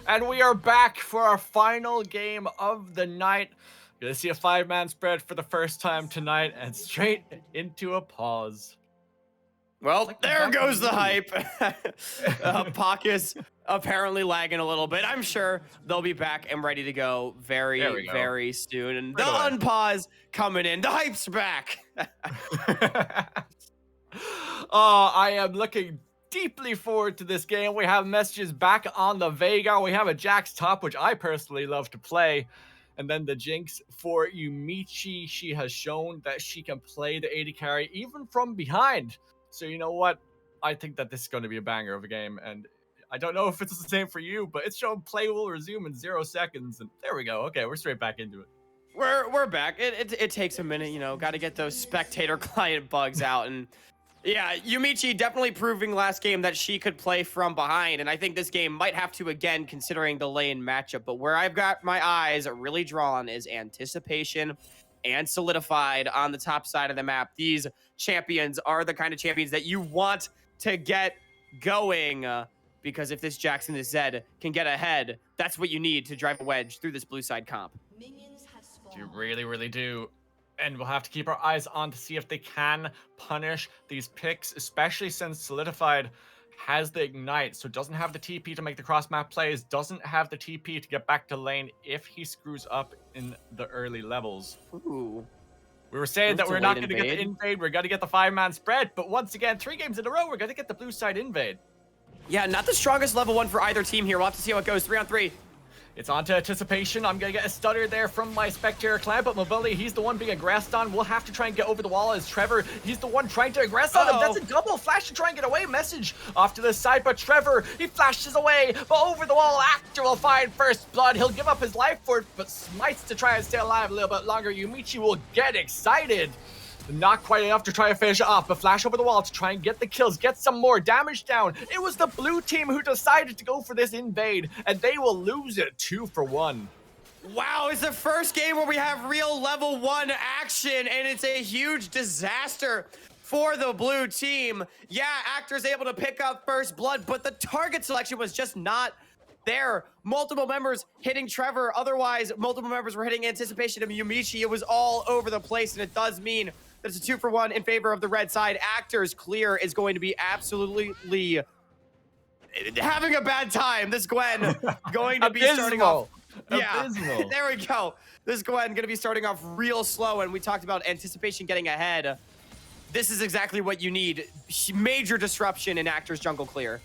And we are back for our final game of the night. Gonna see a 5-man spread for the first time tonight and straight into a pause. Well, Like the there back of goes the the hype. Pockets apparently lagging a little bit. I'm sure they'll be back and ready to go There we very, go. very soon. And Right the away. unpause coming in. The hype's back. Oh, I am looking deeply forward to this game. We have messages back on the Veigar. We have a Jax top, which I personally love to play. And then the Jinx for Yumichi. She has shown that she can play the AD carry even from behind. So you know what? I think that this is going to be a banger of a game. And I don't know if it's the same for you, but it's shown play will resume in 0 seconds. And there we go. Okay, we're straight back into it. We're back. It takes a minute, you know, got to get those spectator client bugs out. And yeah, Yumichi definitely proving last game that she could play from behind. And I think this game might have to again, considering the lane matchup. But where I've got my eyes really drawn is Anticipation and Solidified on the top side of the map. These champions are the kind of champions that you want to get going. Because if this Jax and this Zed can get ahead, that's what you need to drive a wedge through this blue side comp. You really, really do. And we'll have to keep our eyes on to see if they can punish these picks, especially since Solidified has the Ignite, so doesn't have the TP to make the cross-map plays, doesn't have the TP to get back to lane if he screws up in the early levels. Ooh. We were saying that That's a we're not late going to get the invade, we're going to get the 5-man spread, but once again, 3 games in a row, we're going to get the blue side invade. Yeah, not the strongest level 1 for either team here. We'll have to see how it goes. 3-on-3. It's on to Anticipation. I'm going to get a stutter there from my Spectre clan, but Mobility, he's the one being aggressed on. We'll have to try and get over the wall as Trevor, he's the one trying to aggress on him. That's a double flash to try and get away. Message off to the side, but Trevor, he flashes away, but over the wall, Actor will find first blood. He'll give up his life for it, but smites to try and stay alive a little bit longer. Yumichi will get excited. Not quite enough to try to finish off, but flash over the wall to try and get the kills, get some more damage down. It was the blue team who decided to go for this invade, and they will lose it 2-for-1. Wow, it's the first game where we have real level 1 action, and it's a huge disaster for the blue team. Yeah, Actor's able to pick up first blood, but the target selection was just not there. Multiple members hitting Trevor. Otherwise, multiple members were hitting Anticipation of Yumichi. It was all over the place, and it does mean that it's a 2-for-1 in favor of the red side. Actor's clear is going to be absolutely having a bad time. This Gwen going to be starting off. Yeah, there we go. This Gwen going to be starting off real slow, and we talked about Anticipation getting ahead. This is exactly what you need. Major disruption in Actor's jungle clear.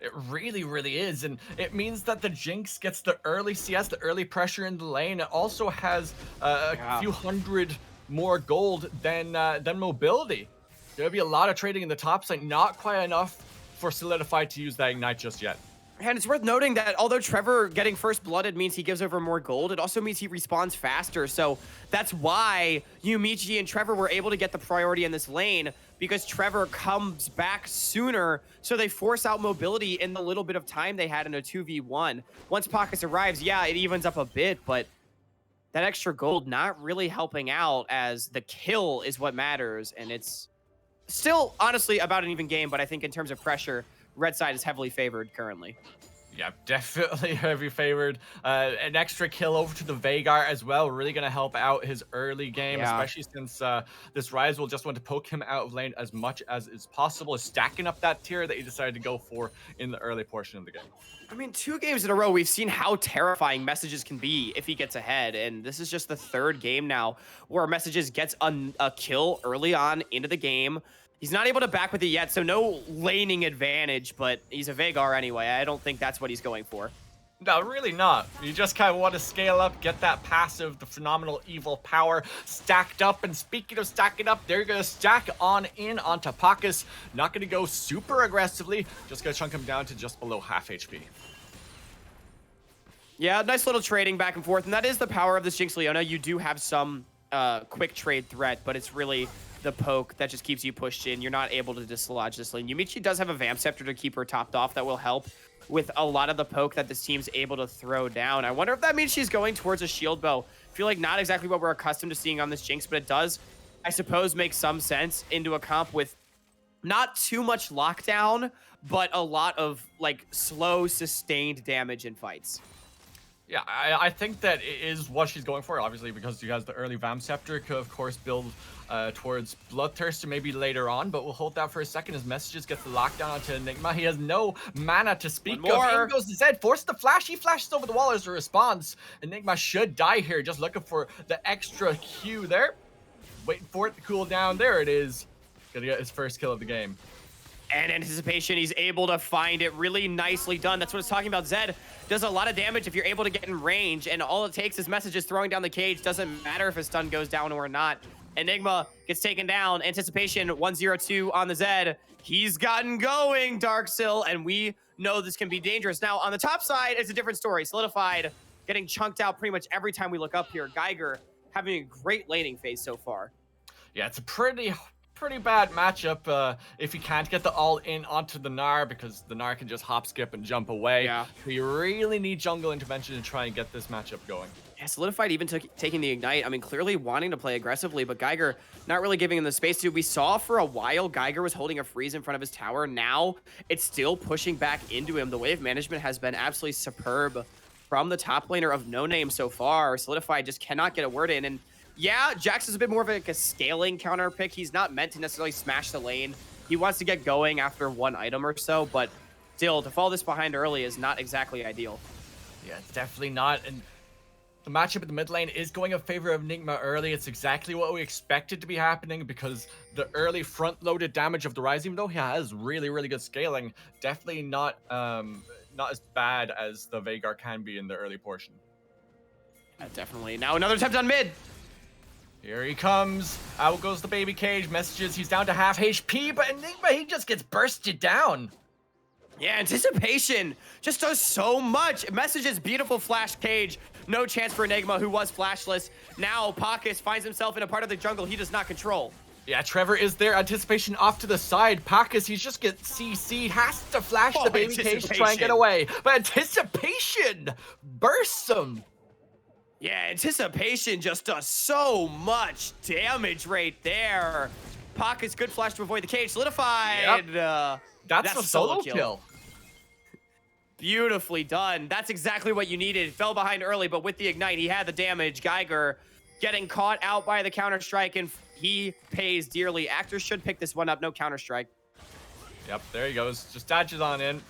It really, really is, and it means that the Jinx gets the early CS, the early pressure in the lane. It also has a few hundred more gold than Mobility. There'll be a lot of trading in the top side, not quite enough for Solidified to use that Ignite just yet. And it's worth noting that although Trevor getting first blooded means he gives over more gold, it also means he respawns faster. So that's why Yumichi and Trevor were able to get the priority in this lane, because Trevor comes back sooner. So they force out Mobility in the little bit of time they had in a 2v1. Once Pockets arrives, yeah, it evens up a bit, but that extra gold not really helping out, as the kill is what matters. And it's still honestly about an even game, but I think in terms of pressure, red side is heavily favored currently. Yeah, definitely heavy favored. An extra kill over to the Veigar as well, really going to help out his early game, especially since this Rise will just want to poke him out of lane as much as is possible, stacking up that tier that he decided to go for in the early portion of the game. I mean, 2 games in a row, we've seen how terrifying Messages can be if he gets ahead, and this is just the 3rd game now where Messages gets a kill early on into the game. He's not able to back with it yet, so no laning advantage, but he's a Veigar anyway. I don't think that's what he's going for. No, really not. You just kind of want to scale up, get that passive, the phenomenal evil power stacked up. And speaking of stacking up, they're going to stack on in onto Pockets. Not going to go super aggressively, just going to chunk him down to just below half HP. Yeah, nice little trading back and forth, and that is the power of this Jinx Leona. You do have some quick trade threat, but it's really the poke that just keeps you pushed in. You're not able to dislodge this lane. Yumichi does have a Vamp Scepter to keep her topped off that will help with a lot of the poke that this team's able to throw down. I wonder if that means she's going towards a shield bow. I feel like not exactly what we're accustomed to seeing on this Jinx, but it does, I suppose, make some sense into a comp with not too much lockdown, but a lot of like slow, sustained damage in fights. Yeah, I think that is what she's going for, obviously, because she has the early Vam Scepter, could of course build towards Bloodthirster maybe later on, but we'll hold that for a second as Messages gets the lockdown onto Enigma. He has no mana to speak of. In goes the Zed, forces the flash. He flashes over the wall as a response. Enigma should die here, just looking for the extra Q there. Waiting for it to cool down. There it is. Gonna get his first kill of the game. And Anticipation, he's able to find it. Really nicely done. That's what it's talking about. Zed does a lot of damage if you're able to get in range, and all it takes is Messages throwing down the cage. Doesn't matter if his stun goes down or not. Enigma gets taken down. Anticipation 102 on the Zed. He's gotten going, Darksil, and we know this can be dangerous. Now, on the top side, it's a different story. Solidified getting chunked out pretty much every time we look up here. Geiger having a great laning phase so far. Yeah, it's a pretty bad matchup if you can't get the all-in onto the Gnar, because the Gnar can just hop, skip, and jump away. Yeah. So you really need jungle intervention to try and get this matchup going. Yeah, Solidified even taking the Ignite. I mean, clearly wanting to play aggressively, but Geiger not really giving him the space to. We saw for a while Geiger was holding a freeze in front of his tower. Now it's still pushing back into him. The wave management has been absolutely superb from the top laner of No Name so far. Solidified just cannot get a word in. And yeah, Jax is a bit more of like a scaling counter pick. He's not meant to necessarily smash the lane. He wants to get going after one item or so, but still, to fall this behind early is not exactly ideal. Yeah, it's definitely not. And the matchup in the mid lane is going in favor of Enigma early. It's exactly what we expected to be happening, because the early front-loaded damage of the Rise, even though he has really, really good scaling, definitely not as bad as the Veigar can be in the early portion. Yeah, definitely. Now another attempt on mid. Here he comes. Out goes the baby cage. Messages, he's down to half HP, but Enigma, he just gets bursted down. Yeah, Anticipation just does so much. Messages, beautiful flash cage. No chance for Enigma, who was flashless. Now Pakis finds himself in a part of the jungle he does not control. Yeah, Trevor is there. Anticipation off to the side. Pakis, he just gets CC'd. Has to flash the baby cage to try and get away. But Anticipation bursts him. Yeah, Anticipation just does so much damage right there. Pocket's good flash to avoid the cage. Solidified. Yep. That's a solo kill. Beautifully done. That's exactly what you needed. Fell behind early, but with the Ignite, he had the damage. Geiger getting caught out by the Counter-Strike, and he pays dearly. Actors should pick this one up. No Counter-Strike. Yep, there he goes. Just dodges on in.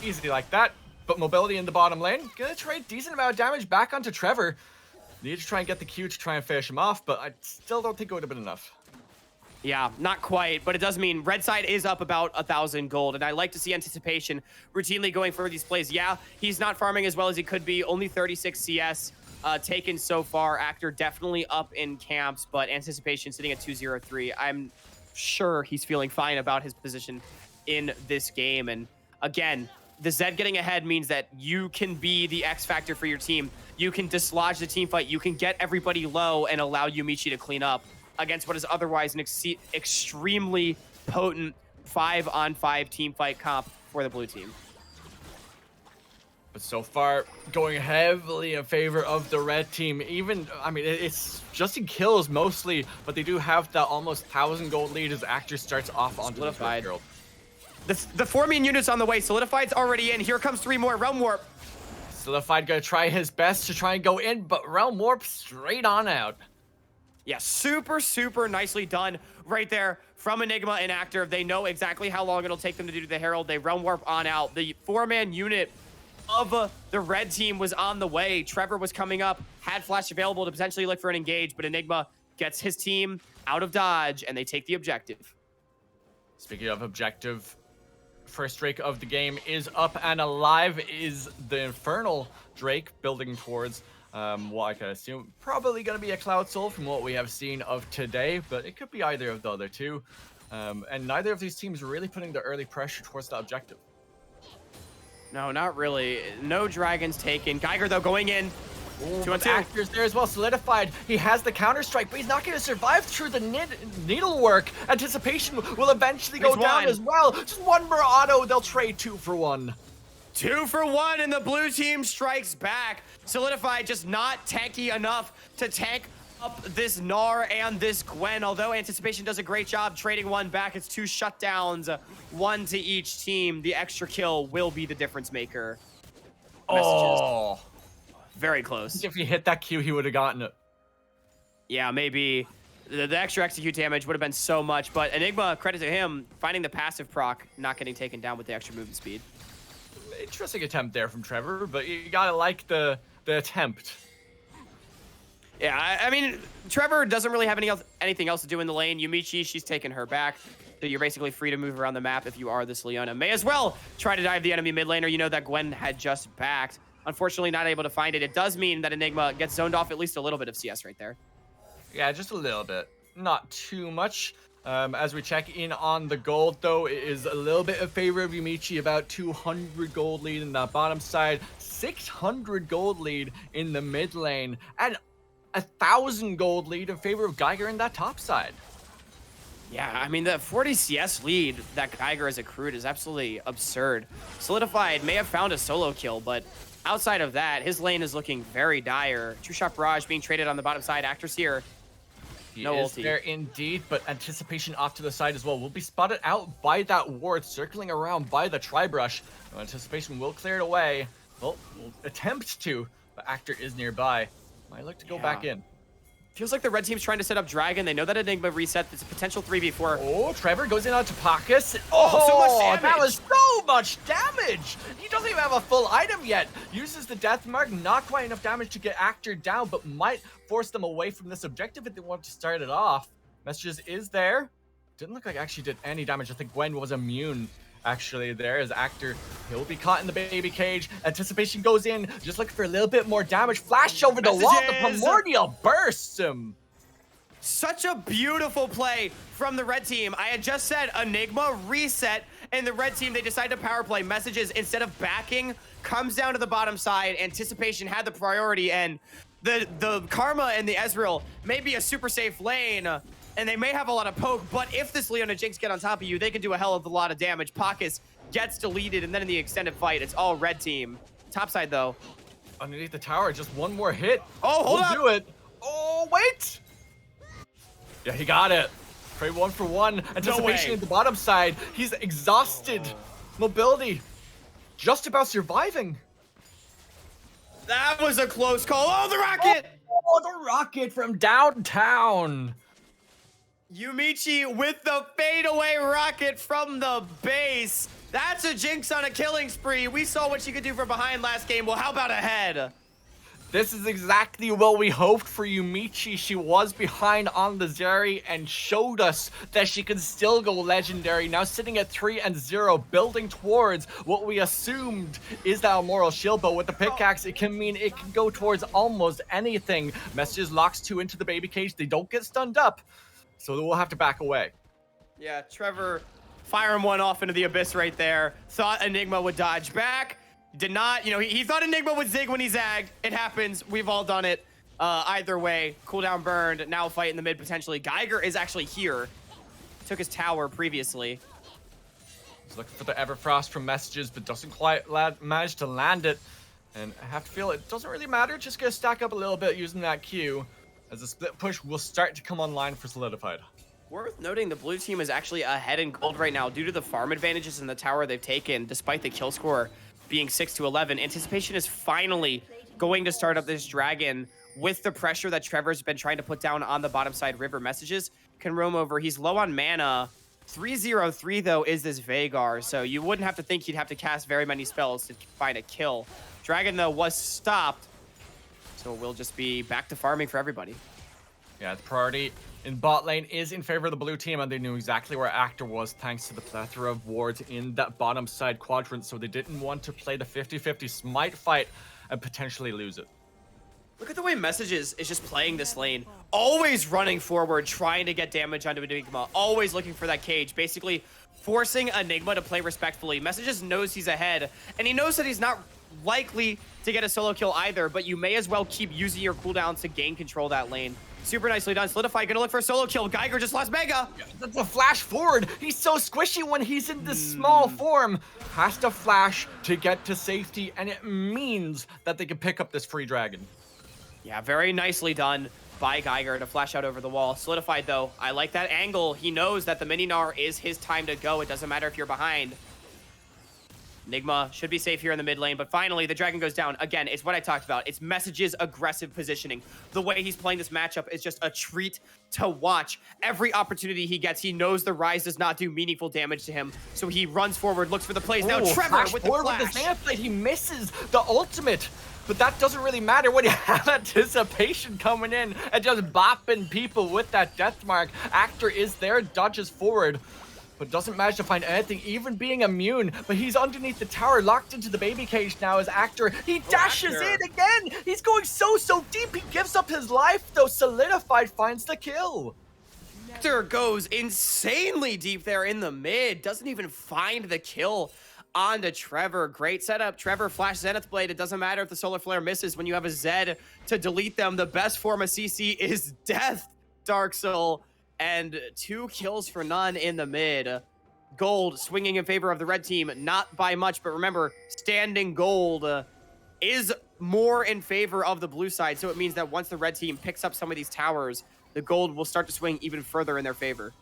Easy like that. But mobility in the bottom lane, gonna trade decent amount of damage back onto Trevor. Need to try and get the Q to try and finish him off, but I still don't think it would have been enough. Yeah, not quite, but it does mean red side is up about 1,000 gold, and I like to see Anticipation routinely going for these plays. Yeah, he's not farming as well as he could be, only 36 CS taken so far. Actor definitely up in camps, but Anticipation sitting at 203. I'm sure he's feeling fine about his position in this game, and again, the Zed getting ahead means that you can be the X factor for your team. You can dislodge the team fight. You can get everybody low and allow Yumichi to clean up against what is otherwise an extremely potent 5-on-5 team fight comp for the blue team. But so far, going heavily in favor of the red team. Even, I mean, it's just in kills mostly, but they do have that almost 1,000 gold lead as Actor starts off onto the field. The 4 main units on the way. Solidified's already in. Here comes 3 more. Realm Warp. Solidified gonna try his best to try and go in, but Realm Warp straight on out. Yeah, super, super nicely done right there from Enigma and Actor. They know exactly how long it'll take them to do the Herald. They Realm Warp on out. The 4-man unit of the red team was on the way. Trevor was coming up, had flash available to potentially look for an engage, but Enigma gets his team out of dodge, and they take the objective. Speaking of objective, first Drake of the game is up and alive. Is the Infernal Drake building towards what I can assume probably going to be a Cloud Soul from what we have seen of today, but it could be either of the other two. And neither of these teams are really putting the early pressure towards the objective. No, not really. No dragons taken. Geiger, though, going in. Ooh, Actor's there as well, Solidified. He has the Counter-Strike, but he's not going to survive through the needlework. Anticipation will eventually go down as well. Just one more auto, they'll trade 2 for 1. 2 for 1, and the blue team strikes back. Solidified just not tanky enough to tank up this Gnar and this Gwen, although Anticipation does a great job trading one back. It's 2 shutdowns, 1 to each team. The extra kill will be the difference maker. Oh, very close. If he hit that Q, he would have gotten it. Yeah, maybe. The extra execute damage would have been so much, but Enigma, credit to him, finding the passive proc, not getting taken down with the extra movement speed. Interesting attempt there from Trevor, but you gotta like the attempt. Yeah, I mean, Trevor doesn't really have anything else to do in the lane. Yumichi, she's taken her back. So you're basically free to move around the map if you are this Leona. May as well try to dive the enemy mid laner. You know that Gwen had just backed. Unfortunately, not able to find it. It does mean that Enigma gets zoned off at least a little bit of CS right there. Yeah, just a little bit. Not too much. As we check in on the gold, though, it is a little bit in favor of Yumichi, about 200 gold lead in the bottom side, 600 gold lead in the mid lane, and 1,000 gold lead in favor of Geiger in that top side. Yeah, I mean, the 40 CS lead that Geiger has accrued is absolutely absurd. Solidified may have found a solo kill, but outside of that, his lane is looking very dire. True Shot Barrage being traded on the bottom side. Actors here. He no is ulti. there indeed, but Anticipation off to the side as well. Will be spotted out by that ward, circling around by the Tri-Brush. Anticipation will clear it away. Well, will attempt to, but Actor is nearby. Might look to go back in. Feels like the red team's trying to set up Dragon. They know that Enigma reset. It's a potential 3v4. Oh, Trevor goes in onto Pockets. Oh, so much damage. That was so much damage. He doesn't even have a full item yet. Uses the death mark. Not quite enough damage to get Actor down, but might force them away from this objective if they want to start it off. Messages is there. Didn't look like actually did any damage. I think Gwen was immune. Actually, there is Actor. He'll be caught in the baby cage. Anticipation goes in, just looking for a little bit more damage. Flash over the wall. The Primordial bursts him. Such a beautiful play from the red team. I had just said Enigma reset, and the red team, they decide to power play. Messages, instead of backing, comes down to the bottom side. Anticipation had the priority, and the Karma and the Ezreal may be a super safe lane, and they may have a lot of poke, but if this Leona Jinx get on top of you, they can do a hell of a lot of damage. Pockets gets deleted, and then in the extended fight, it's all red team. Top side, though. Underneath the tower, just one more hit. Oh, hold up. Do it. Oh, wait. Yeah, he got it. Trade 1 for 1. Anticipation at the bottom side. He's exhausted. Mobility. Just about surviving. That was a close call. Oh, the rocket! Oh, the rocket from downtown. Yumichi with the fadeaway rocket from the base. That's a Jinx on a killing spree. We saw what she could do from behind last game. Well, how about ahead? This is exactly what we hoped for Yumichi. She was behind on the Zeri and showed us that she can still go legendary. Now sitting at 3-0, building towards what we assumed is that Immoral Shield, but with the pickaxe, it can mean it can go towards almost anything. Messages locks 2 into the baby cage. They don't get stunned up, so we'll have to back away. Yeah, Trevor firing one off into the abyss right there. Thought Enigma would dodge back. Did not, you know, he thought Enigma would zig when he zagged. It happens. We've all done it. Either way, cooldown burned. Now fight in the mid potentially. Geiger is actually here. Took his tower previously. He's looking for the Everfrost from Messages, but doesn't quite manage to land it. And I have to feel it doesn't really matter. Just gonna stack up a little bit using that Q, as the split push will start to come online for Solidified. Worth noting, the blue team is actually ahead in gold right now due to the farm advantages in the tower they've taken, despite the kill score being 6-11. Anticipation is finally going to start up this Dragon with the pressure that Trevor's been trying to put down on the bottom side. River Messages can roam over. He's low on mana. 303 though is this Veigar, so you wouldn't have to think he'd have to cast very many spells to find a kill. Dragon though was stopped, so we'll just be back to farming for everybody. Yeah, the priority in bot lane is in favor of the blue team, and they knew exactly where Actor was thanks to the plethora of wards in that bottom side quadrant, so they didn't want to play the 50-50 smite fight and potentially lose it. Look at the way Messages is just playing this lane. Always running forward, trying to get damage onto Enigma. Always looking for that cage, basically forcing Enigma to play respectfully. Messages knows he's ahead, and he knows that he's not likely to get a solo kill either, but you may as well keep using your cooldowns to gain control of that lane. Super nicely done. Solidify, gonna look for a solo kill. Geiger just lost Mega. That's a flash forward. He's so squishy when he's in this small form. Has to flash to get to safety, and it means that they can pick up this free dragon. Yeah, very nicely done. by Geiger to flash out over the wall. Solidified, though. I like that angle. He knows that the mini-Gnar is his time to go. It doesn't matter if you're behind. Nigma should be safe here in the mid lane, but finally the dragon goes down. Again, it's what I talked about. It's Message's aggressive positioning. The way he's playing this matchup is just a treat to watch. Every opportunity he gets, he knows the Rise does not do meaningful damage to him, so he runs forward, looks for the plays. Now Trevor with the flash. With the Xanathite, he misses the ultimate, but that doesn't really matter when you have anticipation coming in and just bopping people with that death mark. Actor is there, dodges forward, but doesn't manage to find anything, even being immune. But he's underneath the tower, locked into the baby cage now as Actor. He dashes in again! He's going so deep, he gives up his life, though. Solidified finds the kill. Actor goes insanely deep there in the mid, doesn't even find the kill onto Trevor. Great setup. Trevor flash Zenith Blade. It doesn't matter if the Solar Flare misses when you have a Zed to delete them. The best form of CC is death, Dark Soul. And 2 kills for none in the mid. Gold swinging in favor of the red team, not by much, but remember, standing gold is more in favor of the blue side, so it means that once the red team picks up some of these towers, the gold will start to swing even further in their favor.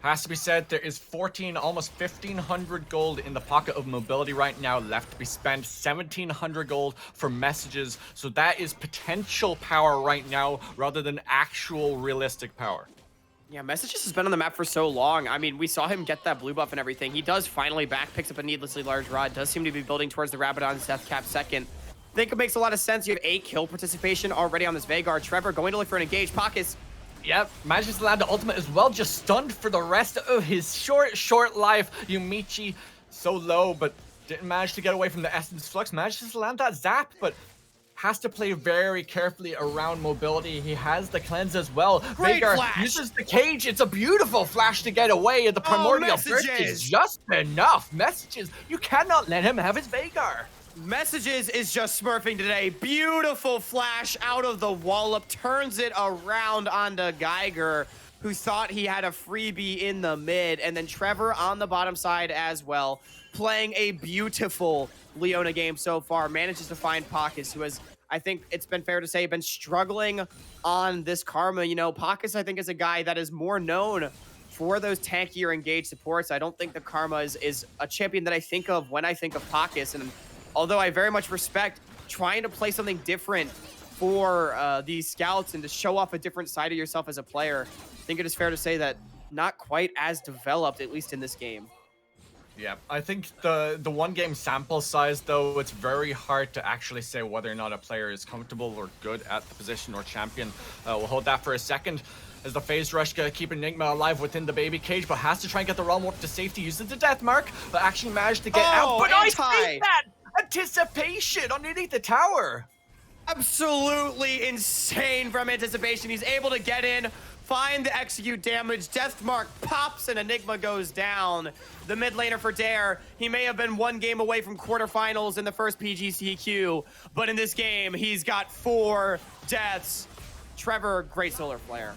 Has to be said, there is 14, almost 1,500 gold in the pocket of mobility right now left to be spent. 1,700 gold for messages, so that is potential power right now rather than actual realistic power. Yeah, Messages has been on the map for so long. I mean, we saw him get that blue buff and everything. He does finally back, picks up a needlessly large rod, does seem to be building towards the Rabadon's death cap second. I think it makes a lot of sense. You have 8 kill participation already on this Veigar. Trevor going to look for an engage. Pockets. Yep, manages to land the ultimate as well, just stunned for the rest of his short life. Yumichi so low, but didn't manage to get away from the Essence Flux. Manages to land that zap, but has to play very carefully around mobility. He has the cleanse as well. Veigar uses the cage. It's a beautiful flash to get away. The primordial burst is just enough. Messages, you cannot let him have his Veigar. Messages is just smurfing today. Beautiful flash out of the wallop. Turns it around onto Geiger, who thought he had a freebie in the mid. And then Trevor on the bottom side as well, playing a beautiful Leona game so far. Manages to find Pockets, who has, I think it's been fair to say, been struggling on this Karma. You know, Pockets, I think, is a guy that is more known for those tankier engaged supports. I don't think the Karma is a champion that I think of when I think of Pockets. And although I very much respect trying to play something different for these scouts and to show off a different side of yourself as a player, I think it is fair to say that not quite as developed, at least in this game. Yeah, I think the one game sample size, though, it's very hard to actually say whether or not a player is comfortable or good at the position or champion. We'll hold that for a second. As the phase rush keep Enigma alive within the baby cage, but has to try and get the realm warp to safety, uses the death mark, but actually managed to get out. But I see that anticipation underneath the tower. Absolutely insane from anticipation. He's able to get in, find the execute damage. Death mark pops and Enigma goes down. The mid laner for Dare, he may have been 1 game away from quarterfinals in the first PGCQ, but in this game, he's got 4 deaths. Trevor, great solar flare.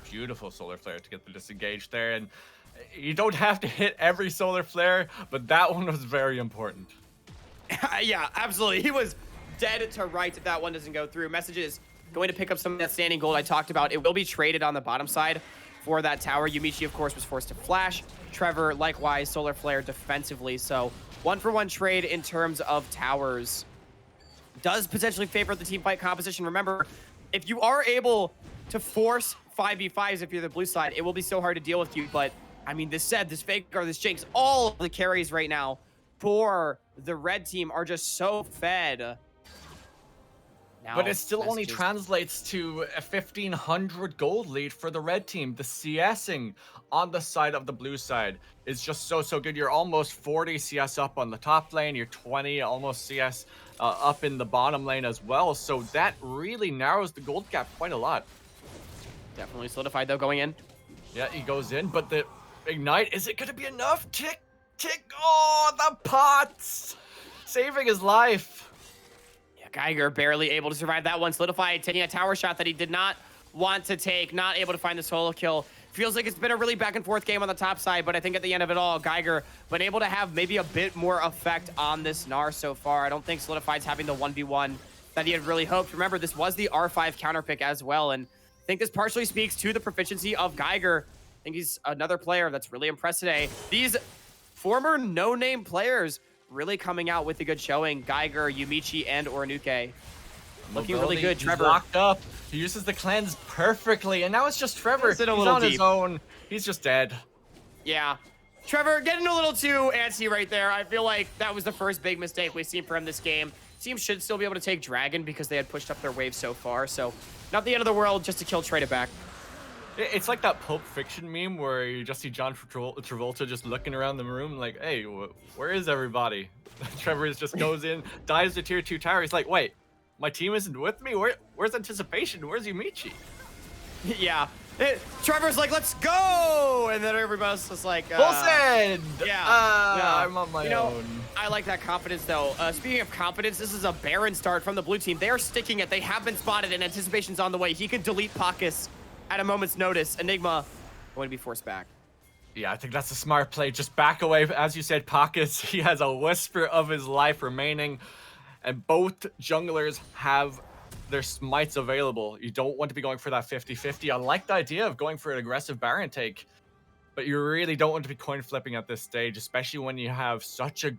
Beautiful solar flare to get the disengage there, and you don't have to hit every solar flare, but that one was very important. Yeah, absolutely. He was dead to rights if that one doesn't go through. Messages going to pick up some of that standing gold I talked about. It will be traded on the bottom side for that tower. Yumichi, of course, was forced to flash. Trevor, likewise, solar flare defensively. So 1-for-1 trade in terms of towers does potentially favor the team fight composition. Remember, if you are able to force 5v5s if you're the blue side, it will be so hard to deal with you. But I mean, this said, this Veigar, this Jinx, all of the carries right now for the red team are just so fed. Now, but it still only translates to a 1,500 gold lead for the red team. The CSing on the side of the blue side is just so good. You're almost 40 CS up on the top lane. You're 20 almost CS up in the bottom lane as well. So that really narrows the gold gap quite a lot. Definitely solidified though going in. Yeah, he goes in, but the ignite, is it going to be enough? Tick, tick. Oh, the pots saving his life. Geiger barely able to survive that one. Solidified, taking a tower shot that he did not want to take. Not able to find the solo kill. Feels like it's been a really back and forth game on the top side, but I think at the end of it all, Geiger been able to have maybe a bit more effect on this Gnar so far. I don't think Solidified's having the 1v1 that he had really hoped. Remember, this was the R5 counter pick as well, and I think this partially speaks to the proficiency of Geiger. I think he's another player that's really impressed today. These former no-name players really coming out with a good showing. Geiger, Yumichi, and Oranuke. Looking really good. Trevor locked up. He uses the cleanse perfectly, and now it's just Trevor. He's on his own. He's just dead. Yeah. Trevor getting a little too antsy right there. I feel like that was the first big mistake we've seen from this game. Team should still be able to take Dragon because they had pushed up their wave so far. So not the end of the world just to kill trade it back. It's like that Pulp Fiction meme where you just see John Travolta just looking around the room like, hey, where is everybody? Trevor just goes in, dives the tier 2 tower. He's like, wait, my team isn't with me? Where's anticipation? Where's Yumichi? Yeah. Trevor's like, let's go! And then everybody else is like, full send! Yeah. I'm on my own. I like that confidence, though. Speaking of confidence, this is a Baron start from the blue team. They are sticking it. They have been spotted, and anticipation's on the way. He could delete Pakis at a moment's notice. Enigma going to be forced back. Yeah, I think that's a smart play. Just back away. As you said, Pakis, he has a whisper of his life remaining, and both junglers have their smites available. You don't want to be going for that 50-50. I like the idea of going for an aggressive Baron take, but you really don't want to be coin flipping at this stage, especially when you have such a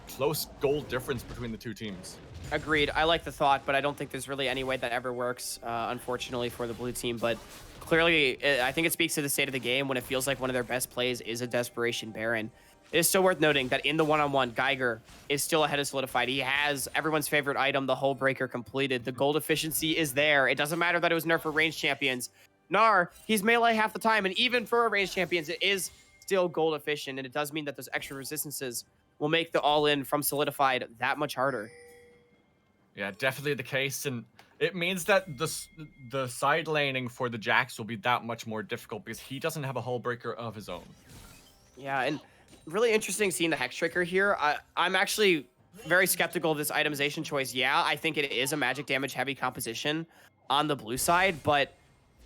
close goal difference between the two teams. Agreed. I like the thought, but I don't think there's really any way that ever works, unfortunately, for the blue team. But clearly, I think it speaks to the state of the game when it feels like one of their best plays is a desperation Baron. It is still worth noting that in the one-on-one, Geiger is still ahead of Solidified. He has everyone's favorite item, the Hull Breaker, completed. The gold efficiency is there. It doesn't matter that it was nerfed for ranged champions. Gnar, he's melee half the time, and even for ranged champions, it is still gold efficient, and it does mean that those extra resistances will make the all-in from Solidified that much harder. Yeah, definitely the case, and it means that the side laning for the Jax will be that much more difficult because he doesn't have a Hull Breaker of his own. Yeah, and really interesting seeing the Hex Trigger here. I'm actually very skeptical of this itemization choice. Yeah, I think it is a magic damage heavy composition on the blue side, but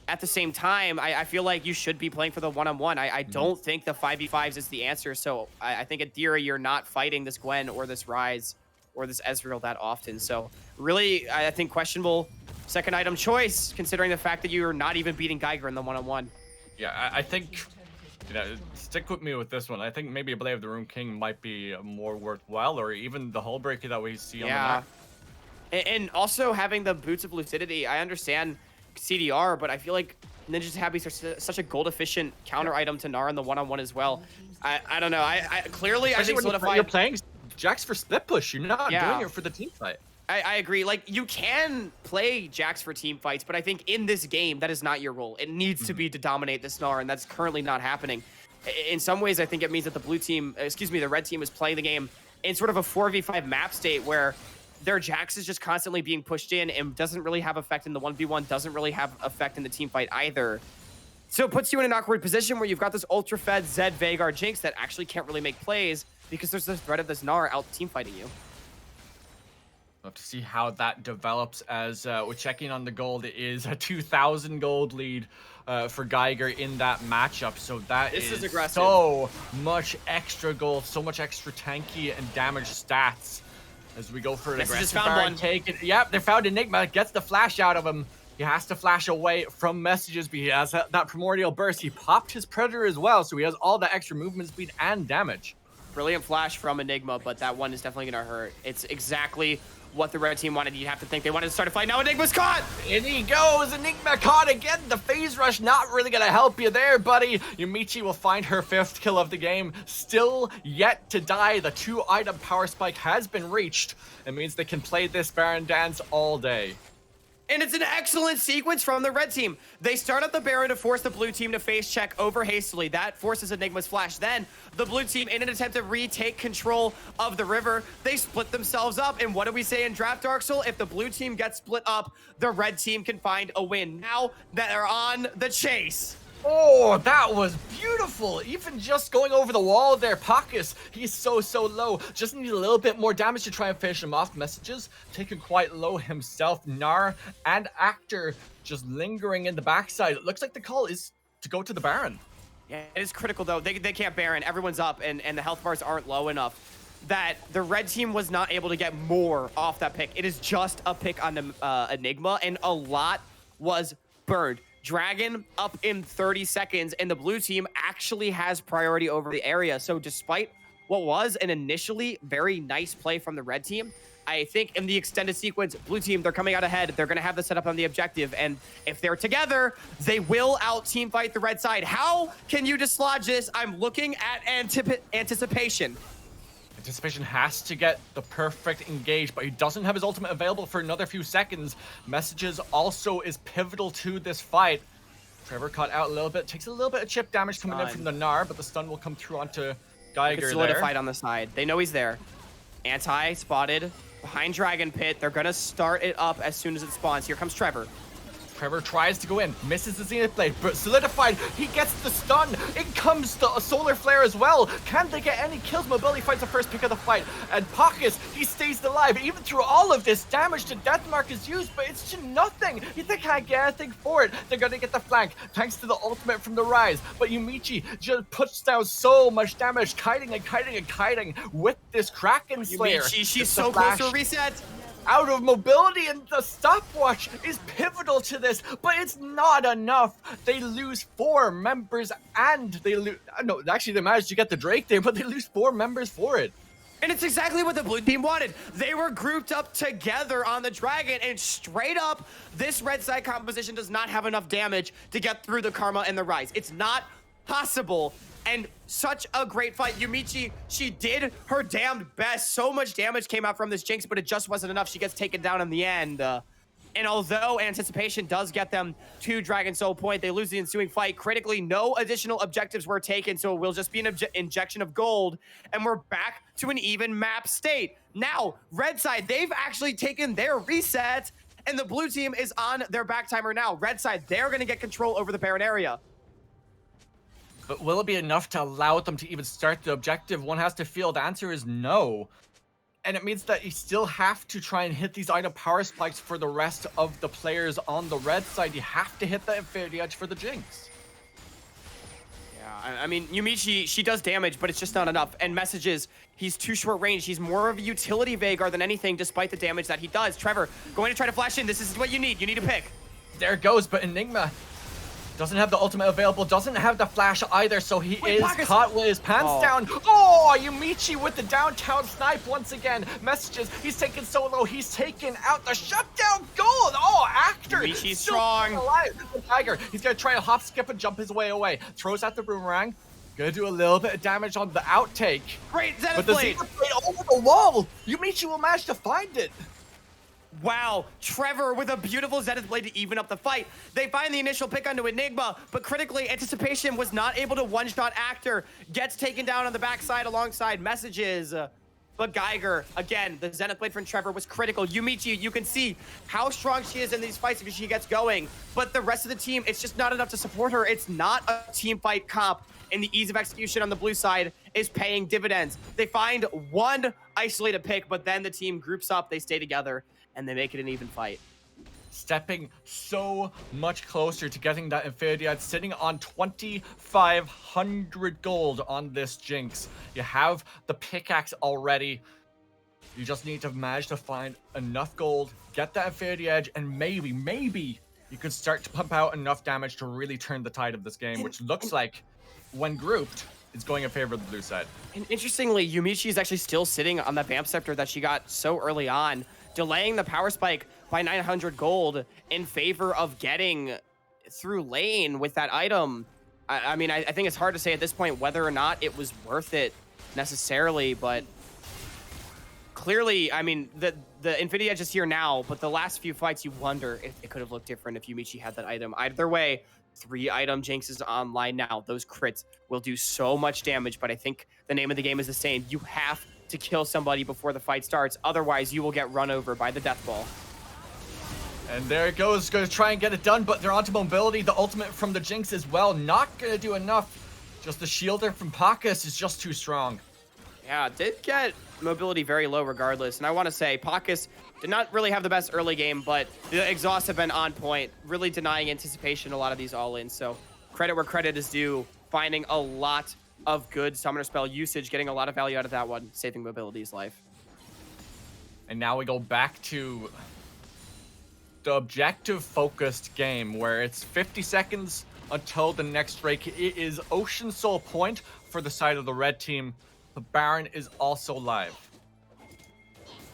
at the same time, I feel like you should be playing for the one-on-one. I don't think the 5v5s is the answer, so I think in theory you're not fighting this Gwen or this Ryze or this Ezreal that often. So really, I think questionable second item choice, considering the fact that you're not even beating Geiger in the one-on-one. Yeah, I think, stick with me with this one. I think maybe a Blade of the Rune King might be more worthwhile, or even the Hull Breaker that we see on the map. And also having the Boots of Lucidity, I understand CDR, but I feel like Ninja's Habits are such a gold efficient counter item to Gnar in the one-on-one as well. I don't know. I clearly, I think Solidified. You're playing Jax for split push. You're not doing it for the team fight. I agree. Like, you can play Jax for team fights, but I think in this game, that is not your role. It needs to be to dominate the Gnar, and that's currently not happening. In some ways, I think it means that the the red team is playing the game in sort of a 4v5 map state where their Jax is just constantly being pushed in and doesn't really have effect in the 1v1, doesn't really have effect in the team fight either. So it puts you in an awkward position where you've got this ultra-fed Zed, Veigar, Jinx that actually can't really make plays because there's the threat of this Gnar out team fighting you. We'll have to see how that develops as we're checking on the gold. It is a 2,000 gold lead for Geiger in that matchup. So this is aggressive. So much extra gold, so much extra tanky and damage stats as we go for an aggressive Baron take. Yep, they found Enigma, gets the flash out of him. He has to flash away from messages, but he has that primordial burst. He popped his Predator as well, so he has all the extra movement speed and damage. Brilliant flash from Enigma, but that one is definitely going to hurt. It's exactly what the red team wanted. You have to think they wanted to start a fight. Now Enigma's caught! In he goes! Enigma caught again! The phase rush not really gonna help you there, buddy. Yumichi will find her 5th kill of the game. Still yet to die. The 2-item power spike has been reached. It means they can play this Baron dance all day. And it's an excellent sequence from the red team. They start up the Baron to force the blue team to face check over hastily. That forces Enigma's flash. Then the blue team, in an attempt to retake control of the river, they split themselves up. And what do we say in Draft Dark Soul? If the blue team gets split up, the red team can find a win. Now that they're on the chase. Oh, that was beautiful. Even just going over the wall there, Pakis, he's so low. Just need a little bit more damage to try and finish him off. Messages taken quite low himself. Gnar and Actor just lingering in the backside. It looks like the call is to go to the Baron. Yeah, it is critical though. They can't Baron. Everyone's up and the health bars aren't low enough. that the red team was not able to get more off that pick. It is just a pick on the Enigma, and a lot was burned. Dragon up in 30 seconds, and the blue team actually has priority over the area. So despite what was an initially very nice play from the red team, I think in the extended sequence, blue team, they're coming out ahead. They're going to have the setup on the objective. And if they're together, they will out team fight the red side. How can you dislodge this? I'm looking at anticipation. Anticipation has to get the perfect engage, but he doesn't have his ultimate available for another few seconds. Messages also is pivotal to this fight. Trevor cut out a little bit, takes a little bit of chip damage coming in from the Gnar, but the stun will come through onto Geiger solidified there. On the side. They know he's there. Anti-spotted behind Dragon Pit. They're going to start it up as soon as it spawns. Here comes Trevor. Trevor tries to go in, misses the Zenith Blade, but solidified, he gets the stun. In comes the Solar Flare as well. Can they get any kills? Mobility finds the first pick of the fight, and Pockets, he stays alive. Even through all of this, damage to Death Mark is used, but it's to nothing. They can't get anything for it. They're gonna get the flank, thanks to the ultimate from the Rise, but Yumichi just puts down so much damage, kiting and kiting and kiting with this Kraken Slayer. Yumichi, she's so close to a reset. Out of mobility, and the stopwatch is pivotal to this, but it's not enough. They lose 4 members, and they lose. No, actually, they managed to get the Drake there, but they lose 4 members for it. And it's exactly what the blue team wanted. They were grouped up together on the Dragon, and straight up, this red side composition does not have enough damage to get through the Karma and the Rise. It's not possible. And such a great fight. Yumichi, she did her damned best. So much damage came out from this Jinx, but it just wasn't enough. She gets taken down in the end. And although anticipation does get them to Dragon Soul Point, they lose the ensuing fight. Critically, no additional objectives were taken, so it will just be an injection of gold. And we're back to an even map state. Now, red side, they've actually taken their reset, and the blue team is on their back timer now. Red side, they're going to get control over the Baron area. But will it be enough to allow them to even start the objective? One has to feel the answer is no. And it means that you still have to try and hit these item power spikes for the rest of the players on the red side. You have to hit that Infinity Edge for the Jinx. Yeah, I mean, Yumichi, she does damage, but it's just not enough. And Messages, he's too short range. He's more of a utility Veigar than anything, despite the damage that he does. Trevor, going to try to flash in. This is what you need. You need a pick. There it goes, but Enigma doesn't have the ultimate available, doesn't have the flash either, so he is caught with his pants down. Oh, Yumichi with the downtown snipe once again. Messages, he's taken solo, he's taken out the shutdown gold. Oh, Actor. Yumichi's strong. Alive. The Tiger, he's gonna try to hop, skip, and jump his way away. Throws out the boomerang. Gonna do a little bit of damage on the outtake. Great Zenith But the Blade. Zenith Blade over the wall. Yumichi will manage to find it. Wow, Trevor with a beautiful Zenith Blade to even up the fight. They find the initial pick onto Enigma, but critically, Anticipation was not able to one-shot Actor. Gets taken down on the backside alongside Messages. But Geiger, again, the Zenith Blade from Trevor was critical. Yumichi, you can see how strong she is in these fights if she gets going. But the rest of the team, it's just not enough to support her. It's not a team fight comp. And the ease of execution on the blue side is paying dividends. They find one isolated pick, but then the team groups up, they stay together, and they make it an even fight. Stepping so much closer to getting that Infinity Edge, sitting on 2,500 gold on this Jinx. You have the pickaxe already. You just need to manage to find enough gold, get that Infinity Edge, and maybe you can start to pump out enough damage to really turn the tide of this game, which looks like, when grouped, it's going in favor of the blue side. And interestingly, Yumichi is actually still sitting on that Vamp Scepter that she got so early on, delaying the power spike by 900 gold in favor of getting through lane with that item. I mean, I think it's hard to say at this point whether or not it was worth it necessarily, but clearly, I mean, the Infinity Edge is here now, but the last few fights, you wonder if it could have looked different if Yumichi had that item. Either way, 3 item Jinx is online now. Those crits will do so much damage, but I think the name of the game is the same. You have to kill somebody before the fight starts. Otherwise, you will get run over by the death ball. And there it goes. Going to try and get it done, but they're onto mobility. The ultimate from the Jinx as well. Not going to do enough. Just the shielder from Pacus is just too strong. Yeah, did get mobility very low regardless. And I want to say, Pacus did not really have the best early game, but the exhausts have been on point, really denying anticipation a lot of these all-ins. So credit where credit is due, finding a lot of good Summoner Spell usage, getting a lot of value out of that one, saving Mobility's life. And now we go back to the objective-focused game where it's 50 seconds until the next break. It is Ocean Soul point for the side of the red team. The Baron is also live.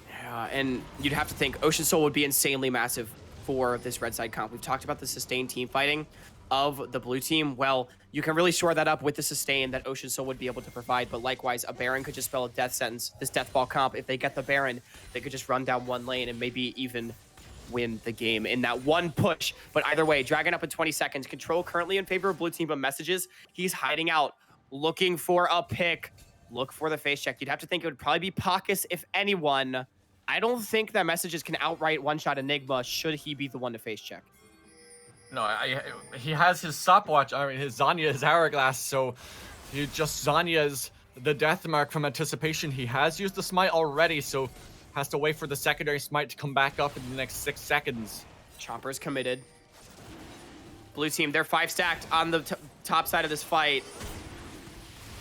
Yeah, and you'd have to think Ocean Soul would be insanely massive for this red side comp. We've talked about the sustained team fighting of the blue team. Well, you can really shore that up with the sustain that Ocean Soul would be able to provide, but likewise, a Baron could just spell a death sentence. This Death Ball comp, if they get the Baron, they could just run down one lane and maybe even win the game in that one push. But either way, Dragon up in 20 seconds. Control currently in favor of blue team, but messages, he's hiding out, looking for a pick. Look for the face check. You'd have to think it would probably be Pacus, if anyone. I don't think that messages can outright one-shot Enigma should he be the one to face check. No, he has his stopwatch, I mean, his Zanya, his hourglass, so he just Zanya's the death mark from anticipation. He has used the smite already, so has to wait for the secondary smite to come back up in the next 6 seconds. Chomper's committed. Blue team, they're 5 stacked on the top side of this fight.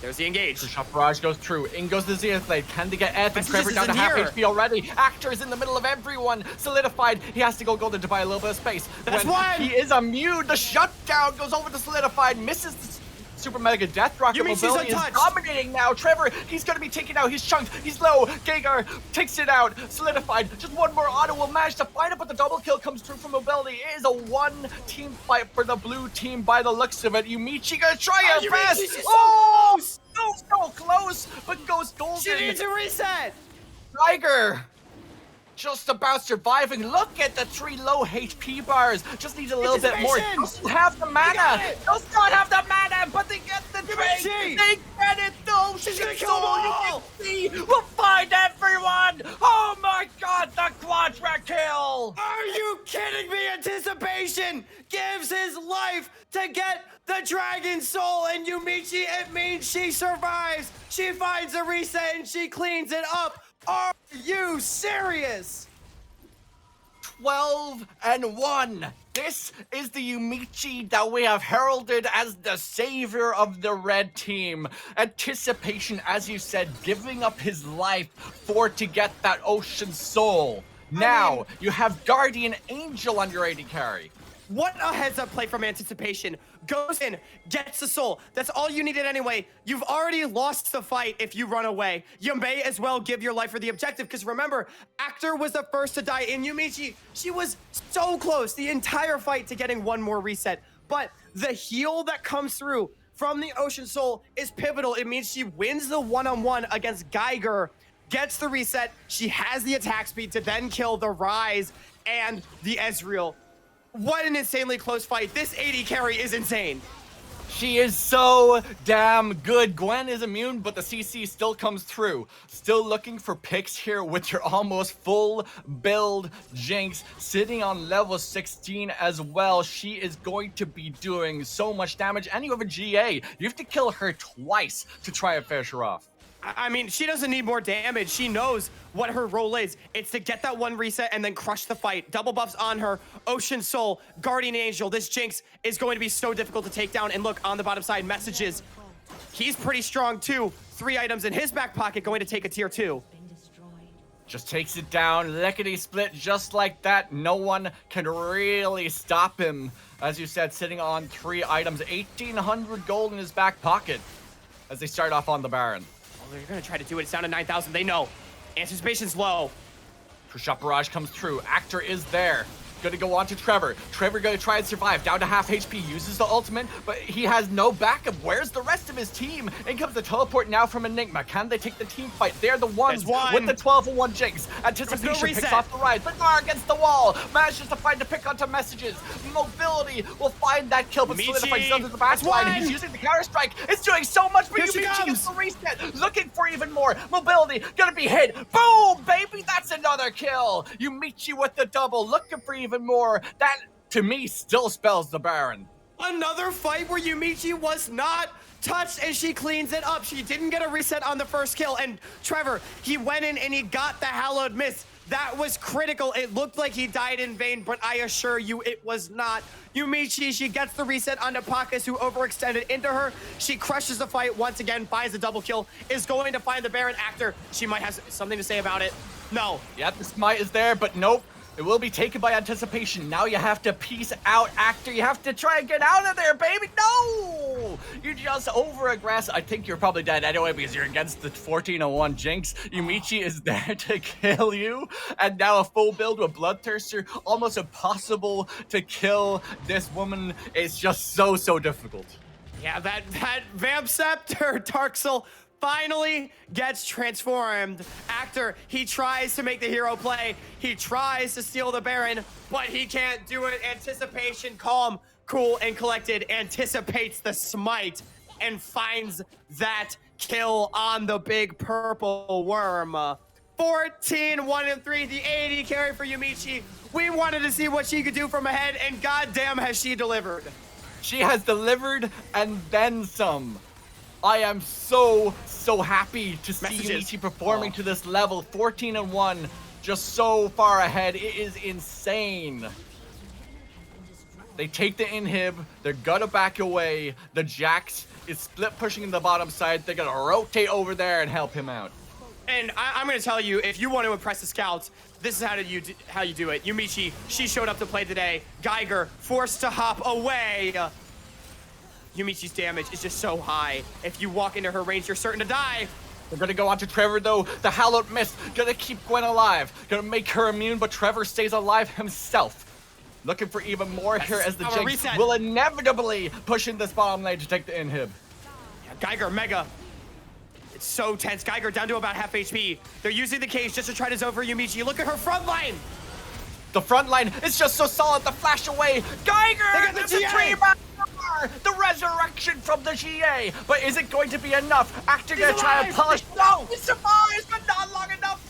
There's the engage. Shot barrage goes through. In goes the Zenith Blade. Can they get Ed and Trevor down to half here. HP already? Actor's in the middle of everyone. Solidified. He has to go golden to buy a little bit of space. That's when one. He is immune. The shutdown goes over to Solidified. Misses the Super Mega Death Rocket. Mobility is dominating now. Trevor, he's going to be taken out. He's chunked. He's low. Gengar takes it out. Solidified. Just one more auto will manage to find it, but the double kill comes through from Mobility. It is a one-team fight for the blue team by the looks of it. Yumichi gonna try her best. Oh! So close, but goes golden. She needs a reset. Tiger just about surviving. Look at the 3 low HP bars. Just needs a little bit more. Doesn't have the mana. Does not have the mana, but they get the trade. They get it though. She's gonna kill them all. We'll find everyone. Oh my God, the quadra kill. Are you kidding me? Anticipation gives his life to get the Dragon Soul, and Yumichi, it means she survives. She finds a reset and she cleans it up. Are you serious? 12-1. This is the Yumichi that we have heralded as the savior of the red team. Anticipation, as you said, giving up his life to get that Ocean Soul. Now, you have Guardian Angel on your AD carry. What a heads-up play from Anticipation. Goes in, gets the soul. That's all you needed anyway. You've already lost the fight if you run away. You may as well give your life for the objective, because remember, Actor was the first to die in Yumichi. She was so close the entire fight to getting one more reset. But the heal that comes through from the Ocean Soul is pivotal. It means she wins the one-on-one against Geiger, gets the reset. She has the attack speed to then kill the Rise and the Ezreal. What an insanely close fight. This AD carry is insane. She is so damn good. Gwen is immune, but the CC still comes through. Still looking for picks here with your almost full build Jinx sitting on level 16 as well. She is going to be doing so much damage, and you have a GA. You have to kill her twice to try and finish her off. I mean, she doesn't need more damage. She knows what her role is. It's to get that one reset and then crush the fight. Double buffs on her. Ocean Soul, Guardian Angel. This Jinx is going to be so difficult to take down. And look, on the bottom side, messages. He's pretty strong too. 3 items in his back pocket, going to take a tier 2. Just takes it down, lickety split, just like that. No one can really stop him. As you said, sitting on 3 items, 1,800 gold in his back pocket as they start off on the Baron. They're gonna try to do it. It's down to 9,000. They know. Anticipation's low. Shot barrage comes through. Actor is there. Gonna go on to Trevor. Trevor gonna try and survive. Down to half HP. Uses the ultimate, but he has no backup. Where's the rest of his team? In comes the teleport now from Enigma. Can they take the team fight? They're the ones with the 12-1 Jinx. Anticipation picks off the Rise. The Gar against the wall. Manages to find a pick onto messages. Mobility will find that kill, but Solidified under the back line. He's using the counter strike. It's doing so much, but Yumichi gets the reset. Looking for even more. Mobility gonna be hit. Boom, baby. That's another kill. Yumichi with the double. Looking for even more. That, to me, still spells the Baron. Another fight where Yumichi was not touched and she cleans it up. She didn't get a reset on the first kill. And Trevor, he went in and he got the Hallowed Mist. That was critical. It looked like he died in vain, but I assure you it was not. Yumichi, she gets the reset onto Pakis, who overextended into her. She crushes the fight once again, finds a double kill, is going to find the Baron Actor. She might have something to say about it. No. Yep, the smite is there, but nope. It will be taken by anticipation. Now you have to peace out, Actor. You have to try and get out of there, baby. No! You just over-aggress. I think you're probably dead anyway because you're against the 1401 Jinx. Yumichi is there to kill you. And now a full build with Bloodthirster. Almost impossible to kill this woman. It's just so difficult. Yeah, that Vamp Scepter, Dark Soul, finally gets transformed. Actor, he tries to make the hero play. He tries to steal the Baron, but he can't do it. Anticipation, calm, cool, and collected, anticipates the smite and finds that kill on the big purple worm. 14, 1 and 3, the AD carry for Yumichi. We wanted to see what she could do from ahead, and goddamn has she delivered. She has delivered and then some. I am so happy to see Yumichi performing to this level. 14 and 1, just so far ahead. It is insane. They take the inhib. They're gonna back away. The Jax is split pushing in the bottom side. They're gonna rotate over there and help him out. And I'm gonna tell you, if you want to impress the scouts, this is how you do it. Yumichi, she showed up to play today. Geiger forced to hop away. Yumichi's damage is just so high. If you walk into her range, you're certain to die. They're gonna go on to Trevor though. The Hallowed Mist gonna keep Gwen alive. Gonna make her immune, but Trevor stays alive himself. Looking for even more here as the Jinx will inevitably push in this bottom lane to take the inhib. Yeah, Geiger, Mega. It's so tense. Geiger down to about half HP. They're using the cage just to try to Zover Yumichi. Look at her front line. The front line is just so solid. The flash away. Geiger! The tree the resurrection from the GA. But is it going to be enough? Actor gonna try and polish. No! He survives, but not long enough.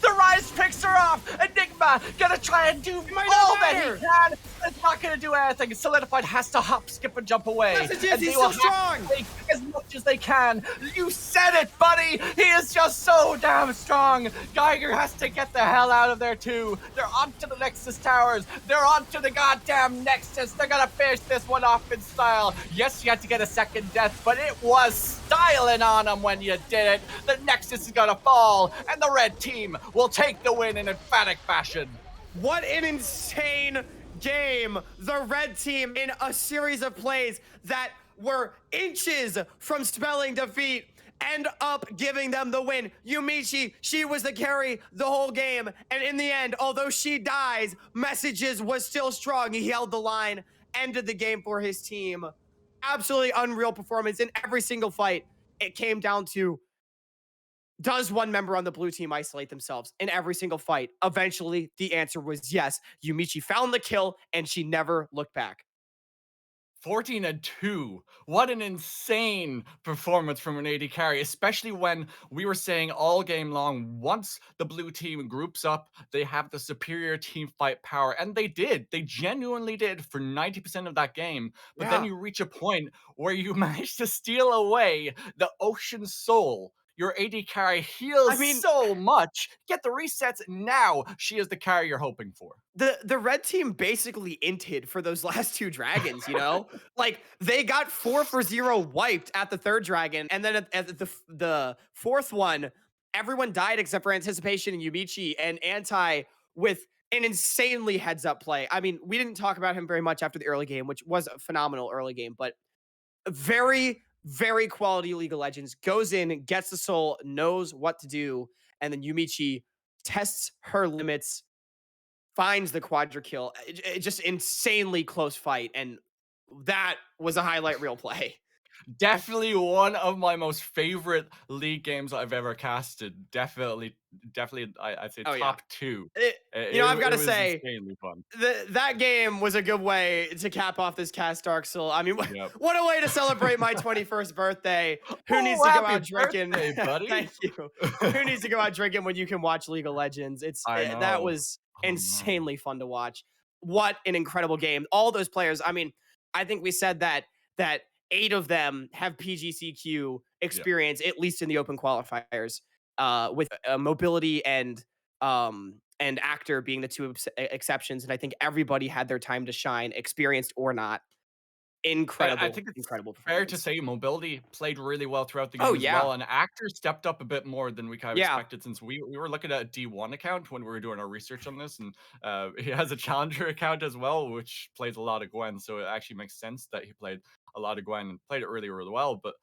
The Rise picks her off. Enigma gonna try and do all that he can. It's not gonna do anything. Solidified has to hop, skip, and jump away. And he's so strong. Take as much as they can. You said it, buddy. He is just so damn strong. Geiger has to get the hell out of there too. They're onto the Nexus towers. They're onto the goddamn Nexus. They're gonna finish this one off in style. Yes, you had to get a second death, but it was styling on them when you did it. The Nexus is gonna fall, and the red team will take the win in emphatic fashion. What an insane game. The red team, in a series of plays that were inches from spelling defeat, end up giving them the win. Yumichi, she was the carry the whole game, and in the end, although she dies, Messages was still strong. He held the line, ended the game for his team. Absolutely unreal performance in every single fight. It came down to, does one member on the blue team isolate themselves in every single fight? Eventually, the answer was yes. Yumichi found the kill, and she never looked back. 14 and 2. What an insane performance from an AD carry, especially when we were saying all game long, once the blue team groups up, they have the superior team fight power. And they did. They genuinely did for 90% of that game. But then you reach a point where you manage to steal away the Ocean Soul. Your AD carry heals so much. Get the resets now. She is the carry you're hoping for. The red team basically inted for those last two dragons, you know? Like, they got 4 for 0 wiped at the third dragon, and then at the fourth one, everyone died except for Anticipation and Yumichi, and Anti with an insanely heads-up play. I mean, we didn't talk about him very much after the early game, which was a phenomenal early game, but very quality League of Legends. Goes in, gets the soul, knows what to do, and then Yumichi tests her limits, finds the quadra kill. Just insanely close fight, and that was a highlight reel play. Definitely one of my most favorite League games I've ever casted. Definitely, I'd say top 2. I've got to say, insanely fun. That game was a good way to cap off this cast, Dark Soul. I mean, what a way to celebrate my 21st birthday. Who needs to go out drinking? Buddy. Thank you. Who needs to go out drinking when you can watch League of Legends? That was insanely fun to watch. What an incredible game. All those players, I mean, I think we said that 8 of them have PGCQ experience, at least in the open qualifiers, with mobility and and Actor being the two exceptions. And I think everybody had their time to shine, experienced or not. I Incredible, think it's incredible fair to performance. say Mobility played really well throughout the Oh game as yeah, well, and Actor stepped up a bit more than we kind of yeah, expected since we were looking at a D1 account when we were doing our research on this, and he has a Challenger account as well, which plays a lot of Gwen, so it actually makes sense that he played a lot of Gwen and played it really, really well, but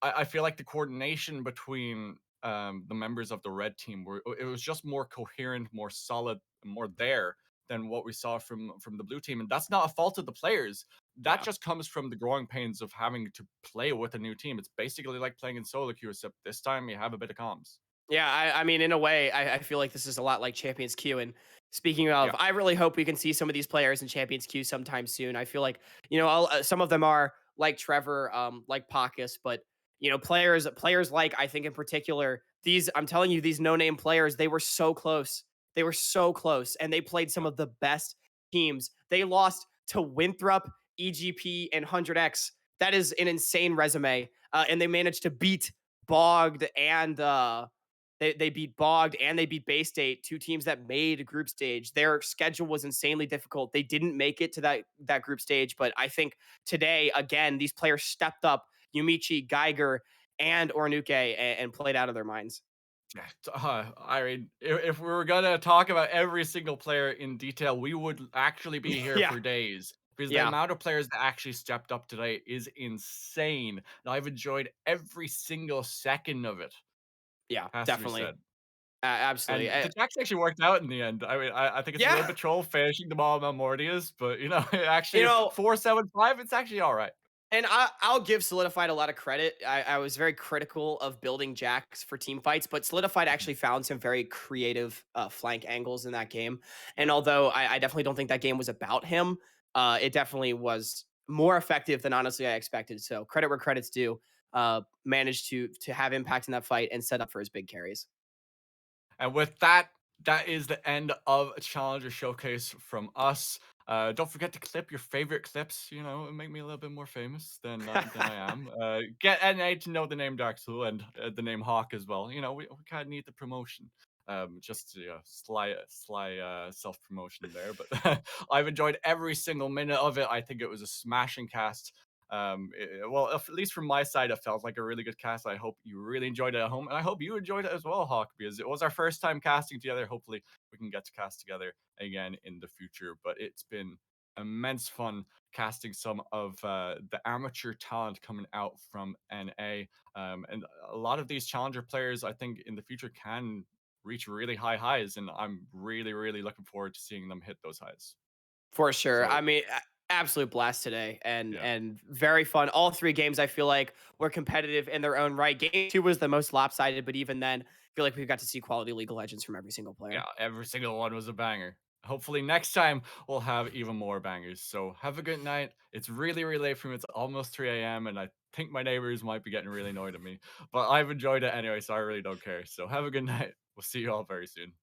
I feel like the coordination between the members of the red team were it was just more coherent, more solid, more there than what we saw from the blue team, and that's not a fault of the players. That yeah. just comes from the growing pains of having to play with a new team. It's basically like playing in solo queue, except this time you have a bit of comms. Yeah, I mean, in a way, I feel like this is a lot like Champions Queue. And speaking of, Yeah, I really hope we can see some of these players in Champions Queue sometime soon. I feel like, you know, some of them are like Trevor, like Pacus, but you know, players like I think in particular these. I'm telling you, these no name players, they were so close. They were so close, and they played some yeah. of the best teams. They lost to Winthrop, EGP, and 100X. That is an insane resume, and they managed to beat Bogged and they beat Bogged and they beat Bay State, two teams that made a group stage. Their schedule was insanely difficult. They didn't make it to that group stage, but I think today again these players stepped up. Yumichi, Geiger, and Ornuke and played out of their minds. Yeah, I mean, if we were gonna talk about every single player in detail, we would actually be here Yeah, for days because the yeah, amount of players that actually stepped up today is insane. And I've enjoyed every single second of it, yeah, has to be definitely, said. absolutely. And the Jacks actually worked out in the end. I mean, I think it's a little Yeah, bit troll finishing them all on Mortius, but you know, you actually know, 4-7-5, it's actually all right. and I'll give Solidified a lot of credit. I was very critical of building jacks for team fights, but Solidified Mhm. actually found some very creative flank angles in that game. And although I definitely don't think that game was about him, it definitely was more effective than honestly I expected. So credit where credit's due. Managed to have impact in that fight and set up for his big carries. And with that, that is the end of Challenger Showcase from us. Don't forget to clip your favorite clips, you know, and make me a little bit more famous than I am. Get NA to know the name Dark Soul and the name Hawk as well. You know, we kind of need the promotion. Just to, sly self promotion there, but I've enjoyed every single minute of it. I think it was a smashing cast. Well, at least from my side, it felt like a really good cast. I hope you really enjoyed it at home, and I hope you enjoyed it as well, Hawk, because it was our first time casting together. Hopefully, we can get to cast together again in the future. But it's been immense fun casting some of the amateur talent coming out from NA, and a lot of these challenger players, I think, in the future can reach really high highs, and I'm really, really looking forward to seeing them hit those highs. For sure. I So mean, absolute blast today yeah. and very fun. All three games I feel like were competitive in their own right. Game 2 was the most lopsided, but even then, I feel like we got to see quality League of Legends from every single Yeah, player. every single one was a banger. Hopefully next time we'll have even more bangers. So have a good night. It's really, really late for me. It's almost 3 a.m. and I think my neighbors might be getting really annoyed at me. But I've enjoyed it anyway, so I really don't care. So have a good night. We'll see you all very soon.